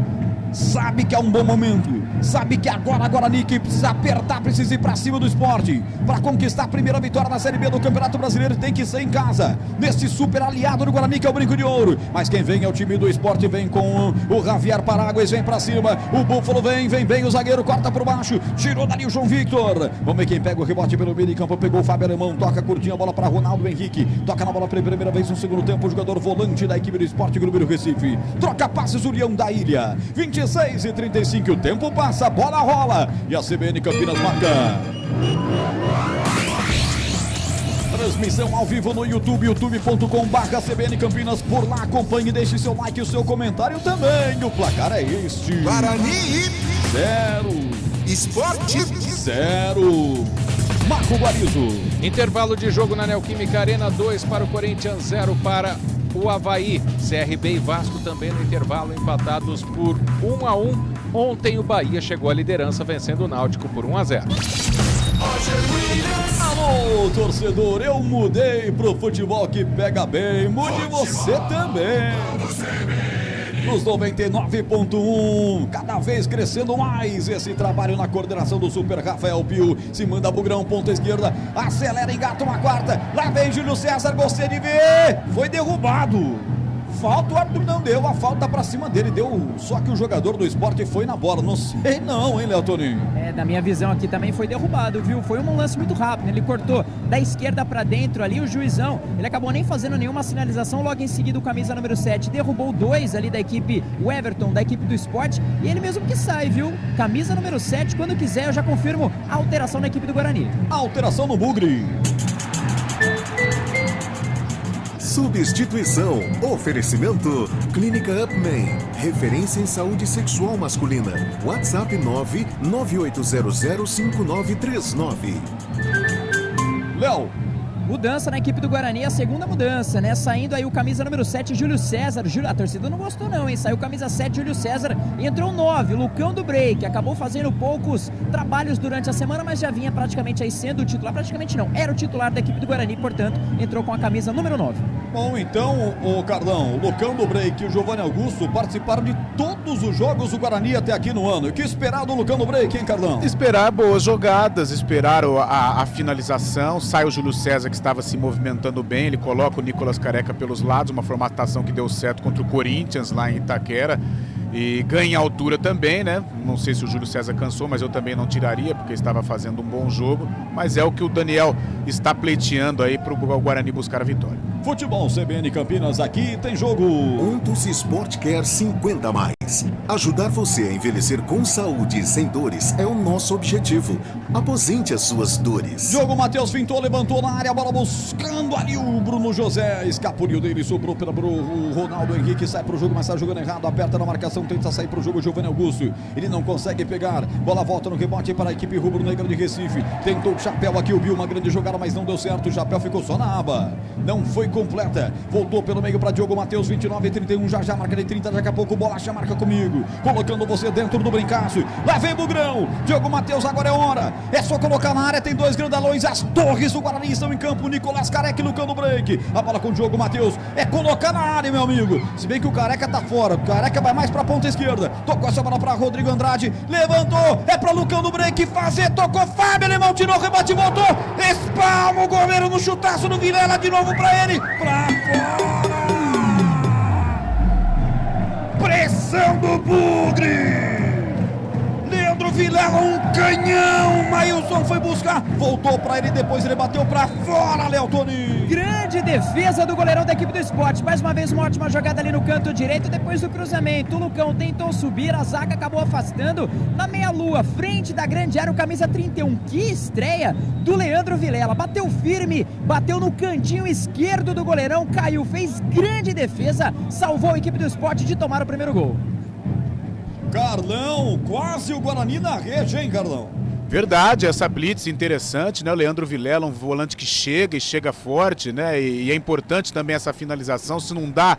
que é um bom momento, sabe que agora a Guarani que precisa apertar, precisa ir para cima do Sport, para conquistar a primeira vitória na Série B do Campeonato Brasileiro, tem que ser em casa, nesse super aliado do Guarani que é o Brinco de Ouro, mas quem vem é o time do Sport, vem com o Javier Paragues, vem para cima, o Búfalo vem bem, o zagueiro corta por baixo, tirou dali o João Victor, vamos ver quem pega o rebote pelo meio de campo, pegou o Fábio Alemão, toca curtinho a bola para Ronaldo Henrique, toca na bola pela primeira vez no segundo tempo, o jogador volante da equipe do Sport Clube do Recife, troca passes o Leão da Ilha, 26:35, o tempo passa, a bola rola e a CBN Campinas marca. Transmissão ao vivo no YouTube, youtube.com/CBN Campinas. Por lá, acompanhe, deixe seu like e o seu comentário também. O placar é este: Guarani 0, Sport 0. Marco Guarizo. Intervalo de jogo na Neoquímica Arena, 2 para o Corinthians, 0 para o Avaí. CRB e Vasco também no intervalo, empatados por 1-1. Ontem o Bahia chegou à liderança, vencendo o Náutico por 1-0. Alô, torcedor, eu mudei pro futebol que pega bem. Mude você também. Nos 99.1, cada vez crescendo mais esse trabalho na coordenação do Super Rafael Pio. Se manda Bugrão, ponta esquerda, acelera, engata uma quarta. Lá vem Júlio César, gostei de ver. Foi derrubado. Falta, o árbitro não deu a falta pra cima dele, só que o jogador do Sport foi na bola, não sei não, hein, Léo Toninho? Da minha visão aqui também foi derrubado, viu? Foi um lance muito rápido, ele cortou da esquerda pra dentro ali, o juizão, ele acabou nem fazendo nenhuma sinalização, logo em seguida o camisa número 7 derrubou 2 ali da equipe, o Everton, da equipe do Sport, e ele mesmo que sai, viu? Camisa número 7, quando quiser eu já confirmo a alteração na equipe do Guarani. Alteração no Bugre. Substituição. Oferecimento. Clínica Upman. Referência em saúde sexual masculina. WhatsApp 998005939. Léo. Mudança na equipe do Guarani, a segunda mudança, né? Saindo aí o camisa número 7, Júlio César. A torcida não gostou não, hein? Saiu o camisa 7, Júlio César. Entrou o 9, Lucão do Break. Acabou fazendo poucos trabalhos durante a semana, mas já vinha praticamente aí sendo o titular. Praticamente não, era o titular da equipe do Guarani, portanto, entrou com a camisa número 9. Bom, então, o Carlão, o Lucão do Break e o Giovanni Augusto participaram de todos os jogos do Guarani até aqui no ano. O que esperar do Lucão do Break, hein, Carlão? Esperar boas jogadas, esperar a finalização. Sai o Júlio César, que estava se movimentando bem, ele coloca o Nicolas Careca pelos lados, uma formatação que deu certo contra o Corinthians lá em Itaquera, e ganha altura também, né? Não sei se o Júlio César cansou, mas eu também não tiraria, porque estava fazendo um bom jogo, mas é o que o Daniel está pleiteando aí para o Guarani buscar a vitória. Futebol CBN Campinas, aqui tem jogo. Pontos Sport Care 50+. Ajudar você a envelhecer com saúde e sem dores é o nosso objetivo. Aposente as suas dores. Jogo, Matheus fintou, levantou na área, a bola buscando ali o Bruno José. Escapuliu dele, sobrou para o Ronaldo Henrique, sai pro jogo, mas está jogando errado. Aperta na marcação, tenta sair pro jogo, Giovanni Augusto. Ele não consegue pegar. Bola volta no rebote para a equipe rubro-negra de Recife. Tentou o chapéu aqui, o Bill, uma grande jogada, mas não deu certo. O chapéu ficou só na aba. Não foi completa. Voltou pelo meio para Diogo Matheus, 29-31. Já marca de 30, daqui a pouco Bolacha marca comigo. Colocando você dentro do brincaço. Lá vem Bugrão. Diogo Matheus, agora é hora. É só colocar na área, tem 2 grandalões. As torres do Guarani estão em campo. Nicolas Careca e Lucão do Break. A bola com o Diogo Matheus. É colocar na área, meu amigo. Se bem que o Careca tá fora. O Careca vai mais pra ponta esquerda. Tocou essa bola pra Rodrigo Andrade. Levantou. É pra Lucão do Break fazer. Tocou Fábio Alemão. Tirou, rebote, voltou. Espalma o goleiro no chutaço do Vilela. De novo pra ele. Pra fora. Pressão do Bugre. Leandro Vilela, um canhão. Maílson foi buscar, voltou pra ele, depois ele bateu pra fora, Léo Toninho. Grande defesa do goleirão da equipe do Sport. Mais uma vez uma ótima jogada ali no canto direito, depois do cruzamento. O Lucão tentou subir, a zaga acabou afastando na meia-lua, frente da grande área, o camisa 31. Que estreia do Leandro Vilela. Bateu firme, bateu no cantinho esquerdo do goleirão, caiu, fez grande defesa, salvou a equipe do Sport de tomar o primeiro gol. Carlão, quase o Guarani na rede, hein, Carlão? Verdade, essa blitz interessante, né? O Leandro Vilela, um volante que chega e chega forte, né? E é importante também essa finalização. Se não dá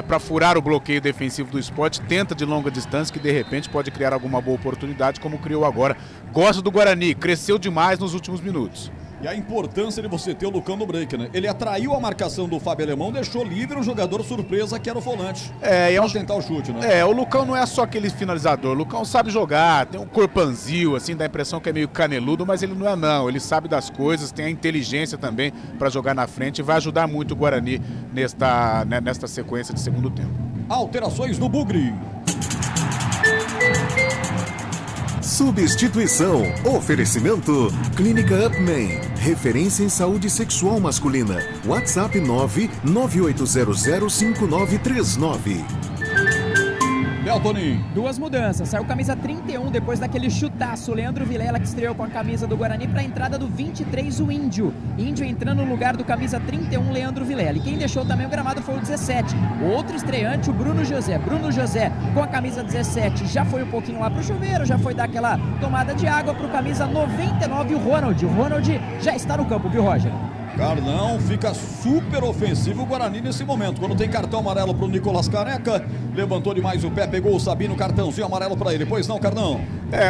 para furar o bloqueio defensivo do Sport, tenta de longa distância, que de repente pode criar alguma boa oportunidade, como criou agora. Gosto do Guarani, cresceu demais nos últimos minutos. E a importância de você ter o Lucão no break, né? Ele atraiu a marcação do Fábio Alemão, deixou livre um jogador surpresa que era o volante. Pra tentar o chute, né? O Lucão não é só aquele finalizador. O Lucão sabe jogar, tem um corpanzil, assim, dá a impressão que é meio caneludo, mas ele não é não. Ele sabe das coisas, tem a inteligência também para jogar na frente e vai ajudar muito o Guarani nesta sequência de segundo tempo. Alterações do Bugre. Substituição. Oferecimento. Clínica Upman. Referência em saúde sexual masculina. WhatsApp 998005939. Toninho. 2 mudanças, saiu camisa 31 depois daquele chutaço, Leandro Vilela que estreou com a camisa do Guarani para a entrada do 23, o Índio entrando no lugar do camisa 31, Leandro Vilela, e quem deixou também o gramado foi o 17, outro estreante, o Bruno José com a camisa 17, já foi um pouquinho lá pro chuveiro, já foi dar aquela tomada de água pro camisa 99, o Ronald já está no campo, viu, Roger? Carlão, fica super ofensivo o Guarani nesse momento. Quando tem cartão amarelo pro Nicolas Careca, levantou demais o pé, pegou o Sabino, cartãozinho amarelo para ele. Pois não, Carlão?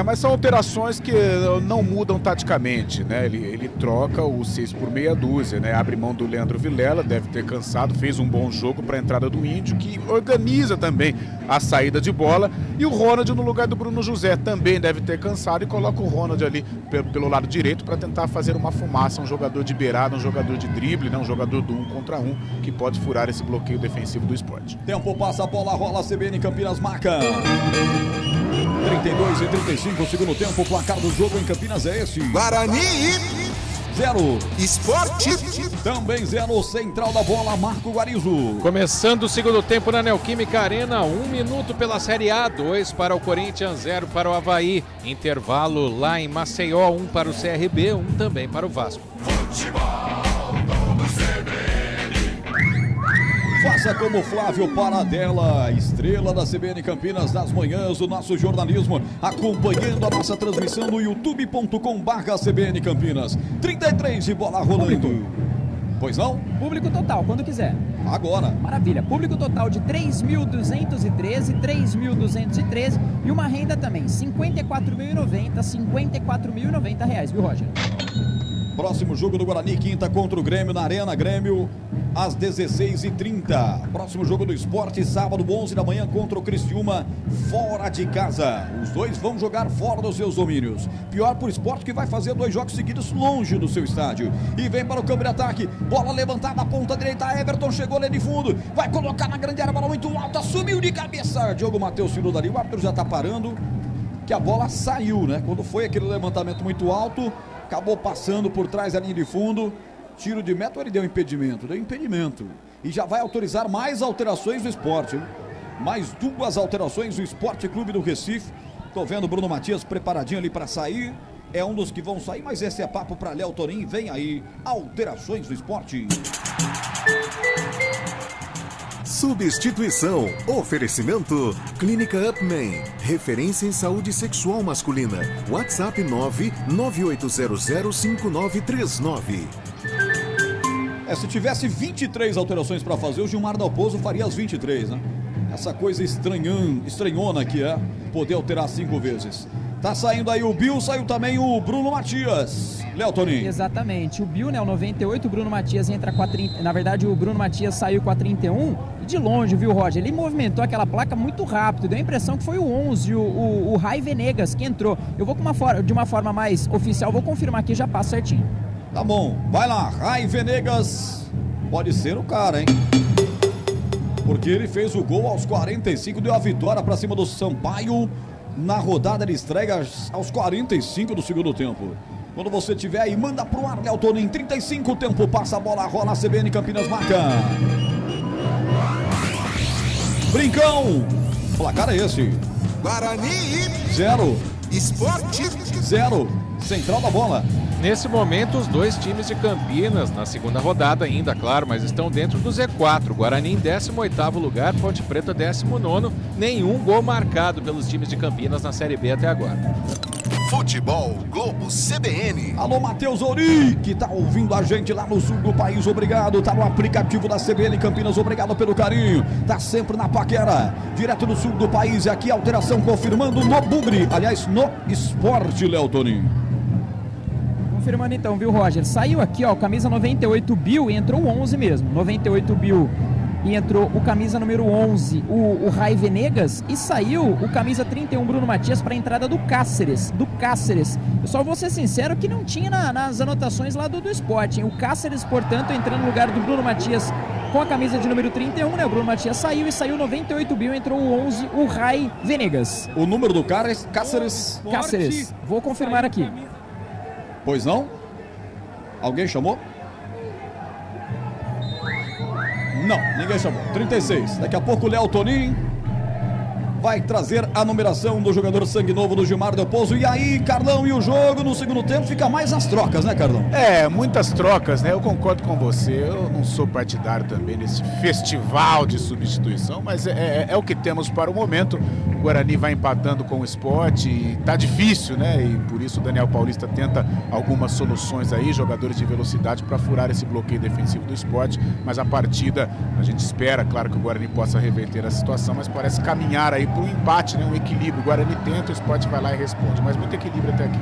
Mas são alterações que não mudam taticamente, né? Ele troca o 6 por meia dúzia, né? Abre mão do Leandro Vilela, deve ter cansado, fez um bom jogo para a entrada do Índio, que organiza também a saída de bola. E o Ronald no lugar do Bruno José também deve ter cansado e coloca o Ronald ali pelo lado direito para tentar fazer uma fumaça, um jogador de beirada, um jogador jogador de drible, né? Um jogador do 1 contra 1 que pode furar esse bloqueio defensivo do Sport. Tempo passa, a bola rola, CBN Campinas marca. 32:35, segundo tempo, o placar do jogo em Campinas é esse. Guarani 0. Esporte. Também 0, central da bola, Marco Guarizo. Começando o segundo tempo na Neoquímica Arena, 1 minuto pela Série A, 2 para o Corinthians, 0 para o Avaí. Intervalo lá em Maceió, 1 para o CRB, 1 também para o Vasco. Faça como Flávio Paradela, estrela da CBN Campinas nas manhãs do nosso jornalismo, acompanhando a nossa transmissão no youtube.com/CBN Campinas. 33 de bola rolando. Pois não? Público total, quando quiser. Agora. Maravilha. Público total de 3.213 e uma renda também, 54.090, R$54.090, viu, Roger? Próximo jogo do Guarani, quinta contra o Grêmio na Arena, Grêmio às 16h30. Próximo jogo do Sport, sábado 11 da manhã contra o Criciúma, fora de casa. Os dois vão jogar fora dos seus domínios. Pior pro Sport, que vai fazer 2 jogos seguidos longe do seu estádio. E vem para o campo de ataque, bola levantada, ponta direita, Everton chegou ali de fundo, vai colocar na grande área, bola muito alta, subiu de cabeça. Diogo Matheus tirou dali, o árbitro já tá parando, que a bola saiu, né? Quando foi aquele levantamento muito alto, acabou passando por trás da linha de fundo. Tiro de meta, ele deu impedimento. E já vai autorizar mais alterações do Sport, hein? Mais 2 alterações do Esporte Clube do Recife. Tô vendo o Bruno Matias preparadinho ali para sair. É um dos que vão sair, mas esse é papo para Léo Tonin. Vem aí, alterações do Sport. Substituição. Oferecimento. Clínica Upman. Referência em saúde sexual masculina. WhatsApp 998005939. Se tivesse 23 alterações para fazer, o Gilmar Dalpozo faria as 23, né? Essa coisa estranhona que é poder alterar 5 vezes. Tá saindo aí o Bill, saiu também o Bruno Matias. Léo Tonin. Exatamente, o Bill, né, o 98, o Bruno Matias entra com a 30, na verdade o Bruno Matias saiu com a 31, e de longe, viu, Roger, ele movimentou aquela placa muito rápido, deu a impressão que foi o 11, o Rai Venegas que entrou. Eu vou de uma forma mais oficial, vou confirmar aqui, já passa certinho. Tá bom, vai lá, Rai Venegas, pode ser o cara, hein? Porque ele fez o gol aos 45, deu a vitória pra cima do Sampaio na rodada de estreia aos 45 do segundo tempo. Quando você tiver aí, manda pro ar, Léo Tonin, 35 tempo, passa a bola, rola, CBN Campinas marca. Brincão, placar é esse. Guarani 0. Esporte 0. Central da bola. Nesse momento, os 2 times de Campinas, na segunda rodada ainda, claro, mas estão dentro do Z4. Guarani em 18º lugar, Ponte Preta 19º. Nenhum gol marcado pelos times de Campinas na Série B até agora. Futebol Globo CBN. Alô, Matheus Ori, que tá ouvindo a gente lá no sul do país, obrigado. Tá no aplicativo da CBN Campinas, obrigado pelo carinho. Tá sempre na paquera, direto do sul do país. E aqui a alteração confirmando no Bugre, aliás, no Esporte, Léo Tonin. Confirmando então, viu, Roger? Saiu aqui, ó, o camisa 98 Bill e entrou o 11 mesmo. 98 Bill e entrou o camisa número 11, o Rai Venegas, e saiu o camisa 31 Bruno Matias para a entrada do Cáceres. Eu só vou ser sincero que não tinha nas anotações lá do Sport, hein? O Cáceres, portanto, entrando no lugar do Bruno Matias com a camisa de número 31, né? O Bruno Matias saiu e saiu 98 Bill, entrou o 11, o Rai Venegas. O número do cara é Cáceres. Vou confirmar aqui. Pois não? Alguém chamou? Não, ninguém chamou. 36. Daqui a pouco o Léo Tonin vai trazer a numeração do jogador sangue novo do Gilmar Dalpozo. E aí, Carlão, e o jogo no segundo tempo fica mais as trocas, né, Carlão? Muitas trocas, né? Eu concordo com você. Eu não sou partidário também nesse festival de substituição, mas é o que temos para o momento. O Guarani vai empatando com o Sport e tá difícil, né? E por isso o Daniel Paulista tenta algumas soluções aí, jogadores de velocidade para furar esse bloqueio defensivo do Sport. Mas a partida, a gente espera, claro, que o Guarani possa reverter a situação, mas parece caminhar aí para um empate, né? Um equilíbrio. O Guarani tenta, o Sport vai lá e responde, mas muito equilíbrio até aqui.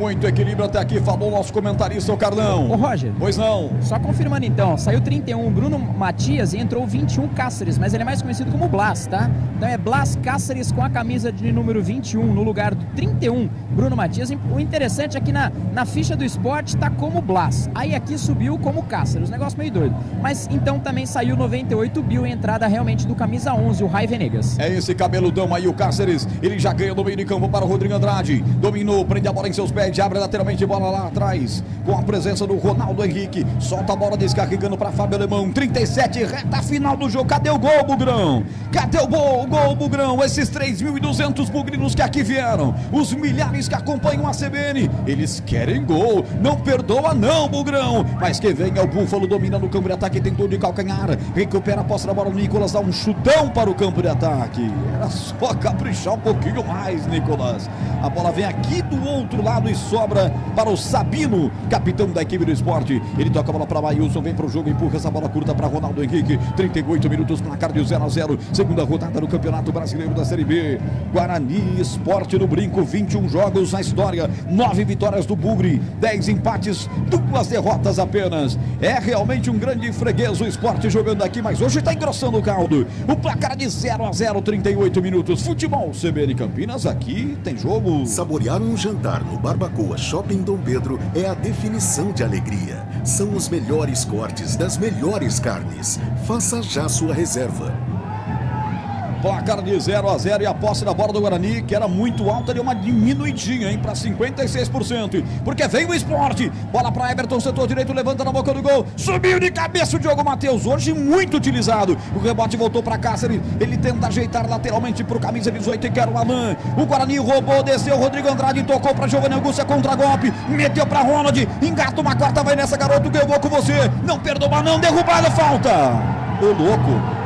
Muito equilíbrio até aqui, falou o nosso comentarista, o Carlão. Ô Roger. Pois não. Só confirmando então, saiu 31 Bruno Matias e entrou 21 Cáceres, mas ele é mais conhecido como Blas, tá? Então é Blas Cáceres com a camisa de número 21 no lugar do 31 Bruno Matias. O interessante é que na ficha do esporte tá como Blas, aí aqui subiu como Cáceres, negócio meio doido. Mas então também saiu 98 Bill, entrada realmente do camisa 11, o Rai Venegas. É esse cabeludão aí, o Cáceres, ele já ganha no meio de campo para o Rodrigo Andrade, dominou, prende a bola em seus pés, abre lateralmente, bola lá atrás, com a presença do Ronaldo Henrique, solta a bola descarregando para Fábio Alemão, 37, reta final do jogo. Cadê o gol, Bugrão? Cadê o gol, Bugrão? Esses 3.200 bugrinos que aqui vieram, os milhares que acompanham a CBN, eles querem gol, não perdoa não, Bugrão, mas que vem é o Búfalo, domina no campo de ataque, tentou de calcanhar, recupera a posse da bola, o Nicolas dá um chutão para o campo de ataque, era só caprichar um pouquinho mais, Nicolas. A bola vem aqui do outro lado e sobra para o Sabino, capitão da equipe do esporte. Ele toca a bola para Maílson, vem para o jogo, empurra essa bola curta para Ronaldo Henrique. 38 minutos, placar de 0-0. Segunda rodada do Campeonato Brasileiro da Série B. Guarani Esporte no Brinco, 21 jogos na história, 9 vitórias do Bugre, 10 empates, 2 derrotas apenas. É realmente um grande freguês o esporte jogando aqui, mas hoje está engrossando o caldo. O placar de 0-0, 38 minutos. Futebol CBN Campinas, aqui tem jogo. Saborear um jantar no Barbacoa Shopping Dom Pedro é a definição de alegria. São os melhores cortes das melhores carnes. Faça já sua reserva. Placar de 0-0 e a posse da bola do Guarani, que era muito alta, deu uma diminuidinha, hein, para 56%, porque vem o esporte, bola para Everton, setor direito, levanta na boca do gol, subiu de cabeça o Diogo Matheus, hoje muito utilizado, o rebote voltou para Cáceres, ele tenta ajeitar lateralmente para o camisa 18, e quer o Alain, o Guarani roubou, desceu, Rodrigo Andrade tocou para Giovanni Augusto, contra-golpe, meteu para Ronald, engata uma quarta, vai nessa, garoto, ganhou com você, não perdoa não, derrubada, falta, ô louco.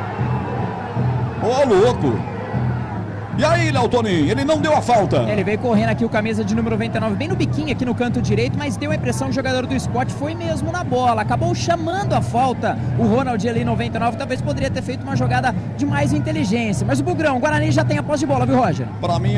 Ô, louco! E aí, Léo Toninho, ele não deu a falta. Ele veio correndo aqui o camisa de número 99, bem no biquinho aqui no canto direito, mas deu a impressão que o jogador do esporte foi mesmo na bola. Acabou chamando a falta. O Ronald ali 99 talvez poderia ter feito uma jogada de mais inteligência. Mas o Bugrão, o Guarani já tem a posse de bola, viu, Roger? Para mim,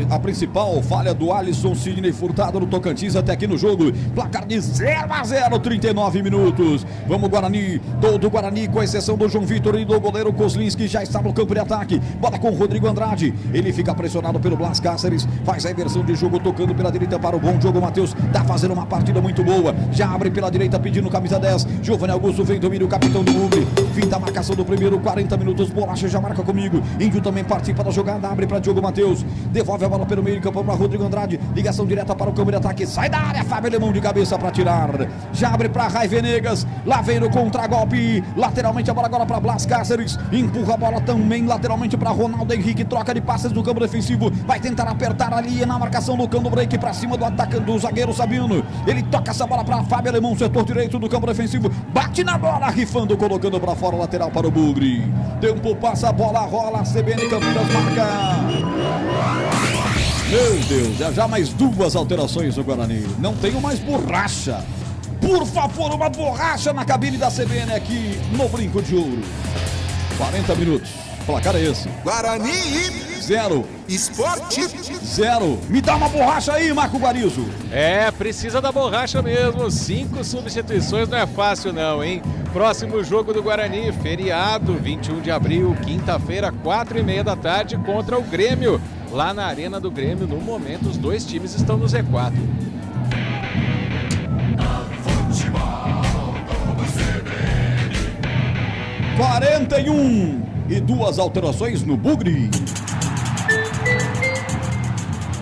a principal falha do Alisson Sidney Furtado no Tocantins até aqui no jogo. Placar de 0-0, 39 minutos. Vamos, Guarani. Todo o Guarani, com exceção do João Vitor e do goleiro Kozlinski, já está no campo de ataque. Bola com o Rodrigo Andrade. Ele fica pressionado pelo Blas Cáceres, faz a inversão de jogo, tocando pela direita para o bom Diogo Matheus, tá fazendo uma partida muito boa, já abre pela direita pedindo camisa 10, Giovanni Augusto vem, domina o capitão do Bugre, fim da marcação do primeiro, 40 minutos, Bolacha já marca comigo, Índio também participa da jogada, abre para Diogo Matheus, devolve a bola pelo meio de campo para Rodrigo Andrade, ligação direta para o campo de ataque, sai da área, Fábio Alemão de cabeça para tirar, já abre para Rai Venegas, lá vem no contra-golpe, lateralmente a bola agora para Blas Cáceres, empurra a bola também lateralmente para Ronaldo Henrique, troca de passes do campo defensivo, vai tentar apertar ali na marcação do campo break para cima do atacante do zagueiro Sabino, ele toca essa bola para Fábio Alemão, setor direito do campo defensivo, bate na bola, rifando, colocando para fora, lateral para o Bugre, tempo passa, a bola rola, CBN Campinas marca. Meu Deus, já mais 2 alterações no Guarani, não tenho mais borracha, por favor, uma borracha na cabine da CBN aqui no Brinco de Ouro. 40 minutos, placar é esse. Guarani 0. Esporte 0. Me dá uma borracha aí, Marco Guarizo. É, precisa da borracha mesmo. 5 substituições não é fácil não, hein? Próximo jogo do Guarani, feriado, 21 de abril, quinta-feira, 4h30 da tarde, contra o Grêmio. Lá na Arena do Grêmio, no momento, os 2 times estão no Z4. 41 e 2 alterações no Bugre.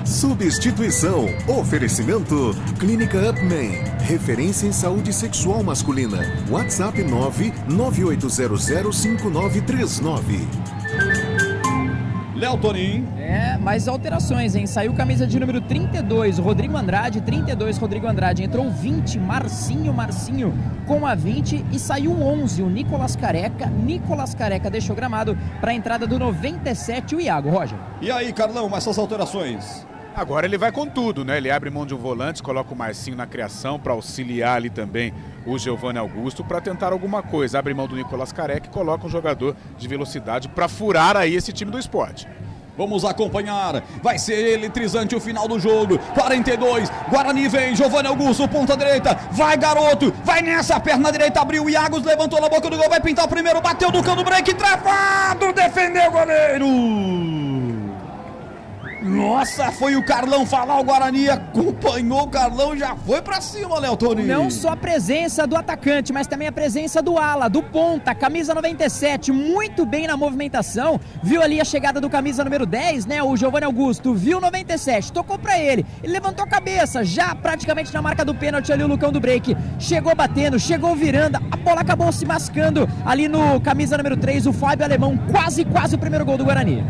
Substituição. Oferecimento. Clínica Upman. Referência em saúde sexual masculina. WhatsApp 998005939. Léo Toninho. Mais alterações, hein? Saiu camisa de número 32, o Rodrigo Andrade, 32, Rodrigo Andrade. Entrou 20, Marcinho com a 20 e saiu 11, o Nicolas Careca. Nicolas Careca deixou gramado para a entrada do 97, o Iago, Roger. E aí, Carlão, essas alterações? Agora ele vai com tudo, né? Ele abre mão de um volante, coloca o Marcinho na criação para auxiliar ali também o Giovanni Augusto para tentar alguma coisa. Abre mão do Nicolas Careca e coloca um jogador de velocidade para furar aí esse time do esporte. Vamos acompanhar, vai ser eletrizante o final do jogo. 42, Guarani vem, Giovanni Augusto, ponta direita, vai garoto, vai nessa, perna direita abriu, Iago levantou na boca do gol, vai pintar o primeiro, bateu no cano break, travado, defendeu o goleiro. Nossa, foi o Carlão falar, o Guarani acompanhou o Carlão, já foi pra cima, Léo Tony. Não só a presença do atacante, mas também a presença do ala, do ponta, camisa 97, muito bem na movimentação, viu ali a chegada do camisa número 10, né, o Giovanni Augusto, viu 97, tocou pra ele levantou a cabeça, já praticamente na marca do pênalti ali o Lucão do break, chegou batendo, chegou virando, a bola acabou se mascando ali no camisa número 3, o Fábio Alemão, quase o primeiro gol do Guarani.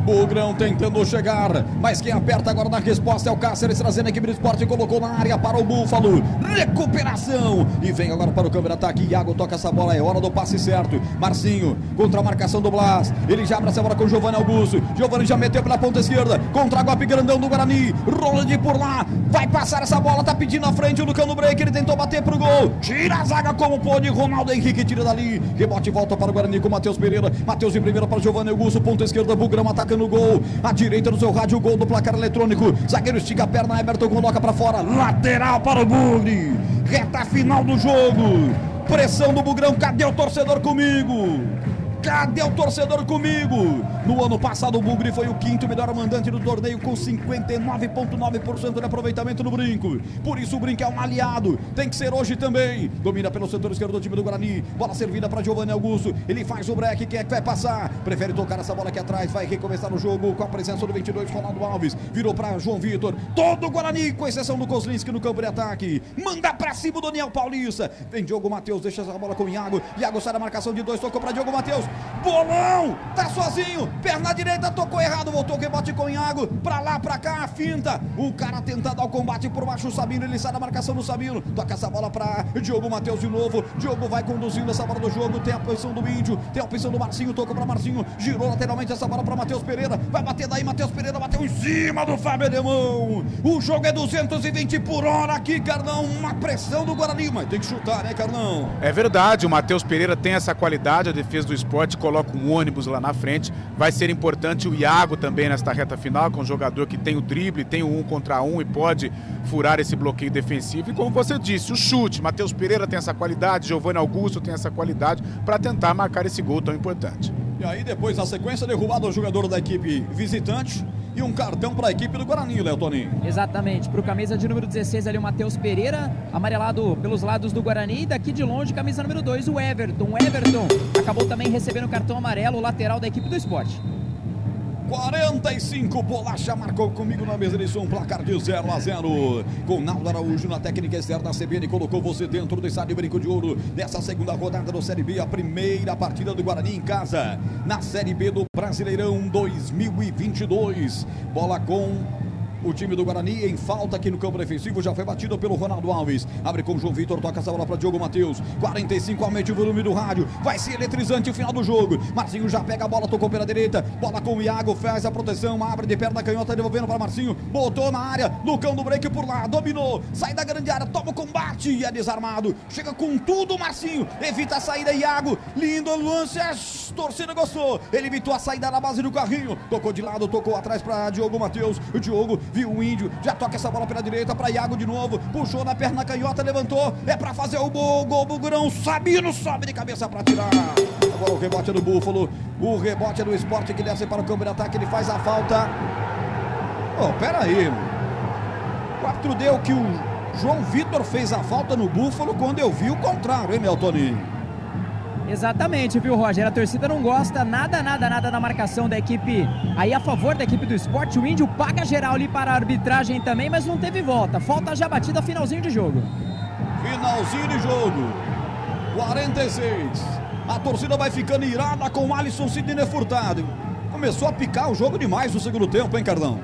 Bugrão tentando chegar, mas quem aperta agora na resposta é o Cáceres, trazendo a equipe do esporte, colocou na área para o Búfalo, recuperação, e vem agora para o câmera ataque, Iago toca essa bola, é hora do passe certo, Marcinho, contra a marcação do Blas, ele já abre essa bola com o Giovanni Augusto, Giovanni já meteu pela ponta esquerda, contra a golpe grandão do Guarani, Roland por lá, vai passar essa bola, tá pedindo a frente, o Lucão no break, ele tentou bater pro gol, tira a zaga como pôde, Ronaldo Henrique tira dali, rebote e volta para o Guarani com o Matheus Pereira, Matheus em primeira para o Giovanni Augusto, ponta esquerda, Bugrão ataca no gol, à direita do seu rádio, gol do placar eletrônico, zagueiro estica a perna, Everton coloca pra fora, lateral para o Bugre, reta final do jogo, pressão do Bugrão, cadê o torcedor comigo? Cadê o torcedor comigo? No ano passado o Bugre foi o quinto melhor mandante do torneio com 59,9% de aproveitamento no brinco. Por isso o brinco é um aliado. Tem que ser hoje também. Domina pelo setor esquerdo do time do Guarani. Bola servida para Giovanni Augusto. Ele faz o break. Quem é que vai passar? Prefere tocar essa bola aqui atrás. Vai recomeçar o jogo com a presença do 22, Ronaldo Alves. Virou para João Vitor. Todo o Guarani, com exceção do Kozlinski no campo de ataque. Manda para cima o Daniel Paulista. Vem Diogo Matheus. Deixa essa bola com o Iago. Iago sai da marcação de 2. Tocou para Diogo Matheus. Bolão, tá sozinho, perna direita, tocou errado, voltou o rebote com o Iago, pra lá, pra cá, a finta, o cara tenta dar o combate por baixo, o Sabino, ele sai da marcação do Sabino, toca essa bola pra Diogo Matheus de novo, Diogo vai conduzindo essa bola do jogo, tem a posição do Índio, tem a posição do Marcinho, tocou pra Marcinho, girou lateralmente essa bola pra Matheus Pereira, vai bater daí, Matheus Pereira bateu em cima do Fábio Alemão, o jogo é 220 por hora aqui, Carlão, uma pressão do Guarani, mas tem que chutar, né, Carlão? É verdade, o Matheus Pereira tem essa qualidade, a defesa do esporte coloca um ônibus lá na frente, vai ser importante o Iago também nesta reta final, com um jogador que tem o drible, tem o 1 contra 1 e pode furar esse bloqueio defensivo, e como você disse, o chute, Matheus Pereira tem essa qualidade, Giovanni Augusto tem essa qualidade para tentar marcar esse gol tão importante. E aí depois na sequência derrubado o jogador da equipe visitante e um cartão para a equipe do Guarani, Léo Toninho. Exatamente, para o camisa de número 16 ali o Matheus Pereira, amarelado pelos lados do Guarani, e daqui de longe camisa número 2 o Everton. O Everton acabou também recebendo o cartão amarelo, o lateral da equipe do esporte. 45, Bolacha marcou comigo na mesa de som, placar de 0-0. Com Naldo Araújo na técnica externa, a CBN colocou você dentro do estádio Brinco de Ouro nessa segunda rodada do Série B, a primeira partida do Guarani em casa na Série B do Brasileirão 2022. Bola com o time do Guarani em falta aqui no campo defensivo, já foi batido pelo Ronaldo Alves, abre com o João Vitor, toca essa bola para Diogo Matheus, 45, aumente o volume do rádio, vai ser eletrizante o final do jogo, Marcinho já pega a bola, tocou pela direita, bola com o Iago, faz a proteção, abre de perna canhota, devolvendo para Marcinho, botou na área, Lucão do break por lá, dominou, sai da grande área, toma o combate e é desarmado, chega com tudo Marcinho, evita a saída, Iago, lindo lance, a torcida gostou, ele evitou a saída na base do carrinho, tocou de lado, tocou atrás para Diogo Matheus, o Diogo viu o Índio, já toca essa bola pela direita para Iago de novo, puxou na perna canhota, levantou, é para fazer o gol, Bugrão, Sabino sobe de cabeça para tirar, agora o rebote é do Búfalo, o rebote é do Esporte que desce para o campo de ataque, ele faz a falta, pera aí, o árbitro deu que o João Vitor fez a falta no Búfalo quando eu vi o contrário, hein, meu Toninho? Exatamente, viu, Roger? A torcida não gosta nada da marcação da equipe aí a favor da equipe do Esporte. O Índio paga geral ali para a arbitragem também, mas não teve volta. Falta já batida, finalzinho de jogo. Finalzinho de jogo. 46. A torcida vai ficando irada com o Alisson Sidney Furtado. Começou a picar o jogo demais no segundo tempo, hein, Carlão?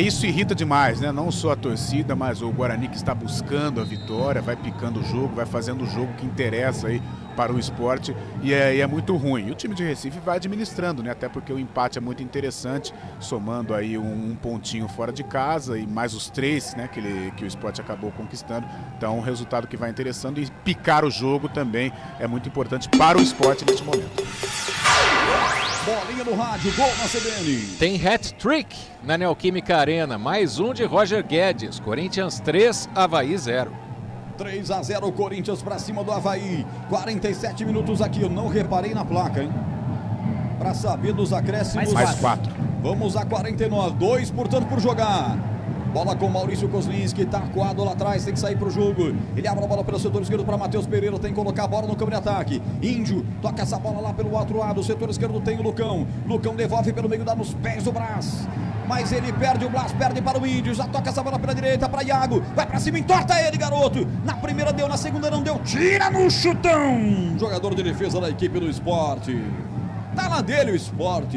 Isso irrita demais, né? Não só a torcida, mas o Guarani que está buscando a vitória, vai picando o jogo, vai fazendo o jogo que interessa aí para o Esporte e é muito ruim. E o time de Recife vai administrando, né? Até porque o empate é muito interessante, somando aí um pontinho fora de casa e mais os 3, né? Que o Esporte acabou conquistando. Então, um resultado que vai interessando e picar o jogo também é muito importante para o Esporte neste momento. Bolinha no rádio, gol na CBN. Tem hat-trick na Neoquímica Arena. Mais um de Roger Guedes. Corinthians 3, Avaí 0. 3-0 Corinthians pra cima do Avaí. 47 minutos aqui, eu não reparei na placa, hein? Pra saber dos acréscimos. Mais 4. Vamos a 49, 2, portanto, por jogar. Bola com Maurício Kozlinski, tá acuado lá atrás, tem que sair pro jogo. Ele abre a bola pelo setor esquerdo para Matheus Pereira, tem que colocar a bola no campo de ataque. Índio toca essa bola lá pelo outro lado, o setor esquerdo tem o Lucão. Lucão devolve pelo meio, dá nos pés do Brás. Mas ele perde, o Blas perde para o Índio, já toca essa bola pela direita para Iago. Vai para cima, entorta ele, garoto. Na primeira deu, na segunda não deu, tira no chutão. Jogador de defesa da equipe do Sport. Tá lá dele o Sport.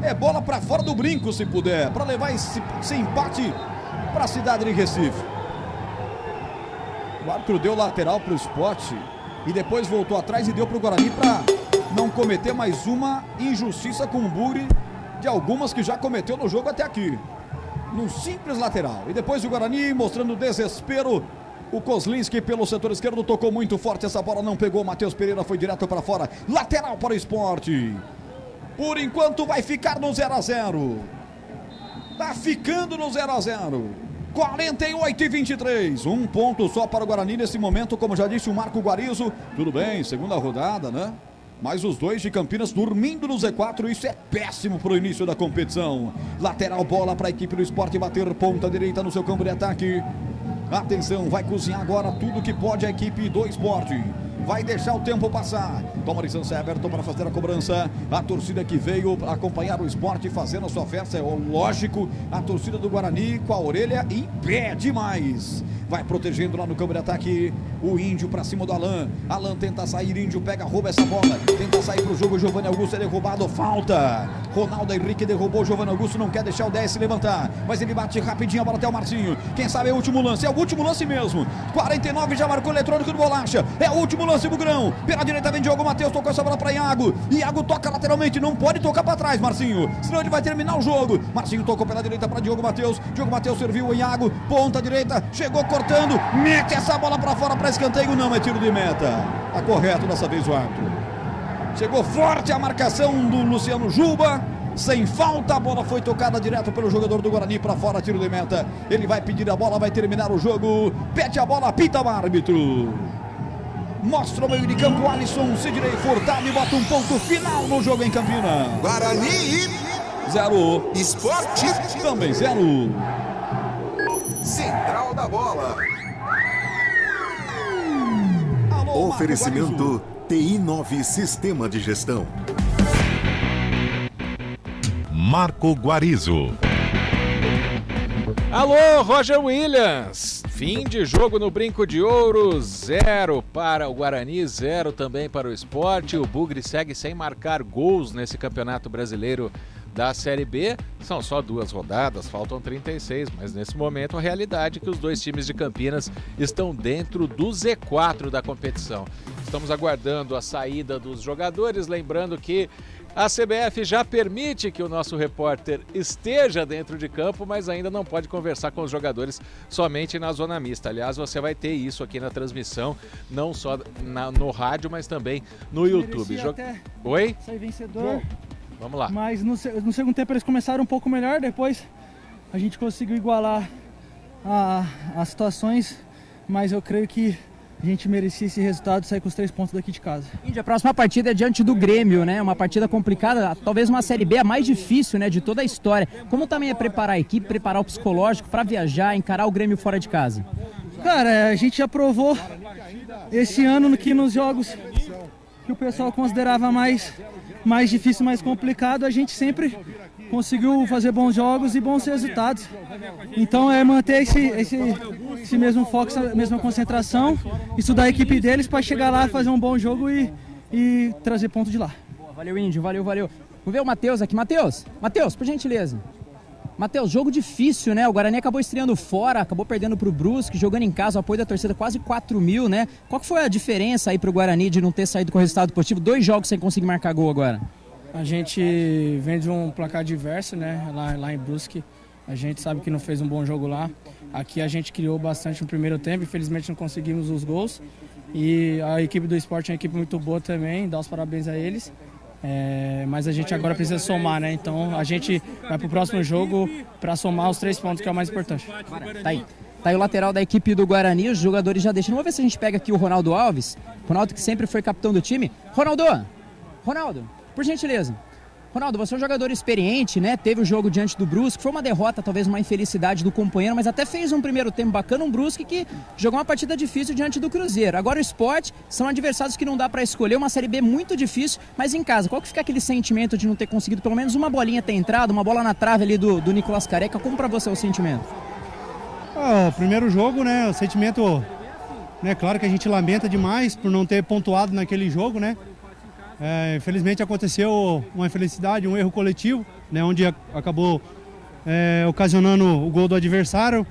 É bola para fora do brinco se puder, para levar esse empate para a cidade de Recife. O árbitro deu lateral para o Sport e depois voltou atrás e deu para o Guarani para não cometer mais uma injustiça com o Bugre de algumas que já cometeu no jogo até aqui. Num simples lateral. E depois o Guarani mostrando desespero. O Kozlinski pelo setor esquerdo tocou muito forte, essa bola não pegou. Matheus Pereira foi direto para fora. Lateral para o Sport. Por enquanto vai ficar no 0-0. Tá ficando no 0-0. 48-23. Um ponto só para o Guarani nesse momento, como já disse o Marco Guarizo. Tudo bem, segunda rodada, né? Mas os dois de Campinas dormindo no Z4, isso é péssimo para o início da competição. Lateral, bola para a equipe do Sport bater ponta direita no seu campo de ataque. Atenção, vai cozinhar agora tudo que pode a equipe do Sport. Vai deixar o tempo passar. Toma licença, Everton, para fazer a cobrança. A torcida que veio acompanhar o Sport fazendo a sua festa, é lógico. A torcida do Guarani com a orelha em pé demais. Vai protegendo lá no campo de ataque o Índio para cima do Alan. Alan tenta sair, Índio pega, rouba essa bola. Tenta sair pro jogo, Giovanni Augusto é derrubado, falta. Ronaldo Henrique derrubou o Giovanni Augusto, não quer deixar o 10 se levantar. Mas ele bate rapidinho a bola até o Marcinho. Quem sabe é o último lance, é o último lance mesmo. 49 já marcou o eletrônico do Bolacha. É o último lance, Bugrão. Pela direita vem Diogo Matheus, tocou essa bola para Iago. Iago toca lateralmente, não pode tocar para trás, Marcinho. Senão ele vai terminar o jogo. Marcinho tocou pela direita para Diogo Matheus. Diogo Matheus serviu o Iago, ponta direita, chegou cortando, mete essa bola para fora para escanteio, não é tiro de meta. Tá correto dessa vez o árbitro. Chegou forte a marcação do Luciano Juba. Sem falta, a bola foi tocada direto pelo jogador do Guarani para fora, tiro de meta. Ele vai pedir a bola, vai terminar o jogo. Pede a bola, apita o árbitro. Mostra o meio de campo, Alisson, Sidney Furtado e bota um ponto final no jogo em Campinas. Guarani 0. Sport Também 0. Central da bola. Alô, Oferecimento TI9 Sistema de Gestão. Marco Guarizo. Alô, Roger Williams. Fim de jogo no Brinco de Ouro, 0 para o Guarani, 0 também para o Sport. O Bugre segue sem marcar gols nesse Campeonato Brasileiro da Série B. São só 2 rodadas, faltam 36, mas nesse momento a realidade é que os dois times de Campinas estão dentro do Z4 da competição. Estamos aguardando a saída dos jogadores, lembrando que a CBF já permite que o nosso repórter esteja dentro de campo, mas ainda não pode conversar com os jogadores somente na zona mista. Aliás, você vai ter isso aqui na transmissão, não só no rádio, mas também no YouTube. Oi? Sair vencedor. Vamos lá. Mas no segundo tempo eles começaram um pouco melhor, depois a gente conseguiu igualar as situações, mas eu creio que a gente merecia esse resultado e sair com os 3 pontos daqui de casa. Índia, a próxima partida é diante do Grêmio, né? Uma partida complicada, talvez uma Série B a mais difícil, né, de toda a história. Como também é preparar a equipe, preparar o psicológico para viajar, encarar o Grêmio fora de casa? Cara, a gente já provou esse ano que nos jogos que o pessoal considerava mais difícil, mais complicado, a gente sempre conseguiu fazer bons jogos e bons resultados. Então é manter esse mesmo foco, essa mesma concentração, estudar a equipe deles para chegar lá, fazer um bom jogo e trazer ponto de lá. Boa, valeu, Índio, valeu. Vamos ver o Matheus aqui. Matheus, por gentileza. Matheus, jogo difícil, né? O Guarani acabou estreando fora, acabou perdendo pro Brusque, jogando em casa, o apoio da torcida quase 4 mil, né? Qual que foi a diferença aí pro Guarani de não ter saído com o resultado positivo? 2 jogos sem conseguir marcar gol agora. A gente vem de um placar diverso, né? Lá em Brusque, a gente sabe que não fez um bom jogo lá. Aqui a gente criou bastante no primeiro tempo, infelizmente não conseguimos os gols. E a equipe do Sport é uma equipe muito boa também, dá os parabéns a eles. Mas a gente agora precisa somar, né? Então a gente vai pro próximo jogo para somar os 3 pontos, que é o mais importante. Tá aí o lateral da equipe do Guarani, os jogadores já deixam. Vamos ver se a gente pega aqui o Ronaldo Alves. Ronaldo que sempre foi capitão do time. Ronaldo, por gentileza. Ronaldo, você é um jogador experiente, né? Teve o jogo diante do Brusque, foi uma derrota, talvez uma infelicidade do companheiro, mas até fez um primeiro tempo bacana, um Brusque que jogou uma partida difícil diante do Cruzeiro. Agora o Sport são adversários que não dá para escolher, uma Série B muito difícil, mas em casa, qual que fica aquele sentimento de não ter conseguido pelo menos uma bolinha ter entrado, uma bola na trave ali do Nicolas Careca? Como para você é o sentimento? O primeiro jogo, né? O sentimento, né? Claro que a gente lamenta demais por não ter pontuado naquele jogo, né? Infelizmente aconteceu uma infelicidade, um erro coletivo, né, onde acabou ocasionando o gol do adversário.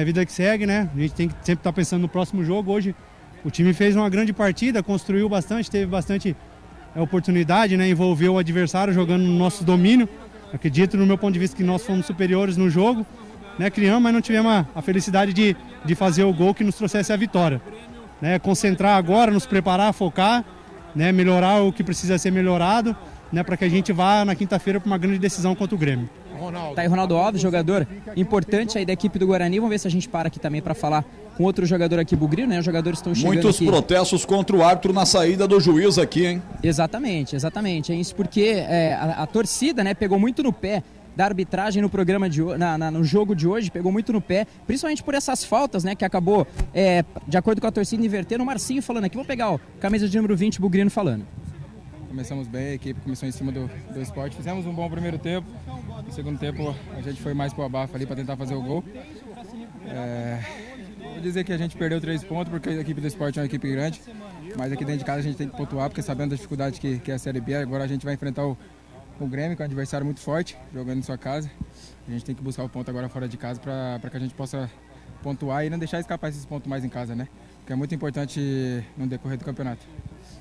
Vida que segue, né? A gente tem que sempre estar pensando no próximo jogo. Hoje o time fez uma grande partida, construiu bastante, teve bastante oportunidade, né? Envolveu o adversário jogando no nosso domínio. Acredito, no meu ponto de vista, que nós fomos superiores no jogo, né? Criamos, mas não tivemos a felicidade de fazer o gol que nos trouxesse a vitória, né? Concentrar agora, nos preparar, focar, né, melhorar o que precisa ser melhorado, né, para que a gente vá na quinta-feira para uma grande decisão contra o Grêmio. Tá aí Ronaldo Alves, jogador importante aí da equipe do Guarani. Vamos ver se a gente para aqui também para falar com outro jogador aqui bugrino, né? Os jogadores estão chegando Muitos aqui. protestos contra o árbitro na saída do juiz aqui, hein? Exatamente. É isso porque a torcida, né, pegou muito no pé da arbitragem no programa no jogo de hoje, pegou muito no pé, principalmente por essas faltas, né, que acabou, de acordo com a torcida, invertendo. O Marcinho falando aqui, vou pegar o camisa de número 20, Bugrino falando. Começamos bem, a equipe começou em cima do Sport, fizemos um bom primeiro tempo, no segundo tempo a gente foi mais pro abafo ali para tentar fazer o gol. Vou dizer que a gente perdeu 3 pontos porque a equipe do Sport é uma equipe grande, mas aqui dentro de casa a gente tem que pontuar, porque sabendo da dificuldade que é a Série B, agora a gente vai enfrentar o Grêmio, que é um adversário muito forte, jogando em sua casa. A gente tem que buscar o ponto agora fora de casa para que a gente possa pontuar e não deixar escapar esses pontos mais em casa, né? Que é muito importante no decorrer do campeonato.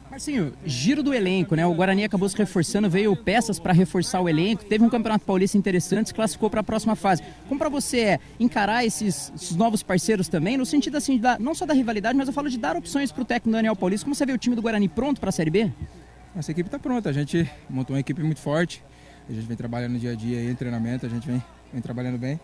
Marcinho, giro do elenco, né? O Guarani acabou se reforçando, veio peças para reforçar o elenco, teve um Campeonato Paulista interessante, se classificou para a próxima fase. Como para você encarar esses novos parceiros também, no sentido assim, não só da rivalidade, mas eu falo de dar opções para o técnico Daniel Paulista. Como você vê o time do Guarani pronto para a Série B? Essa equipe está pronta, a gente montou uma equipe muito forte, a gente vem trabalhando no dia a dia em treinamento, a gente vem trabalhando bem.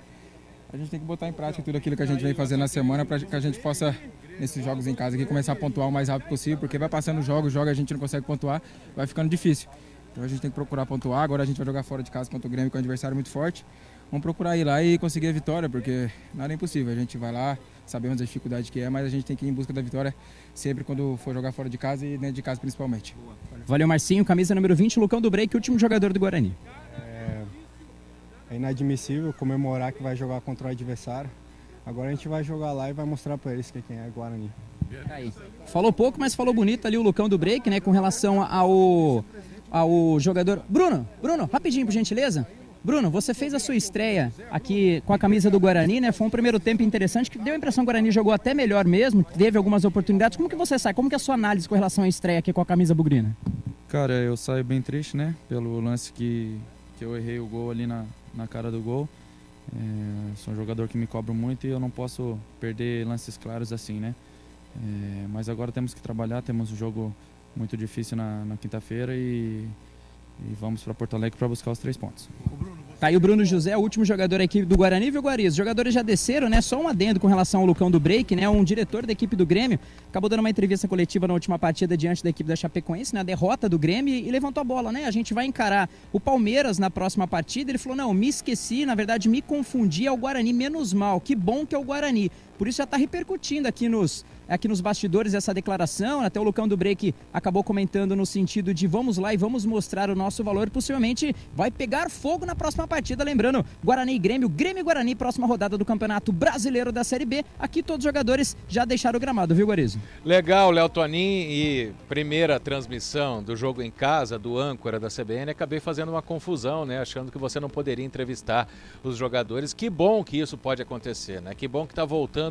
A gente tem que botar em prática tudo aquilo que a gente vem fazendo na semana para que a gente possa, nesses jogos em casa aqui, começar a pontuar o mais rápido possível, porque vai passando os jogos, a gente não consegue pontuar, vai ficando difícil. Então a gente tem que procurar pontuar, agora a gente vai jogar fora de casa contra o Grêmio, que é um adversário muito forte. Vamos procurar ir lá e conseguir a vitória, porque nada é impossível, a gente vai lá, sabemos a dificuldade que é, mas a gente tem que ir em busca da vitória sempre quando for jogar fora de casa e dentro de casa principalmente. Valeu, Marcinho, camisa número 20, Lucão do Break, último jogador do Guarani. É inadmissível comemorar que vai jogar contra o adversário. Agora a gente vai jogar lá e vai mostrar para eles quem é Guarani. Aí. Falou pouco, mas falou bonito ali o Lucão do Break, né, com relação ao jogador. Bruno, rapidinho, por gentileza. Bruno, você fez a sua estreia aqui com a camisa do Guarani, né? Foi um primeiro tempo interessante, que deu a impressão que o Guarani jogou até melhor mesmo, teve algumas oportunidades. Como que você sai? Como que é a sua análise com relação à estreia aqui com a camisa bugrina? Cara, eu saio bem triste, né? Pelo lance que eu errei o gol ali na cara do gol. Sou um jogador que me cobra muito e eu não posso perder lances claros assim, né? Mas agora temos que trabalhar, temos um jogo muito difícil na quinta-feira e vamos para Porto Alegre para buscar os 3 pontos. Tá aí o Bruno José, o último jogador aqui do Guarani, viu, Guariz? Os jogadores já desceram, né? Só um adendo com relação ao Lucão do Break, né? Um diretor da equipe do Grêmio acabou dando uma entrevista coletiva na última partida diante da equipe da Chapecoense, né? A derrota do Grêmio, e levantou a bola, né? A gente vai encarar o Palmeiras na próxima partida. Ele falou, não, me esqueci, na verdade me confundi, é o Guarani, menos mal, que bom que é o Guarani. Por isso já está repercutindo aqui nos bastidores essa declaração. Até o Lucão do Break acabou comentando no sentido de vamos lá e vamos mostrar o nosso valor. Possivelmente vai pegar fogo na próxima partida. Lembrando, Guarani e Grêmio e Guarani, próxima rodada do Campeonato Brasileiro da Série B. Aqui todos os jogadores já deixaram o gramado, viu, Guarizo? Legal, Léo Tonin, e primeira transmissão do jogo em casa, do âncora da CBN, acabei fazendo uma confusão, né? Achando que você não poderia entrevistar os jogadores. Que bom que isso pode acontecer, né? Que bom que está voltando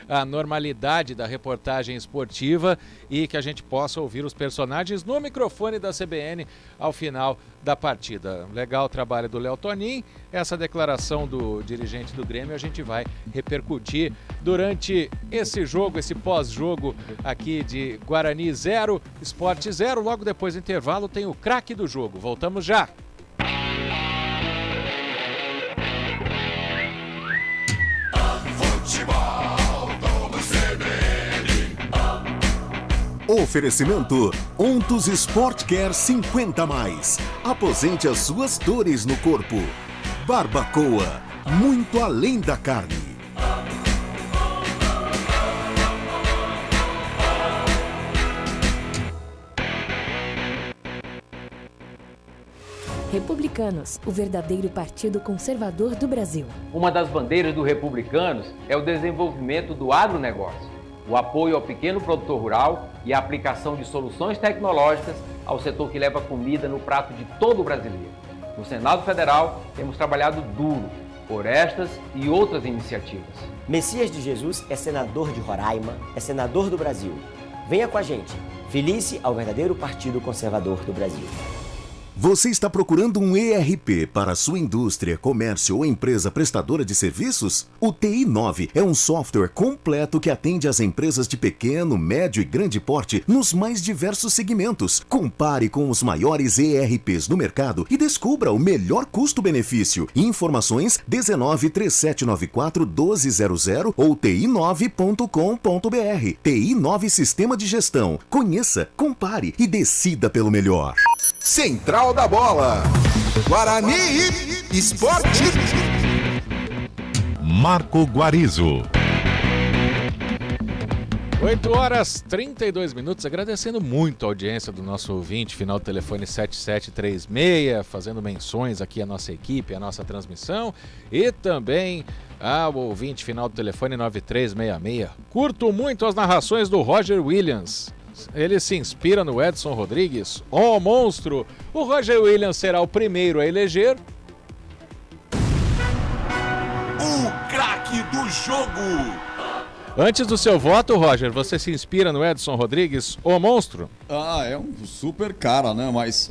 a normalidade da reportagem esportiva e que a gente possa ouvir os personagens no microfone da CBN ao final da partida. Legal o trabalho do Léo Tonin. Essa declaração do dirigente do Grêmio a gente vai repercutir durante esse jogo, esse pós-jogo aqui de Guarani 0, Sport 0. Logo depois do intervalo tem o craque do jogo. Voltamos já. Oferecimento Ontus Sport Care 50+. Aposente as suas dores no corpo. Barbacoa, muito além da carne. Republicanos, o verdadeiro partido conservador do Brasil. Uma das bandeiras do Republicanos é o desenvolvimento do agronegócio, o apoio ao pequeno produtor rural e a aplicação de soluções tecnológicas ao setor que leva comida no prato de todo brasileiro. No Senado Federal, temos trabalhado duro por estas e outras iniciativas. Messias de Jesus é senador de Roraima, é senador do Brasil. Venha com a gente, filie-se ao verdadeiro partido conservador do Brasil. Você está procurando um ERP para sua indústria, comércio ou empresa prestadora de serviços? O TI9 é um software completo que atende às empresas de pequeno, médio e grande porte nos mais diversos segmentos. Compare com os maiores ERPs no mercado e descubra o melhor custo-benefício. Informações 19 3794 1200 ou ti9.com.br. TI9 Sistema de Gestão. Conheça, compare e decida pelo melhor. Central da Bola. Guarani Esporte. Marco Guarizo. 8h32, agradecendo muito a audiência do nosso ouvinte, final do telefone 7736, fazendo menções aqui à nossa equipe, à nossa transmissão, e também ao ouvinte, final do telefone 9366. Curto muito as narrações do Roger Williams. Ele se inspira no Edson Rodrigues, monstro. O Roger Williams será o primeiro a eleger O craque do jogo. Antes do seu voto, Roger, você se inspira no Edson Rodrigues, o monstro? É um super cara, né? Mas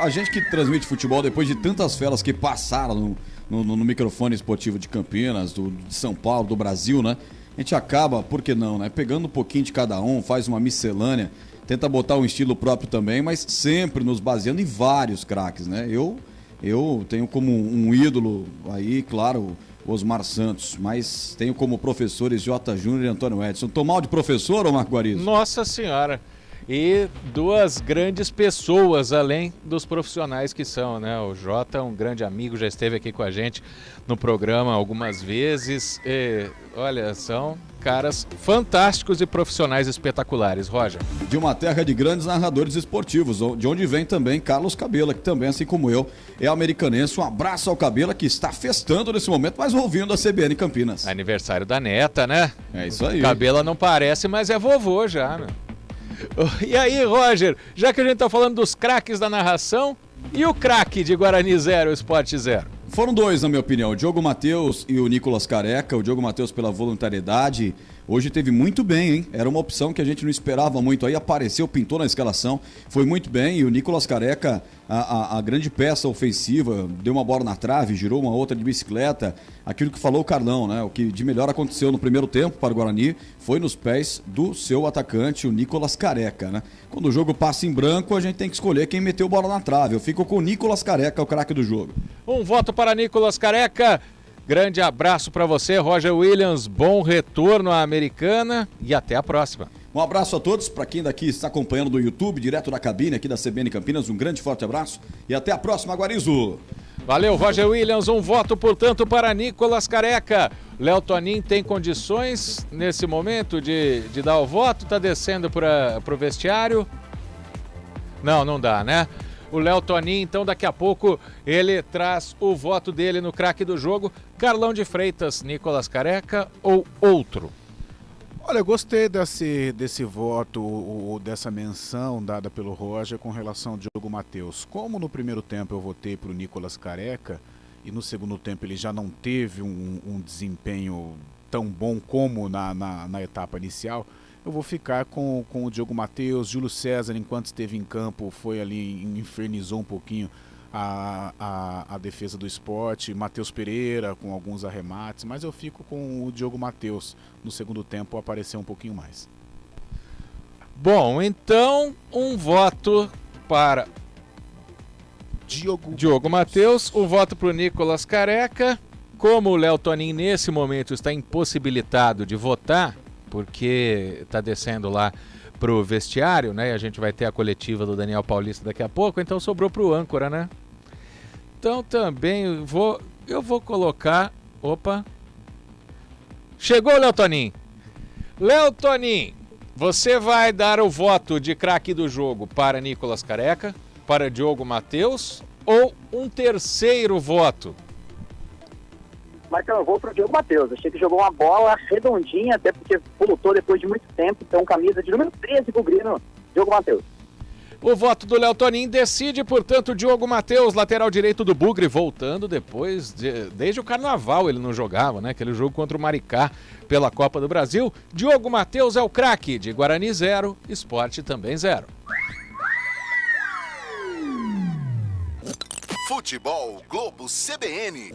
a gente que transmite futebol, depois de tantas feras que passaram no microfone esportivo de Campinas, de São Paulo, do Brasil, né? A gente acaba, por que não, né? Pegando um pouquinho de cada um, faz uma miscelânea, tenta botar um estilo próprio também, mas sempre nos baseando em vários craques, né? Eu tenho como um ídolo aí, claro, Osmar Santos, mas tenho como professores J. Júnior e Antônio Edson. Tô mal de professor, ou Marco Guarizo? Nossa Senhora! E duas grandes pessoas, além dos profissionais que são, né? O Jota é um grande amigo, já esteve aqui com a gente no programa algumas vezes. E, olha, são caras fantásticos e profissionais espetaculares, Roger. De uma terra de grandes narradores esportivos, de onde vem também Carlos Cabela, que também, assim como eu, é americanense. Um abraço ao Cabela, que está festando nesse momento, mas ouvindo a CBN Campinas. Aniversário da neta, né? É isso aí. Cabela não parece, mas é vovô já, né? E aí, Roger, já que a gente tá falando dos craques da narração, e o craque de Guarani 0, Sport 0? Foram dois, na minha opinião, o Diogo Matheus e o Nicolas Careca. O Diogo Matheus pela voluntariedade, hoje teve muito bem, hein? Era uma opção que a gente não esperava muito aí, apareceu, pintou na escalação, foi muito bem. E o Nicolas Careca, a grande peça ofensiva, deu uma bola na trave, girou uma outra de bicicleta. Aquilo que falou o Carlão, né? O que de melhor aconteceu no primeiro tempo para o Guarani foi nos pés do seu atacante, o Nicolas Careca, né? Quando o jogo passa em branco, a gente tem que escolher quem meteu bola na trave. Eu fico com o Nicolas Careca, o craque do jogo. Um voto para Nicolas Careca. Grande abraço para você, Roger Williams. Bom retorno à Americana e até a próxima. Um abraço a todos, para quem daqui está acompanhando do YouTube, direto da cabine aqui da CBN Campinas, um grande forte abraço e até a próxima, Guarizo. Valeu, Roger Williams, um voto, portanto, para Nicolas Careca. Léo Tonin tem condições, nesse momento, de dar o voto? Tá descendo para o vestiário? Não dá, né? O Léo Tonin, então, daqui a pouco, ele traz o voto dele no craque do jogo. Carlão de Freitas, Nicolas Careca ou outro? Olha, eu gostei desse voto, ou dessa menção dada pelo Roger com relação ao Diogo Matheus. Como no primeiro tempo eu votei para o Nicolas Careca e no segundo tempo ele já não teve um desempenho tão bom como na etapa inicial, eu vou ficar com o Diogo Matheus. Júlio César, enquanto esteve em campo, foi ali, infernizou um pouquinho a defesa do Sport. Matheus Pereira com alguns arremates, mas eu fico com o Diogo Matheus. No segundo tempo apareceu um pouquinho mais. Bom, então um voto para Diogo Matheus, um voto para o Nicolas Careca. Como o Léo Tonin nesse momento está impossibilitado de votar, porque está descendo lá para o vestiário, né? E a gente vai ter a coletiva do Daniel Paulista daqui a pouco, então sobrou para o âncora, né? Então também eu vou colocar... Opa! Chegou o Léo Tonin! Léo Tonin, você vai dar o voto de craque do jogo para Nicolas Careca, para Diogo Matheus, ou um terceiro voto? Mas eu vou pro Diogo Matheus. Achei que jogou uma bola redondinha, até porque voltou depois de muito tempo. Então, camisa de número 13 pro Grêmio, Diogo Matheus. O voto do Léo Tonin decide, portanto, Diogo Matheus, lateral direito do Bugre, voltando desde o Carnaval ele não jogava, né? Aquele jogo contra o Maricá pela Copa do Brasil. Diogo Matheus é o craque de Guarani 0, Sport também 0. Futebol Globo CBN.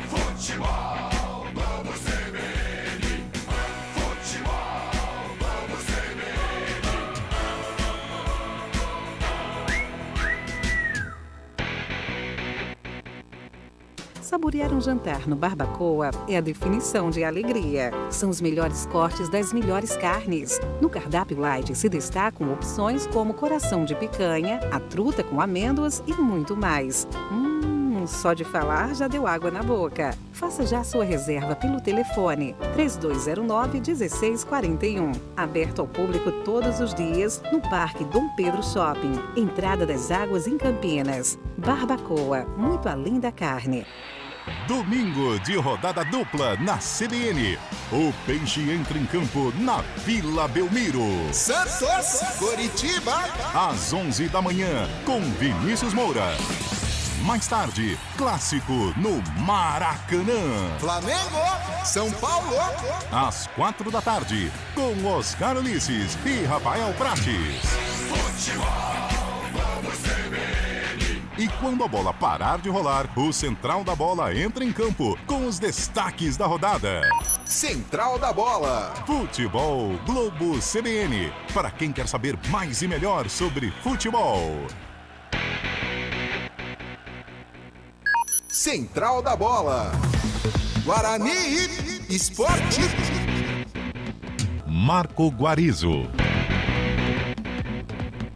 Futebol Globo CBN. Futebol Globo Saborear um jantar no Barbacoa é a definição de alegria. São os melhores cortes das melhores carnes. No cardápio light se destacam opções como coração de picanha, a truta com amêndoas e muito mais. Só de falar já deu água na boca. Faça já sua reserva pelo telefone 3209-1641. Aberto ao público todos os dias no Parque Dom Pedro Shopping. Entrada das Águas em Campinas. Barbacoa, muito além da carne. Domingo de rodada dupla na CBN. O Peixe entra em campo na Vila Belmiro. Santos, Coritiba. Às 11 da manhã, com Vinícius Moura. Mais tarde, clássico no Maracanã. Flamengo, São Paulo. Às 4 da tarde, com Oscar Ulisses e Rafael Prates. E quando a bola parar de rolar, o Central da Bola entra em campo com os destaques da rodada. Central da Bola. Futebol Globo CBN. Para quem quer saber mais e melhor sobre futebol. Central da Bola. Guarani Esporte. Marco Guarizo.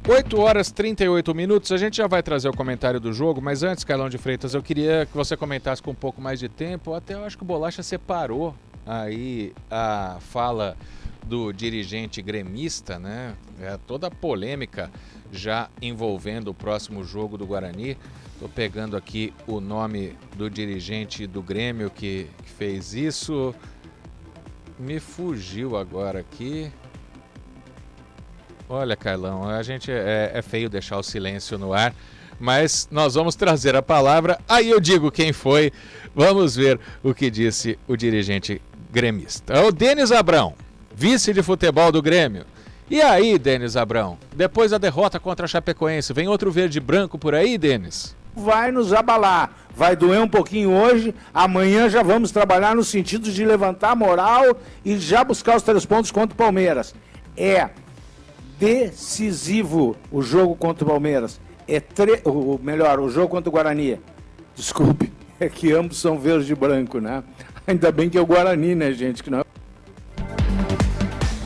8 horas e 38 minutos, a gente já vai trazer o comentário do jogo, mas antes, Carlão de Freitas, eu queria que você comentasse com um pouco mais de tempo, até eu acho que o Bolacha separou aí a fala do dirigente gremista, né? Toda a polêmica já envolvendo o próximo jogo do Guarani. Estou pegando aqui o nome do dirigente do Grêmio que fez isso. Me fugiu agora aqui. Olha, Carlão, a gente é feio deixar o silêncio no ar, mas nós vamos trazer a palavra. Aí eu digo quem foi. Vamos ver o que disse o dirigente gremista. É o Denis Abrão, vice de futebol do Grêmio. E aí, Denis Abrão, depois da derrota contra a Chapecoense, vem outro verde e branco por aí, Denis? Vai nos abalar, vai doer um pouquinho hoje, amanhã já vamos trabalhar no sentido de levantar a moral e já buscar os 3 pontos contra o Palmeiras. É decisivo o jogo contra o Palmeiras, o jogo contra o Guarani, desculpe, é que ambos são verde e branco, né? Ainda bem que é o Guarani, né, gente, que não é...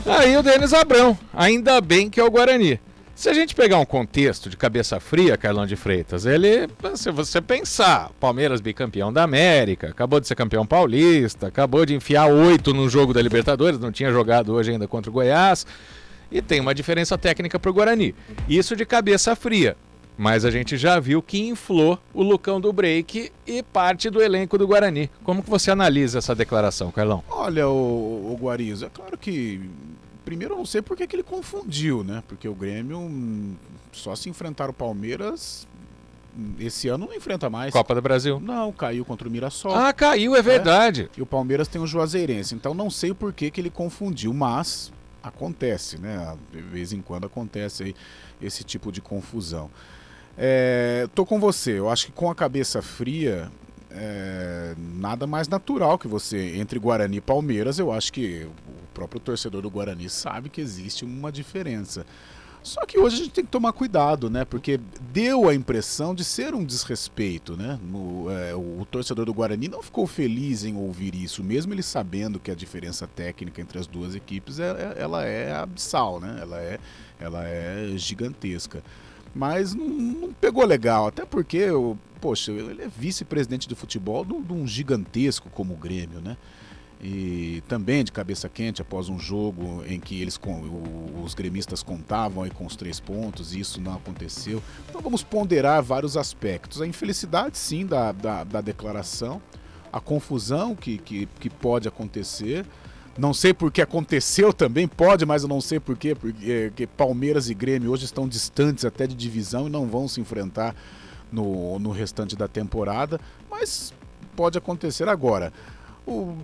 Aí o Denis Abrão, ainda bem que é o Guarani. Se a gente pegar um contexto de cabeça fria, Carlão de Freitas, se você pensar, Palmeiras bicampeão da América, acabou de ser campeão paulista, acabou de enfiar 8 no jogo da Libertadores, não tinha jogado hoje ainda contra o Goiás, e tem uma diferença técnica para o Guarani. Isso de cabeça fria, mas a gente já viu que inflou o Lucão do Break e parte do elenco do Guarani. Como que você analisa essa declaração, Carlão? Olha, o Guarizo, é claro que... Primeiro, eu não sei por que ele confundiu, né? Porque o Grêmio, só se enfrentar o Palmeiras, esse ano não enfrenta mais. Copa do Brasil. Não, caiu contra o Mirassol. Ah, caiu, é verdade. E o Palmeiras tem o Juazeirense. Então não sei por que ele confundiu, mas acontece, né? De vez em quando acontece aí esse tipo de confusão. Tô com você. Eu acho que com a cabeça fria, nada mais natural que você, entre Guarani e Palmeiras, eu acho que o próprio torcedor do Guarani sabe que existe uma diferença. Só que hoje a gente tem que tomar cuidado, né? Porque deu a impressão de ser um desrespeito, né? O torcedor do Guarani não ficou feliz em ouvir isso, mesmo ele sabendo que a diferença técnica entre as duas equipes ela é abissal, né? Ela é gigantesca. Mas não pegou legal, até porque, poxa, ele é vice-presidente de futebol de um gigantesco como o Grêmio, né? E também de cabeça quente após um jogo em que os gremistas contavam aí com os 3 pontos e isso não aconteceu. Então vamos ponderar vários aspectos. A infelicidade, sim, da declaração, a confusão que pode acontecer. Não sei por que aconteceu também, pode, mas eu não sei por quê, porque Palmeiras e Grêmio hoje estão distantes até de divisão e não vão se enfrentar no restante da temporada, mas pode acontecer agora.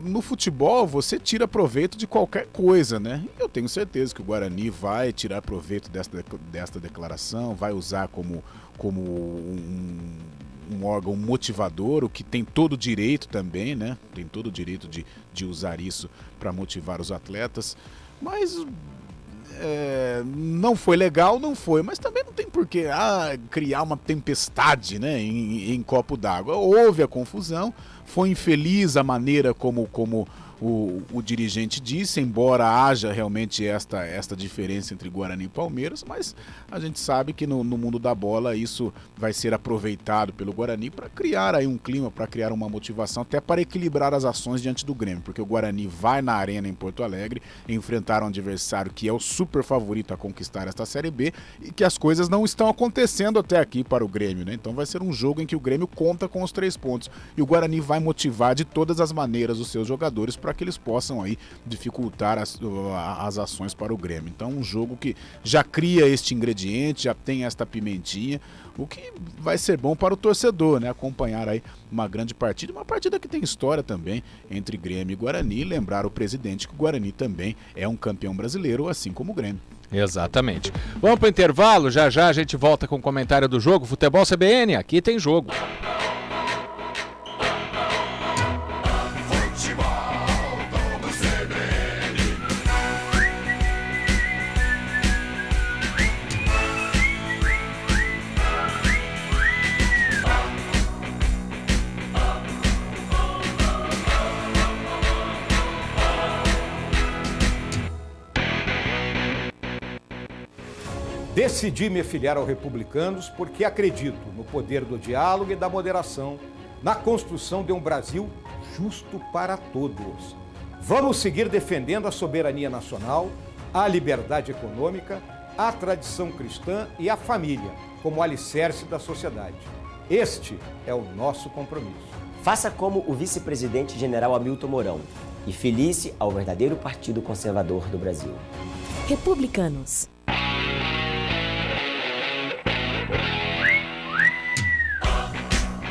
No futebol você tira proveito de qualquer coisa, né? Eu tenho certeza que o Guarani vai tirar proveito desta declaração, vai usar como um órgão motivador, o que tem todo o direito também, né? Tem todo o direito de usar isso para motivar os atletas, mas não foi legal, não foi, mas também não tem por que criar uma tempestade, né, em copo d'água. Houve a confusão, foi infeliz a maneira como o dirigente disse, embora haja realmente esta diferença entre Guarani e Palmeiras, mas a gente sabe que no mundo da bola isso vai ser aproveitado pelo Guarani para criar aí um clima, para criar uma motivação, até para equilibrar as ações diante do Grêmio, porque o Guarani vai na Arena em Porto Alegre enfrentar um adversário que é o super favorito a conquistar esta Série B e que as coisas não estão acontecendo até aqui para o Grêmio, né? Então vai ser um jogo em que o Grêmio conta com os 3 pontos e o Guarani vai motivar de todas as maneiras os seus jogadores para que eles possam aí dificultar as ações para o Grêmio. Então um jogo que já cria este ingrediente, já tem esta pimentinha, o que vai ser bom para o torcedor, né? Acompanhar aí uma grande partida, uma partida que tem história também entre Grêmio e Guarani, e lembrar o presidente que o Guarani também é um campeão brasileiro, assim como o Grêmio. Exatamente. Vamos para o intervalo, já a gente volta com o comentário do jogo. Futebol CBN, aqui tem jogo. Decidi me filiar ao Republicanos porque acredito no poder do diálogo e da moderação, na construção de um Brasil justo para todos. Vamos seguir defendendo a soberania nacional, a liberdade econômica, a tradição cristã e a família como alicerce da sociedade. Este é o nosso compromisso. Faça como o vice-presidente general Hamilton Mourão e filie-se ao verdadeiro Partido Conservador do Brasil. Republicanos.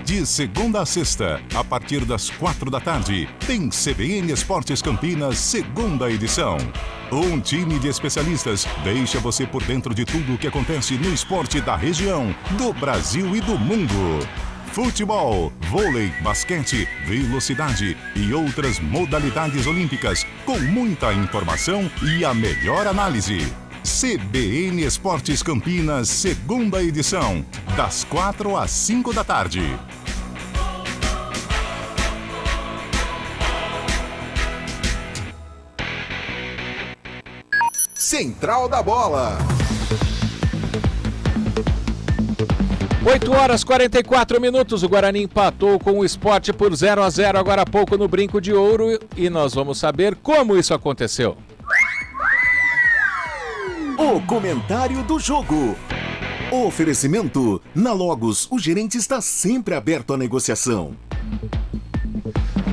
De segunda a sexta, a partir das 4 da tarde, tem CBN Esportes Campinas, segunda edição. Um time de especialistas deixa você por dentro de tudo o que acontece no esporte da região, do Brasil e do mundo. Futebol, vôlei, basquete, velocidade e outras modalidades olímpicas, com muita informação e a melhor análise. CBN Esportes Campinas, segunda edição, das 4 às 5 da tarde. Central da Bola. 8h44, o Guarani empatou com o Sport por 0-0 agora há pouco no Brinco de Ouro e nós vamos saber como isso aconteceu. O comentário do jogo. Oferecimento. Na Logos, o gerente está sempre aberto à negociação.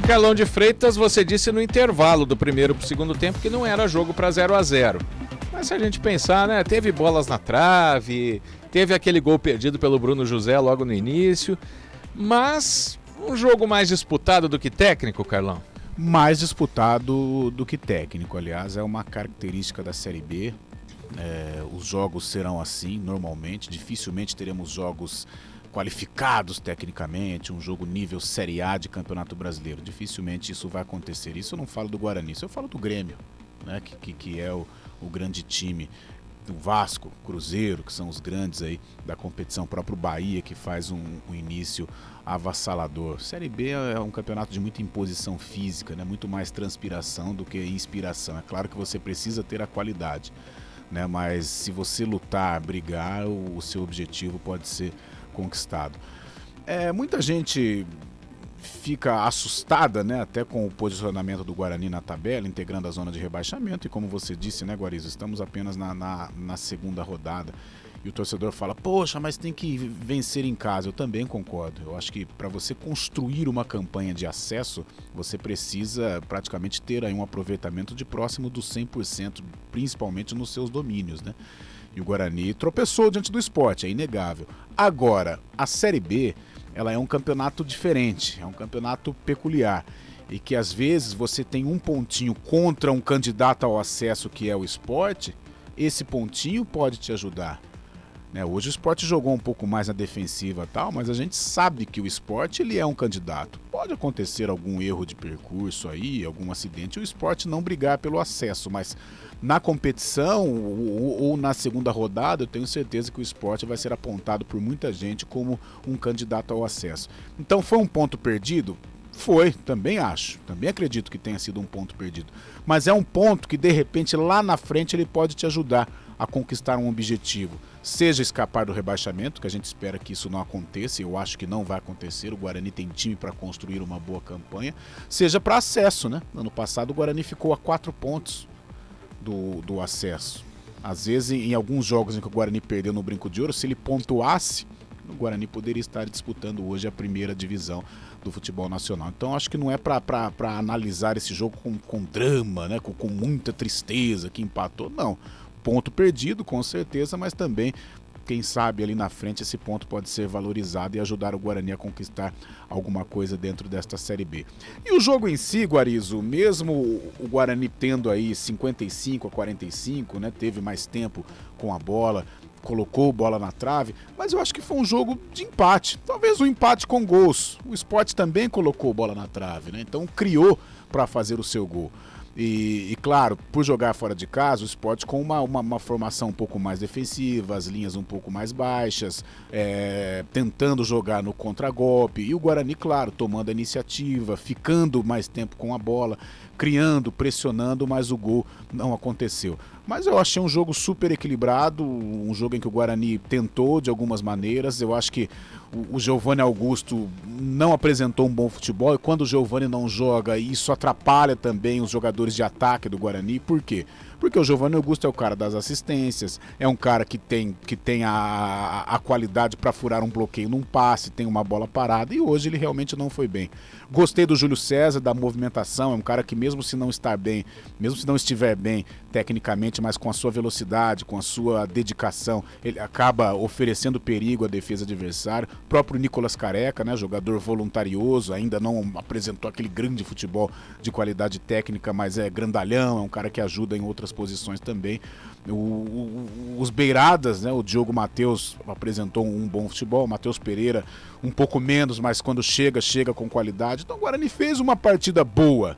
Carlão de Freitas, você disse no intervalo do primeiro para o segundo tempo que não era jogo para 0-0. Mas se a gente pensar, né, teve bolas na trave, Teve aquele gol perdido pelo Bruno José logo no início, mas um jogo mais disputado do que técnico, Carlão? Mais disputado do que técnico, aliás, é uma característica da Série B. Os jogos serão assim, normalmente. Dificilmente teremos jogos qualificados tecnicamente, um jogo nível Série A de Campeonato Brasileiro. Dificilmente isso vai acontecer. Isso eu não falo do Guarani, isso eu falo do Grêmio, né? que é o grande time. O Vasco, Cruzeiro, que são os grandes aí da competição, o próprio Bahia, que faz um início avassalador. Série B é um campeonato de muita imposição física, né? Muito mais transpiração do que inspiração. É claro que você precisa ter a qualidade, né? Mas se você lutar, brigar, o seu objetivo pode ser conquistado. Muita gente fica assustada, né, até com o posicionamento do Guarani na tabela, integrando a zona de rebaixamento, e como você disse, né, Guarizo, estamos apenas na segunda rodada, e o torcedor fala, poxa, mas tem que vencer em casa. Eu também concordo. Eu acho que para você construir uma campanha de acesso, você precisa praticamente ter aí um aproveitamento de próximo dos 100%, principalmente nos seus domínios, né? E o Guarani tropeçou diante do Sport, é inegável. Agora, a Série B, ela é um campeonato diferente, é um campeonato peculiar, e que às vezes você tem um pontinho contra um candidato ao acesso que é o Sport, esse pontinho pode te ajudar, né? Hoje o Sport jogou um pouco mais na defensiva e tal, mas a gente sabe que o Sport ele é um candidato. Pode acontecer algum erro de percurso aí, algum acidente, o Sport não brigar pelo acesso, mas na competição ou na segunda rodada, eu tenho certeza que o Sport vai ser apontado por muita gente como um candidato ao acesso. Então foi um ponto perdido? Foi, também acho. Também acredito que tenha sido um ponto perdido. Mas é um ponto que, de repente, lá na frente ele pode te ajudar a conquistar um objetivo. Seja escapar do rebaixamento, que a gente espera que isso não aconteça, eu acho que não vai acontecer, o Guarani tem time para construir uma boa campanha, seja para acesso, né? Ano passado o Guarani ficou a 4 pontos do acesso. Às vezes, em alguns jogos em que o Guarani perdeu no Brinco de Ouro, se ele pontuasse, o Guarani poderia estar disputando hoje a primeira divisão do futebol nacional. Então acho que não é para analisar esse jogo com drama, né? com muita tristeza que empatou, não. Ponto perdido, com certeza, mas também, quem sabe ali na frente esse ponto pode ser valorizado e ajudar o Guarani a conquistar alguma coisa dentro desta Série B. E o jogo em si, Guarizo, mesmo o Guarani tendo aí 55-45, né, teve mais tempo com a bola, colocou bola na trave, mas eu acho que foi um jogo de empate, talvez um empate com gols. O Sport também colocou bola na trave, né, então criou para fazer o seu gol. E claro, por jogar fora de casa, o Sport com uma formação um pouco mais defensiva, as linhas um pouco mais baixas, tentando jogar no contragolpe, e o Guarani, claro, tomando a iniciativa, ficando mais tempo com a bola, criando, pressionando, mas o gol não aconteceu. Mas eu achei um jogo super equilibrado, um jogo em que o Guarani tentou de algumas maneiras. Eu acho que o Giovani Augusto não apresentou um bom futebol, e quando o Giovani não joga, isso atrapalha também os jogadores de ataque do Guarani. Por quê? Porque o Giovani Augusto é o cara das assistências, é um cara que tem a qualidade para furar um bloqueio num passe, tem uma bola parada, e hoje ele realmente não foi bem. Gostei do Júlio César, da movimentação, é um cara que mesmo se não estar bem, mesmo se não estiver bem tecnicamente, mas com a sua velocidade, com a sua dedicação, ele acaba oferecendo perigo à defesa adversária. O próprio Nicolas Careca, né, jogador voluntarioso, ainda não apresentou aquele grande futebol de qualidade técnica, mas é grandalhão, é um cara que ajuda em outras posições também. Os beiradas, né, o Diogo Matheus apresentou um bom futebol, o Matheus Pereira um pouco menos, mas quando chega com qualidade. Então o Guarani fez uma partida boa,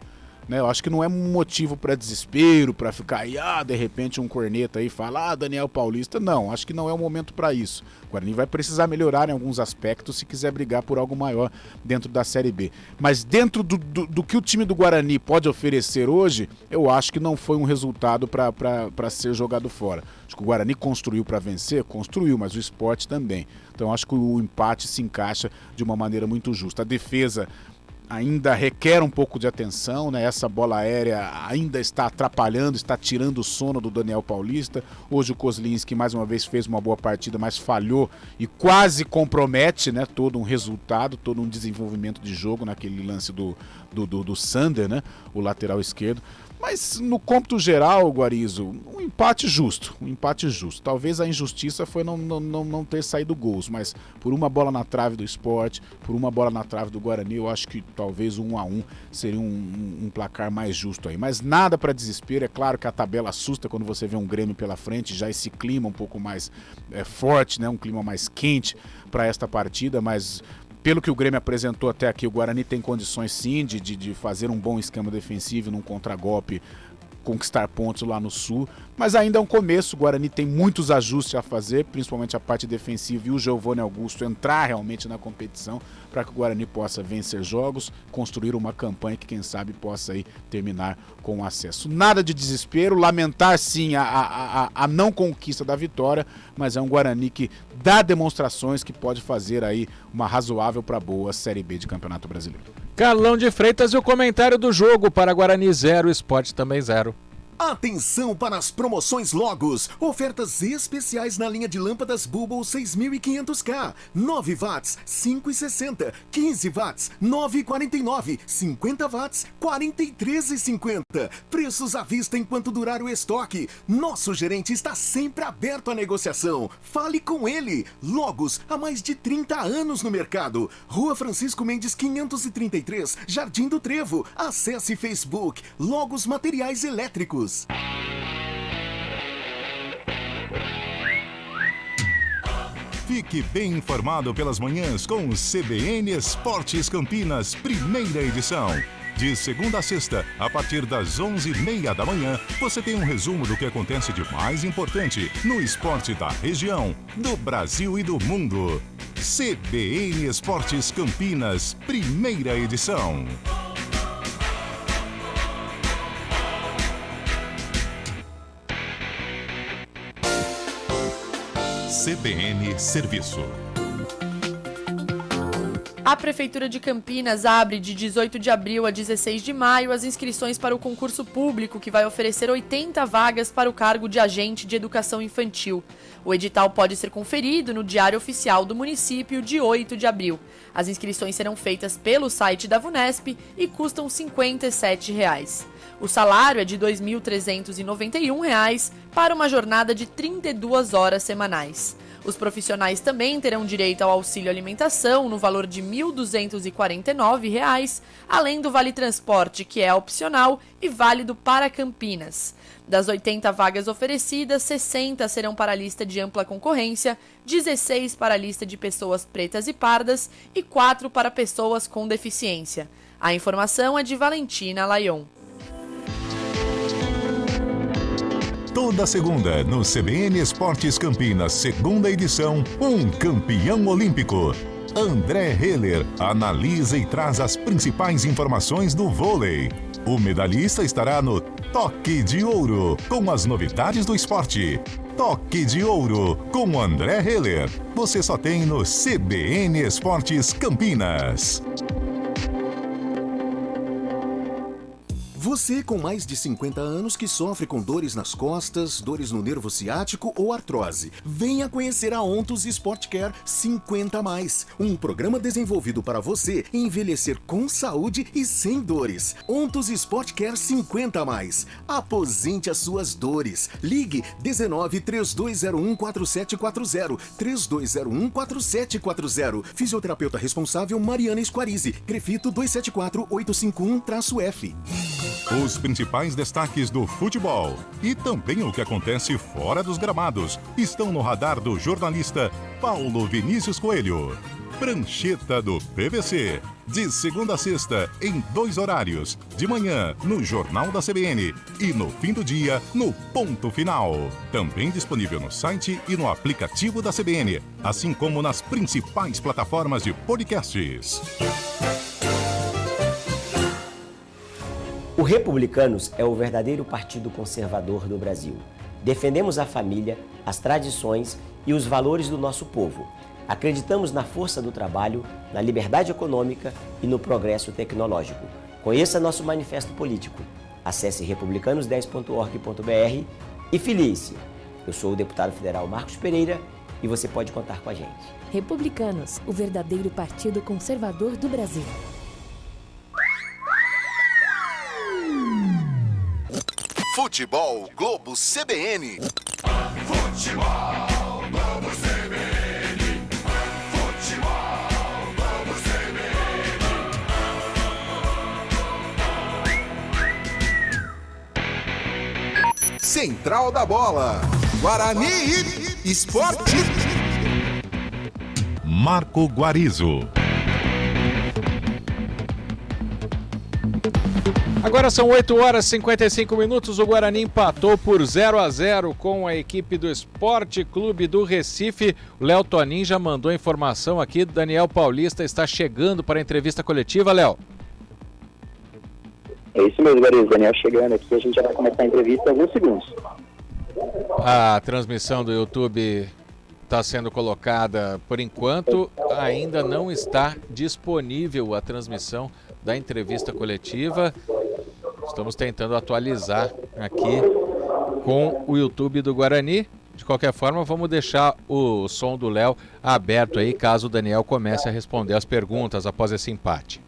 né? Eu acho que não é um motivo para desespero, para ficar aí, de repente um corneta aí fala, Daniel Paulista. Não, acho que não é o momento para isso. O Guarani vai precisar melhorar em alguns aspectos se quiser brigar por algo maior dentro da Série B. Mas dentro do que o time do Guarani pode oferecer hoje, eu acho que não foi um resultado para ser jogado fora. Acho que o Guarani construiu para vencer, construiu, mas o Sport também. Então acho que o empate se encaixa de uma maneira muito justa. A defesa ainda requer um pouco de atenção, né? Essa bola aérea ainda está atrapalhando, está tirando o sono do Daniel Paulista. Hoje o Kozlinski mais uma vez fez uma boa partida, mas falhou e quase compromete, né, todo um resultado, todo um desenvolvimento de jogo naquele lance do Sander, né, o lateral esquerdo. Mas no cômputo geral, Guarizo, um empate justo. Talvez a injustiça foi não ter saído gols, mas por uma bola na trave do Sport, por uma bola na trave do Guarani, eu acho que talvez 1-1 seria um placar mais justo aí. Mas nada para desespero, é claro que a tabela assusta quando você vê um Grêmio pela frente, já esse clima um pouco mais forte, né? Um clima mais quente para esta partida, mas pelo que o Grêmio apresentou até aqui, o Guarani tem condições sim de fazer um bom esquema defensivo num contragolpe, conquistar pontos lá no Sul, mas ainda é um começo. O Guarani tem muitos ajustes a fazer, principalmente a parte defensiva, e o Giovani Augusto entrar realmente na competição para que o Guarani possa vencer jogos, construir uma campanha que quem sabe possa aí terminar com acesso. Nada de desespero, lamentar sim a não conquista da vitória, mas é um Guarani que dá demonstrações que pode fazer aí uma razoável para boa Série B de Campeonato Brasileiro. Carlão de Freitas e o comentário do jogo para Guarani 0, Sport também 0. Atenção para as promoções Logos. Ofertas especiais na linha de lâmpadas Bubble 6500K. 9 watts, 5,60. 15 watts, 9,49. 50 watts, 43,50. Preços à vista enquanto durar o estoque. Nosso gerente está sempre aberto à negociação. Fale com ele. Logos, há mais de 30 anos no mercado. Rua Francisco Mendes 533, Jardim do Trevo. Acesse Facebook. Logos Materiais Elétricos. Fique bem informado pelas manhãs com o CBN Esportes Campinas, primeira edição. De segunda a sexta, a partir das 11h30 da manhã, você tem um resumo do que acontece de mais importante no esporte da região, do Brasil e do mundo. CBN Esportes Campinas, primeira edição. CBN Serviço. A Prefeitura de Campinas abre de 18 de abril a 16 de maio as inscrições para o concurso público que vai oferecer 80 vagas para o cargo de agente de educação infantil. O edital pode ser conferido no Diário Oficial do município de 8 de abril. As inscrições serão feitas pelo site da VUNESP e custam R$ 57. O salário é de R$ 2.391 para uma jornada de 32 horas semanais. Os profissionais também terão direito ao auxílio alimentação no valor de R$ 1.249, além do Vale Transporte, que é opcional e válido para Campinas. Das 80 vagas oferecidas, 60 serão para a lista de ampla concorrência, 16 para a lista de pessoas pretas e pardas e 4 para pessoas com deficiência. A informação é de Valentina Laion. Toda segunda, no CBN Esportes Campinas, segunda edição, um campeão olímpico. André Heller analisa e traz as principais informações do vôlei. O medalhista estará no Toque de Ouro, com as novidades do esporte. Toque de Ouro, com André Heller. Você só tem no CBN Esportes Campinas. Você com mais de 50 anos que sofre com dores nas costas, dores no nervo ciático ou artrose, venha conhecer a Ontos Sport Care 50+, um programa desenvolvido para você envelhecer com saúde e sem dores. Ontos Sport Care 50+, aposente as suas dores. Ligue 19 3201 4740, 3201 4740. Fisioterapeuta responsável Mariana Esquarize, Grefito 274851-F. Os principais destaques do futebol e também o que acontece fora dos gramados estão no radar do jornalista Paulo Vinícius Coelho. Prancheta do PVC, de segunda a sexta, em 2 horários, de manhã no Jornal da CBN e no fim do dia no Ponto Final. Também disponível no site e no aplicativo da CBN, assim como nas principais plataformas de podcasts. O Republicanos é o verdadeiro partido conservador do Brasil. Defendemos a família, as tradições e os valores do nosso povo. Acreditamos na força do trabalho, na liberdade econômica e no progresso tecnológico. Conheça nosso manifesto político. Acesse republicanos10.org.br e filie-se. Eu sou o deputado federal Marcos Pereira e você pode contar com a gente. Republicanos, o verdadeiro partido conservador do Brasil. Futebol Globo CBN. Futebol Globo CBN. Futebol Globo CBN. Central da Bola. Guarani Esporte. Marco Guarizo. Agora são 8 horas e 55 minutos. O Guarani empatou por 0-0 com a equipe do Esporte Clube do Recife. O Léo Tonin já mandou informação aqui. Daniel Paulista está chegando para a entrevista coletiva. Léo. É isso mesmo, Guarizo. Daniel chegando aqui. A gente já vai começar a entrevista em alguns segundos. A transmissão do YouTube está sendo colocada por enquanto. Ainda não está disponível a transmissão da entrevista coletiva. Estamos tentando atualizar aqui com o YouTube do Guarani. De qualquer forma, vamos deixar o som do Léo aberto aí, caso o Daniel comece a responder as perguntas após esse empate.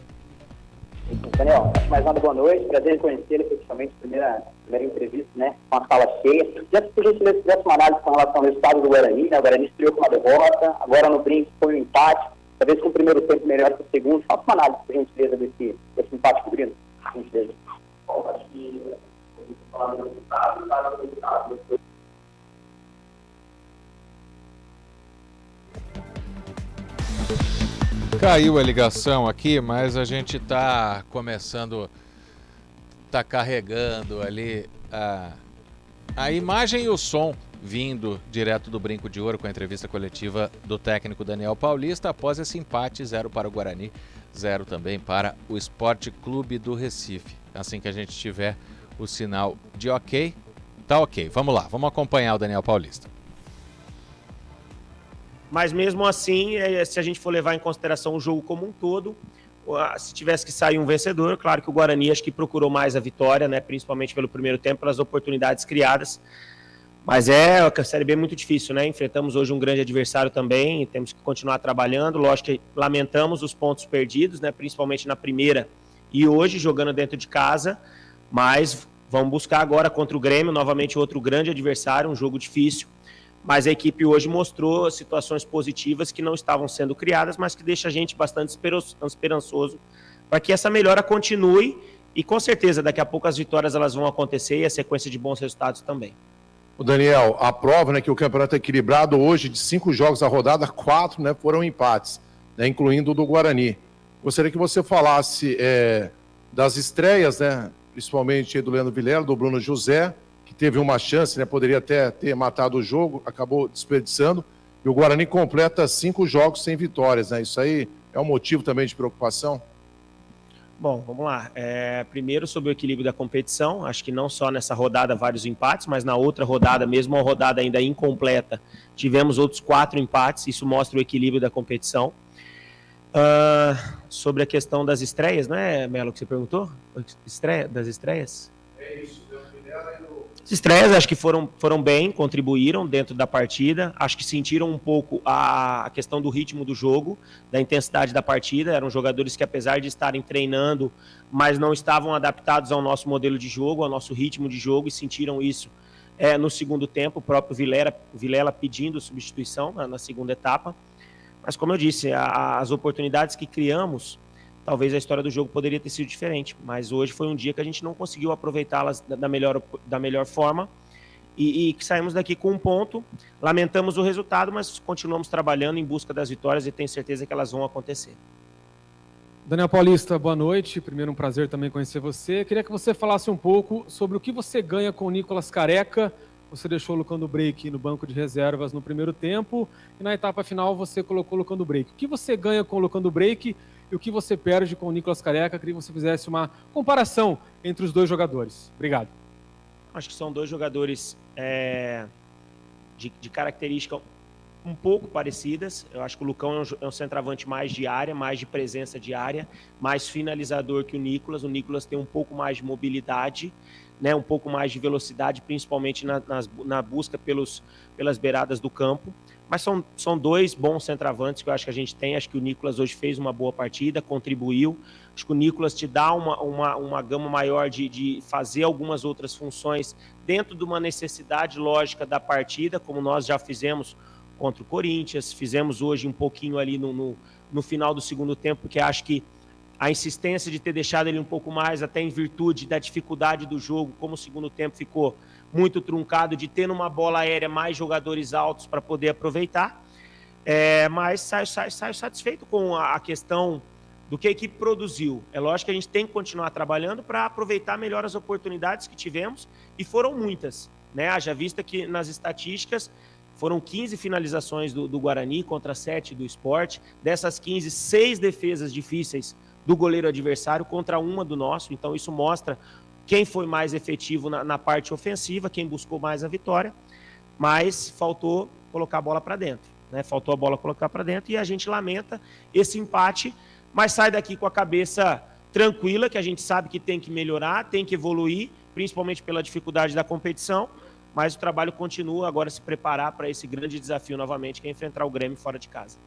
Daniel, mais nada, boa noite. Prazer em conhecê-lo, efetivamente, primeira entrevista, né, com a sala cheia. Já se podia fizesse uma análise com relação ao estado do Guarani, né? O Guarani estreou com uma derrota, agora no brinco foi um empate, talvez com o primeiro tempo melhor que o segundo. Faça uma análise, por gentileza, desse empate com o Grêmio. Por gentileza. Caiu a ligação aqui, mas a gente está começando, está carregando ali a imagem e o som vindo direto do Brinco de Ouro com a entrevista coletiva do técnico Daniel Paulista após esse empate, 0 para o Guarani, 0 também para o Esporte Clube do Recife. Assim que a gente tiver o sinal de ok, tá ok. Vamos lá, vamos acompanhar o Daniel Paulista. Mas mesmo assim, se a gente for levar em consideração o jogo como um todo, se tivesse que sair um vencedor, claro que o Guarani acho que procurou mais a vitória, né, principalmente pelo primeiro tempo, pelas oportunidades criadas. Mas a Série B é muito difícil, né? Enfrentamos hoje um grande adversário também, temos que continuar trabalhando. Lógico que lamentamos os pontos perdidos, né, principalmente na primeira e hoje, jogando dentro de casa, mas vamos buscar agora contra o Grêmio, novamente outro grande adversário, um jogo difícil. Mas a equipe hoje mostrou situações positivas que não estavam sendo criadas, mas que deixa a gente bastante esperançoso para que essa melhora continue e com certeza daqui a pouco as vitórias elas vão acontecer e a sequência de bons resultados também. O Daniel, a prova, né, que o campeonato é equilibrado hoje, de 5 jogos a rodada, 4, né, foram empates, né, incluindo o do Guarani. Gostaria que você falasse das estreias, né, principalmente do Leandro Vilela, do Bruno José, que teve uma chance, né, poderia até ter matado o jogo, acabou desperdiçando, e o Guarani completa 5 jogos sem vitórias, né? Isso aí é um motivo também de preocupação? Bom, vamos lá. Primeiro, sobre o equilíbrio da competição, acho que não só nessa rodada vários empates, mas na outra rodada, mesmo uma rodada ainda incompleta, tivemos outros 4 empates, isso mostra o equilíbrio da competição. Sobre a questão das estreias, não é, Melo, que você perguntou? Das estreias? É isso. As estreias acho que foram bem, contribuíram dentro da partida, acho que sentiram um pouco a questão do ritmo do jogo, da intensidade da partida, eram jogadores que apesar de estarem treinando, mas não estavam adaptados ao nosso modelo de jogo, ao nosso ritmo de jogo e sentiram isso no segundo tempo, o próprio Vilela pedindo substituição na segunda etapa, mas como eu disse, as oportunidades que criamos, talvez a história do jogo poderia ter sido diferente, mas hoje foi um dia que a gente não conseguiu aproveitá-las da melhor forma e que saímos daqui com um ponto, lamentamos o resultado, mas continuamos trabalhando em busca das vitórias e tenho certeza que elas vão acontecer. Daniel Paulista, boa noite, primeiro um prazer também conhecer você, queria que você falasse um pouco sobre o que você ganha com o Nicolas Careca. Você deixou o Lucão do Break no banco de reservas no primeiro tempo e na etapa final você colocou o Lucão do Break. O que você ganha com o Lucão do Break e o que você perde com o Nicolas Careca? Queria que você fizesse uma comparação entre os dois jogadores. Obrigado. Acho que são dois jogadores de característica um pouco parecidas. Eu acho que o Lucão é um centroavante mais de área, mais de presença de área, mais finalizador que o Nicolas. O Nicolas tem um pouco mais de mobilidade, né, um pouco mais de velocidade, principalmente na busca pelas beiradas do campo. Mas são dois bons centroavantes que eu acho que a gente tem. Acho que o Nicolas hoje fez uma boa partida, contribuiu. Acho que o Nicolas te dá uma gama maior de fazer algumas outras funções dentro de uma necessidade lógica da partida, como nós já fizemos contra o Corinthians, fizemos hoje um pouquinho ali no final do segundo tempo, porque acho que a insistência de ter deixado ele um pouco mais, até em virtude da dificuldade do jogo, como o segundo tempo ficou muito truncado, de ter numa bola aérea mais jogadores altos para poder aproveitar. Mas saio satisfeito com a questão do que a equipe produziu. É lógico que a gente tem que continuar trabalhando para aproveitar melhor as oportunidades que tivemos, e foram muitas, né? Haja vista que nas estatísticas foram 15 finalizações do Guarani contra 7 do Sport. Dessas 15, 6 defesas difíceis do goleiro adversário contra uma do nosso. Então isso mostra quem foi mais efetivo na parte ofensiva, quem buscou mais a vitória, mas faltou colocar a bola para dentro, né? Faltou a bola colocar para dentro, e a gente lamenta esse empate, mas sai daqui com a cabeça tranquila, que a gente sabe que tem que melhorar, tem que evoluir, principalmente pela dificuldade da competição, mas o trabalho continua agora, se preparar para esse grande desafio novamente, que é enfrentar o Grêmio fora de casa.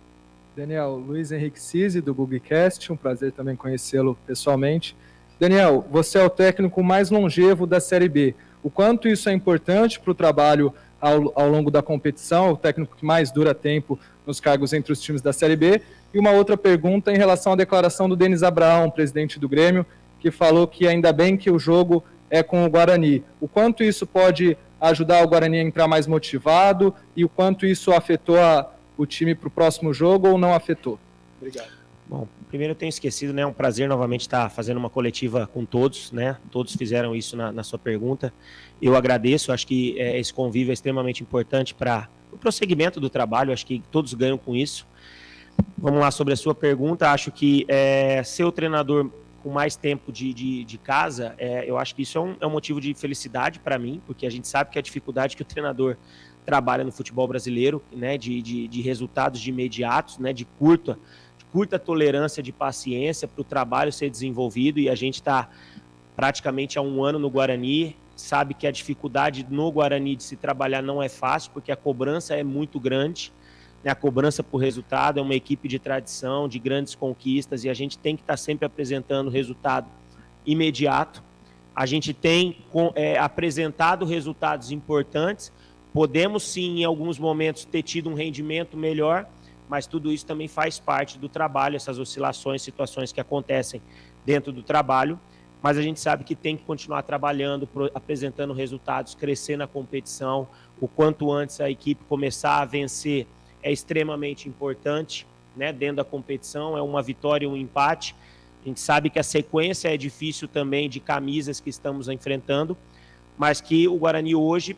Daniel, Luiz Henrique Cisi, do Bugcast, um prazer também conhecê-lo pessoalmente. Daniel, você é o técnico mais longevo da Série B. O quanto isso é importante para o trabalho ao longo da competição, o técnico que mais dura tempo nos cargos entre os times da Série B? E uma outra pergunta em relação à declaração do Denis Abraão, presidente do Grêmio, que falou que ainda bem que o jogo é com o Guarani. O quanto isso pode ajudar o Guarani a entrar mais motivado, e o quanto isso afetou o time para o próximo jogo ou não afetou? Obrigado. Bom, primeiro eu tenho esquecido, né? É um prazer novamente estar fazendo uma coletiva com todos, né? Todos fizeram isso na sua pergunta. Eu agradeço, acho que esse convívio é extremamente importante para o prosseguimento do trabalho, acho que todos ganham com isso. Vamos lá, sobre a sua pergunta, acho que ser o treinador com mais tempo de casa, eu acho que isso é um motivo de felicidade para mim, porque a gente sabe que a dificuldade que o treinador trabalha no futebol brasileiro, né, de resultados de imediatos, né, de curta tolerância de paciência para o trabalho ser desenvolvido, e a gente está praticamente há um ano no Guarani, sabe que a dificuldade no Guarani de se trabalhar não é fácil, porque a cobrança é muito grande, né, a cobrança por resultado, é uma equipe de tradição, de grandes conquistas, e a gente tem que estar sempre apresentando resultado imediato. A gente tem apresentado resultados importantes, podemos sim em alguns momentos ter tido um rendimento melhor, mas tudo isso também faz parte do trabalho, essas oscilações, situações que acontecem dentro do trabalho, mas a gente sabe que tem que continuar trabalhando, apresentando resultados, crescer na competição. O quanto antes a equipe começar a vencer é extremamente importante, né? Dentro da competição, é uma vitória e um empate. A gente sabe que a sequência é difícil também de camisas que estamos enfrentando, mas que o Guarani hoje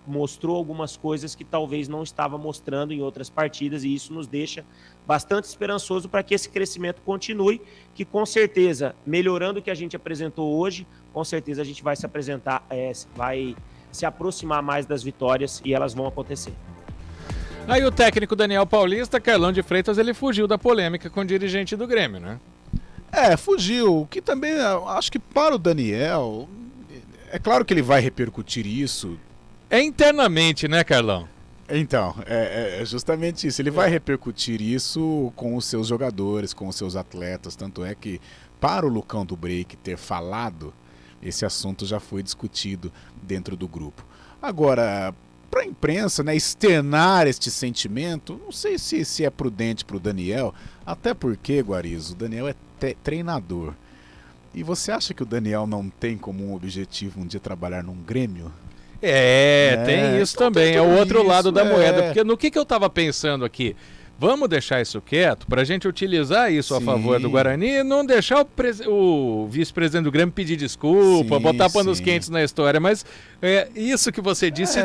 mostrou algumas coisas que talvez não estava mostrando em outras partidas, e isso nos deixa bastante esperançoso para que esse crescimento continue, que com certeza, melhorando o que a gente apresentou hoje, com certeza a gente vai se apresentar, vai se aproximar mais das vitórias, e elas vão acontecer. Aí o técnico Daniel Paulista, Carlão de Freitas, ele fugiu da polêmica com o dirigente do Grêmio, né? Fugiu, o que também, acho que para o Daniel, é claro que ele vai repercutir isso. É internamente, né, Carlão? Então, é justamente isso. Ele vai repercutir isso com os seus jogadores, com os seus atletas. Tanto é que, para o Lucão do Break ter falado, esse assunto já foi discutido dentro do grupo. Agora, para a imprensa, né, externar este sentimento, não sei se é prudente para o Daniel, até porque, Guarizo, o Daniel é treinador. E você acha que o Daniel não tem como um objetivo um dia trabalhar num Grêmio? Tem isso então também, é o outro lado da moeda, porque no que eu tava pensando aqui? Vamos deixar isso quieto para a gente utilizar isso a favor do Guarani e não deixar o vice-presidente do Grêmio pedir desculpa, botar panos quentes na história, mas isso que você disse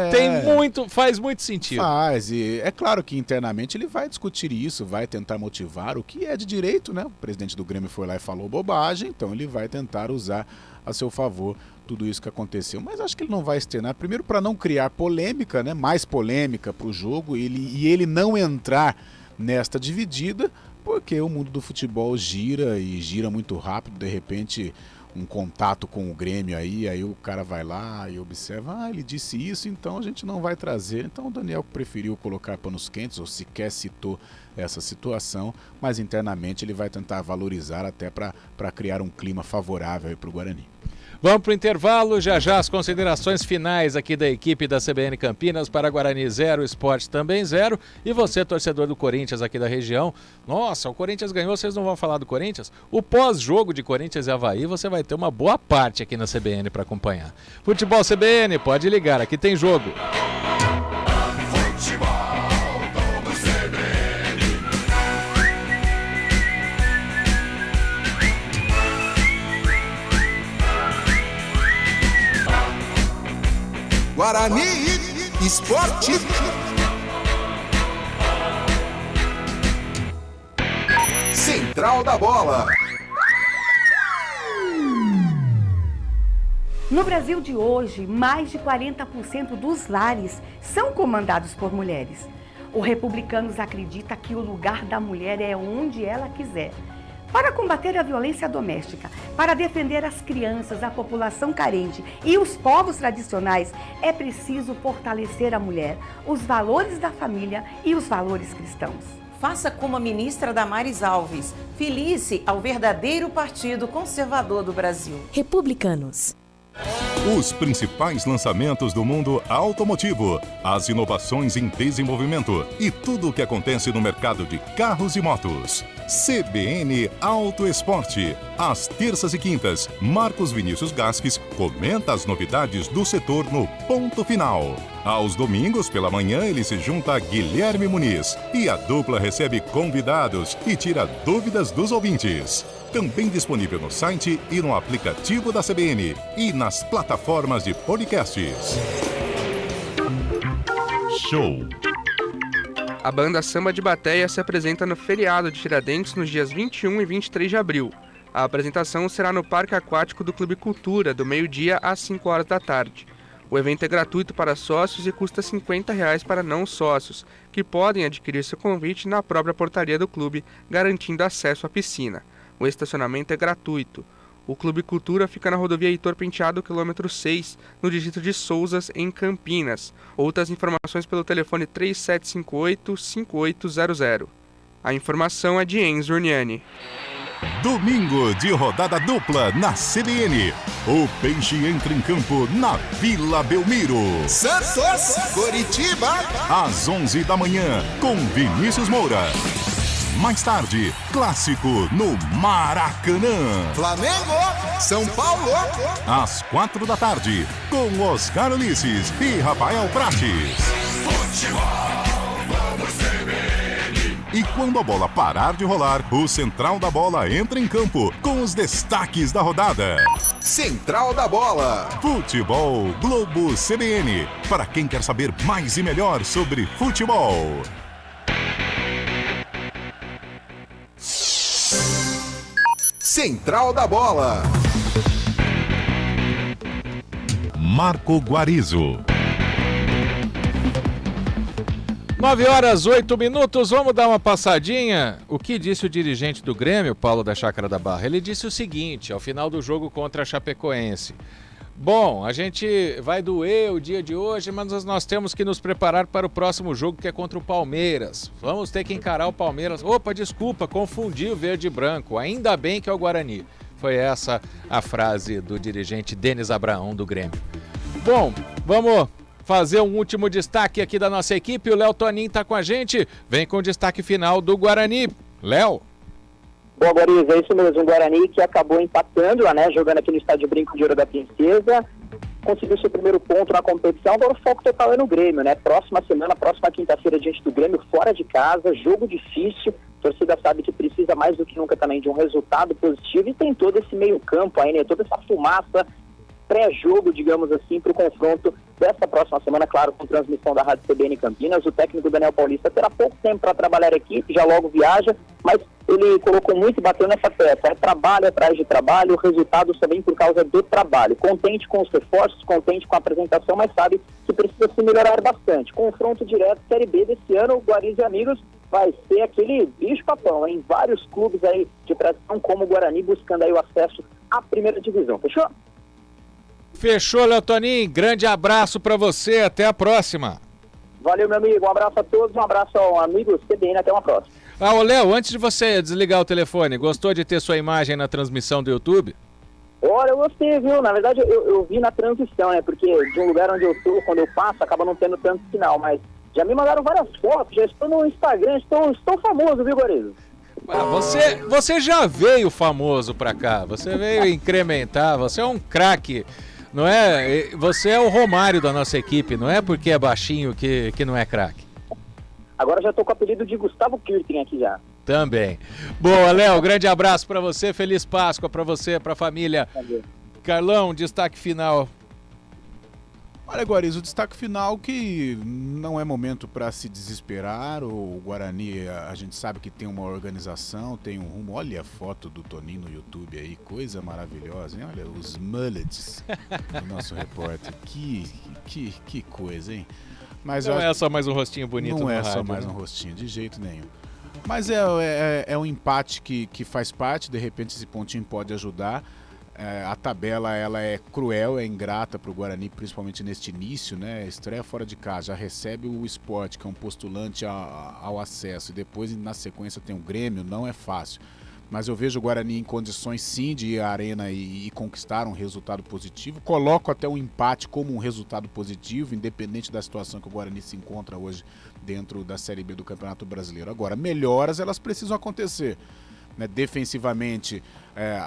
faz muito sentido. Faz, e é claro que internamente ele vai discutir isso, vai tentar motivar, o que é de direito, né? O presidente do Grêmio foi lá e falou bobagem, então ele vai tentar usar a seu favor tudo isso que aconteceu, mas acho que ele não vai externar, primeiro para não criar polêmica, né, mais polêmica para o jogo, e ele não entrar nesta dividida, porque o mundo do futebol gira e gira muito rápido, de repente um contato com o Grêmio aí o cara vai lá e observa, ele disse isso, então a gente não vai trazer. Então o Daniel preferiu colocar panos quentes, ou sequer citou essa situação, mas internamente ele vai tentar valorizar até para criar um clima favorável para o Guarani. Vamos para o intervalo, já as considerações finais aqui da equipe da CBN Campinas para Guarani 0, Sport também 0. E você, torcedor do Corinthians aqui da região, nossa, o Corinthians ganhou, vocês não vão falar do Corinthians? O pós-jogo de Corinthians e Avaí, você vai ter uma boa parte aqui na CBN para acompanhar. Futebol CBN, pode ligar, aqui tem jogo. Guarani Esporte. Central da Bola. No Brasil de hoje, mais de 40% dos lares são comandados por mulheres. O Republicanos acredita que o lugar da mulher é onde ela quiser. Para combater a violência doméstica, para defender as crianças, a população carente e os povos tradicionais, é preciso fortalecer a mulher, os valores da família e os valores cristãos. Faça como a ministra Damares Alves. Filie-se ao verdadeiro Partido Conservador do Brasil. Republicanos. Os principais lançamentos do mundo automotivo, as inovações em desenvolvimento e tudo o que acontece no mercado de carros e motos. CBN Auto Esporte. Às terças e quintas, Marcos Vinícius Gasques comenta as novidades do setor no Ponto Final. Aos domingos, pela manhã, ele se junta a Guilherme Muniz e a dupla recebe convidados e tira dúvidas dos ouvintes. Também disponível no site e no aplicativo da CBN e nas plataformas de podcasts. Show! A banda Samba de Bateia se apresenta no feriado de Tiradentes nos dias 21 e 23 de abril. A apresentação será no Parque Aquático do Clube Cultura, do meio-dia às 5 horas da tarde. O evento é gratuito para sócios e custa R$ 50 para não sócios, que podem adquirir seu convite na própria portaria do clube, garantindo acesso à piscina. O estacionamento é gratuito. O Clube Cultura fica na rodovia Heitor Penteado, quilômetro 6, no distrito de Souzas, em Campinas. Outras informações pelo telefone 3758-5800. A informação é de Enzo Urniani. Domingo de rodada dupla na CBN. O Peixe entra em campo na Vila Belmiro. Santos, Coritiba. Às 11 da manhã, com Vinícius Moura. Mais tarde, clássico no Maracanã. Flamengo, São Paulo. Às 4 da tarde, com Oscar Ulisses e Rafael Prates. E quando a bola parar de rolar, o Central da Bola entra em campo com os destaques da rodada. Central da Bola. Futebol Globo CBN. Para quem quer saber mais e melhor sobre futebol. Central da Bola. Marco Guarizo. 9h08, vamos dar uma passadinha. O que disse o dirigente do Grêmio, Paulo da Chácara da Barra? Ele disse o seguinte, ao final do jogo contra a Chapecoense. Bom, a gente vai doer o dia de hoje, mas nós temos que nos preparar para o próximo jogo, que é contra o Palmeiras. Vamos ter que encarar o Palmeiras. Opa, desculpa, confundi o verde e branco. Ainda bem que é o Guarani. Foi essa a frase do dirigente Denis Abraão do Grêmio. Bom, vamos fazer um último destaque aqui da nossa equipe. O Léo Tonin está com a gente. Vem com o destaque final do Guarani. Léo. Bom, Boris, é isso mesmo. O Guarani que acabou empatando, né, jogando aqui no estádio Brinco de Ouro da Princesa. Conseguiu seu primeiro ponto na competição. Agora o foco total é no Grêmio, né? Próxima semana, próxima quinta-feira, diante do Grêmio, fora de casa, jogo difícil. A torcida sabe que precisa mais do que nunca também de um resultado positivo e tem todo esse meio campo aí, né? Toda essa fumaça pré-jogo, digamos assim, para o confronto dessa próxima semana, claro, com transmissão da Rádio CBN Campinas. O técnico Daniel Paulista terá pouco tempo para trabalhar a equipe, já logo viaja, mas ele colocou muito e bateu nessa tecla. É trabalho atrás de trabalho, o resultado só vem por causa do trabalho. Contente com os reforços, contente com a apresentação, mas sabe que precisa se melhorar bastante. Confronto direto Série B desse ano, o Guarani e Amigos vai ser aquele bicho-papão, em vários clubes aí de tradição, como o Guarani, buscando aí o acesso à primeira divisão. Fechou? Fechou, Léo Tonin. Grande abraço para você. Até a próxima. Valeu, meu amigo. Um abraço a todos. Um abraço ao amigo CBN. Até uma próxima. Ô, Léo, antes de você desligar o telefone, gostou de ter sua imagem na transmissão do YouTube? Olha, eu gostei, viu? Na verdade, eu vi na transição, né? Porque de um lugar onde eu tô, quando eu passo, acaba não tendo tanto sinal. Mas já me mandaram várias fotos, já estou no Instagram, estou famoso, viu, Guarizo? Você já veio famoso pra cá, você veio incrementar, você é um craque, não é? Você é o Romário da nossa equipe, não é porque é baixinho que não é craque. Agora já tô com o apelido de Gustavo Kirten aqui já. Também. Boa, Léo, grande abraço pra você, feliz Páscoa pra você, pra família. Carlão, destaque final. Olha, Guarizo, o destaque final que não é momento para se desesperar. O Guarani, a gente sabe que tem uma organização, tem um rumo. Olha a foto do Toninho no YouTube aí, coisa maravilhosa, hein? Olha os mullets do nosso repórter. Que coisa, hein? Mas não é só mais um rostinho bonito no rádio. Não é só mais um rostinho, de jeito nenhum. Mas é um empate que faz parte, de repente esse pontinho pode ajudar. A tabela ela é cruel, é ingrata para o Guarani, principalmente neste início, né? Estreia fora de casa, já recebe o Sport, que é um postulante ao acesso, e depois na sequência tem o Grêmio, não é fácil. Mas eu vejo o Guarani em condições sim de ir à arena e conquistar um resultado positivo. Coloco até o empate como um resultado positivo, independente da situação que o Guarani se encontra hoje dentro da Série B do Campeonato Brasileiro. Agora, melhoras elas precisam acontecer. Né, defensivamente,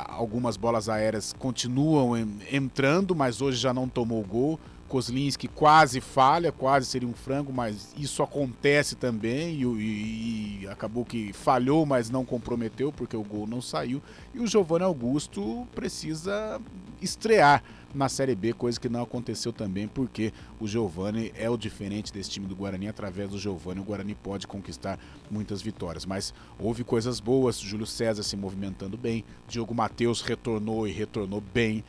algumas bolas aéreas continuam entrando, mas hoje já não tomou gol. Kozlinski quase falha, quase seria um frango, mas isso acontece também e acabou que falhou, mas não comprometeu porque o gol não saiu. E o Giovanni Augusto precisa estrear na Série B, coisa que não aconteceu também, porque o Giovanni é o diferente desse time do Guarani. Através do Giovanni, o Guarani pode conquistar muitas vitórias, mas houve coisas boas. Júlio César se movimentando bem, Diogo Matheus retornou bem,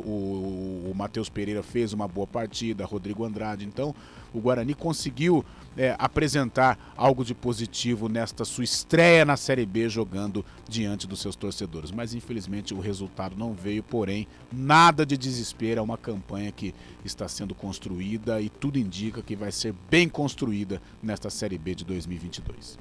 o Matheus Pereira fez uma boa partida, Rodrigo Andrade. Então o Guarani conseguiu apresentar algo de positivo nesta sua estreia na Série B, jogando diante dos seus torcedores, mas infelizmente o resultado não veio. Porém, nada de desespero, é uma campanha que está sendo construída e tudo indica que vai ser bem construída nesta Série B de 2022.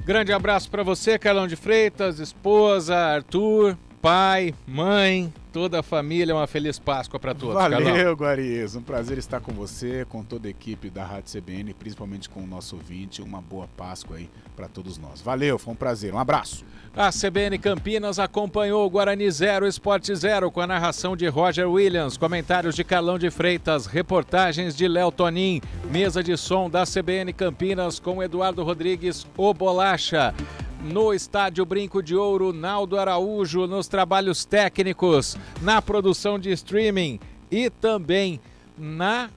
Grande abraço para você, Carlão de Freitas, esposa, Arthur, pai, mãe, toda a família. Uma feliz Páscoa para todos. Valeu, Guariz, um prazer estar com você, com toda a equipe da Rádio CBN, principalmente com o nosso ouvinte. Uma boa Páscoa aí para todos nós. Valeu, foi um prazer, um abraço. A CBN Campinas acompanhou o Guarani 0, Sport 0, com a narração de Roger Williams, comentários de Carlão de Freitas, reportagens de Léo Tonin, mesa de som da CBN Campinas com Eduardo Rodrigues, o Bolacha. No Estádio Brinco de Ouro, Naldo Araújo nos trabalhos técnicos, na produção de streaming e também na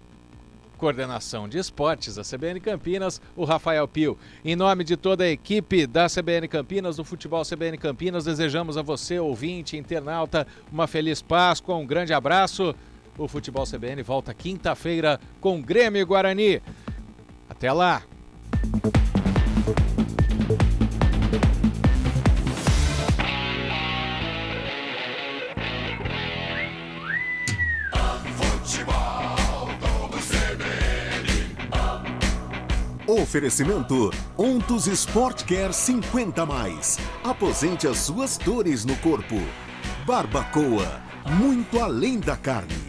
coordenação de esportes da CBN Campinas, o Rafael Pio. Em nome de toda a equipe da CBN Campinas, do Futebol CBN Campinas, desejamos a você, ouvinte, internauta, uma feliz Páscoa, um grande abraço. O Futebol CBN volta quinta-feira com Grêmio e Guarani. Até lá! Oferecimento Ontus Sport Care 50+. Aposente as suas dores no corpo. Barbacoa, muito além da carne.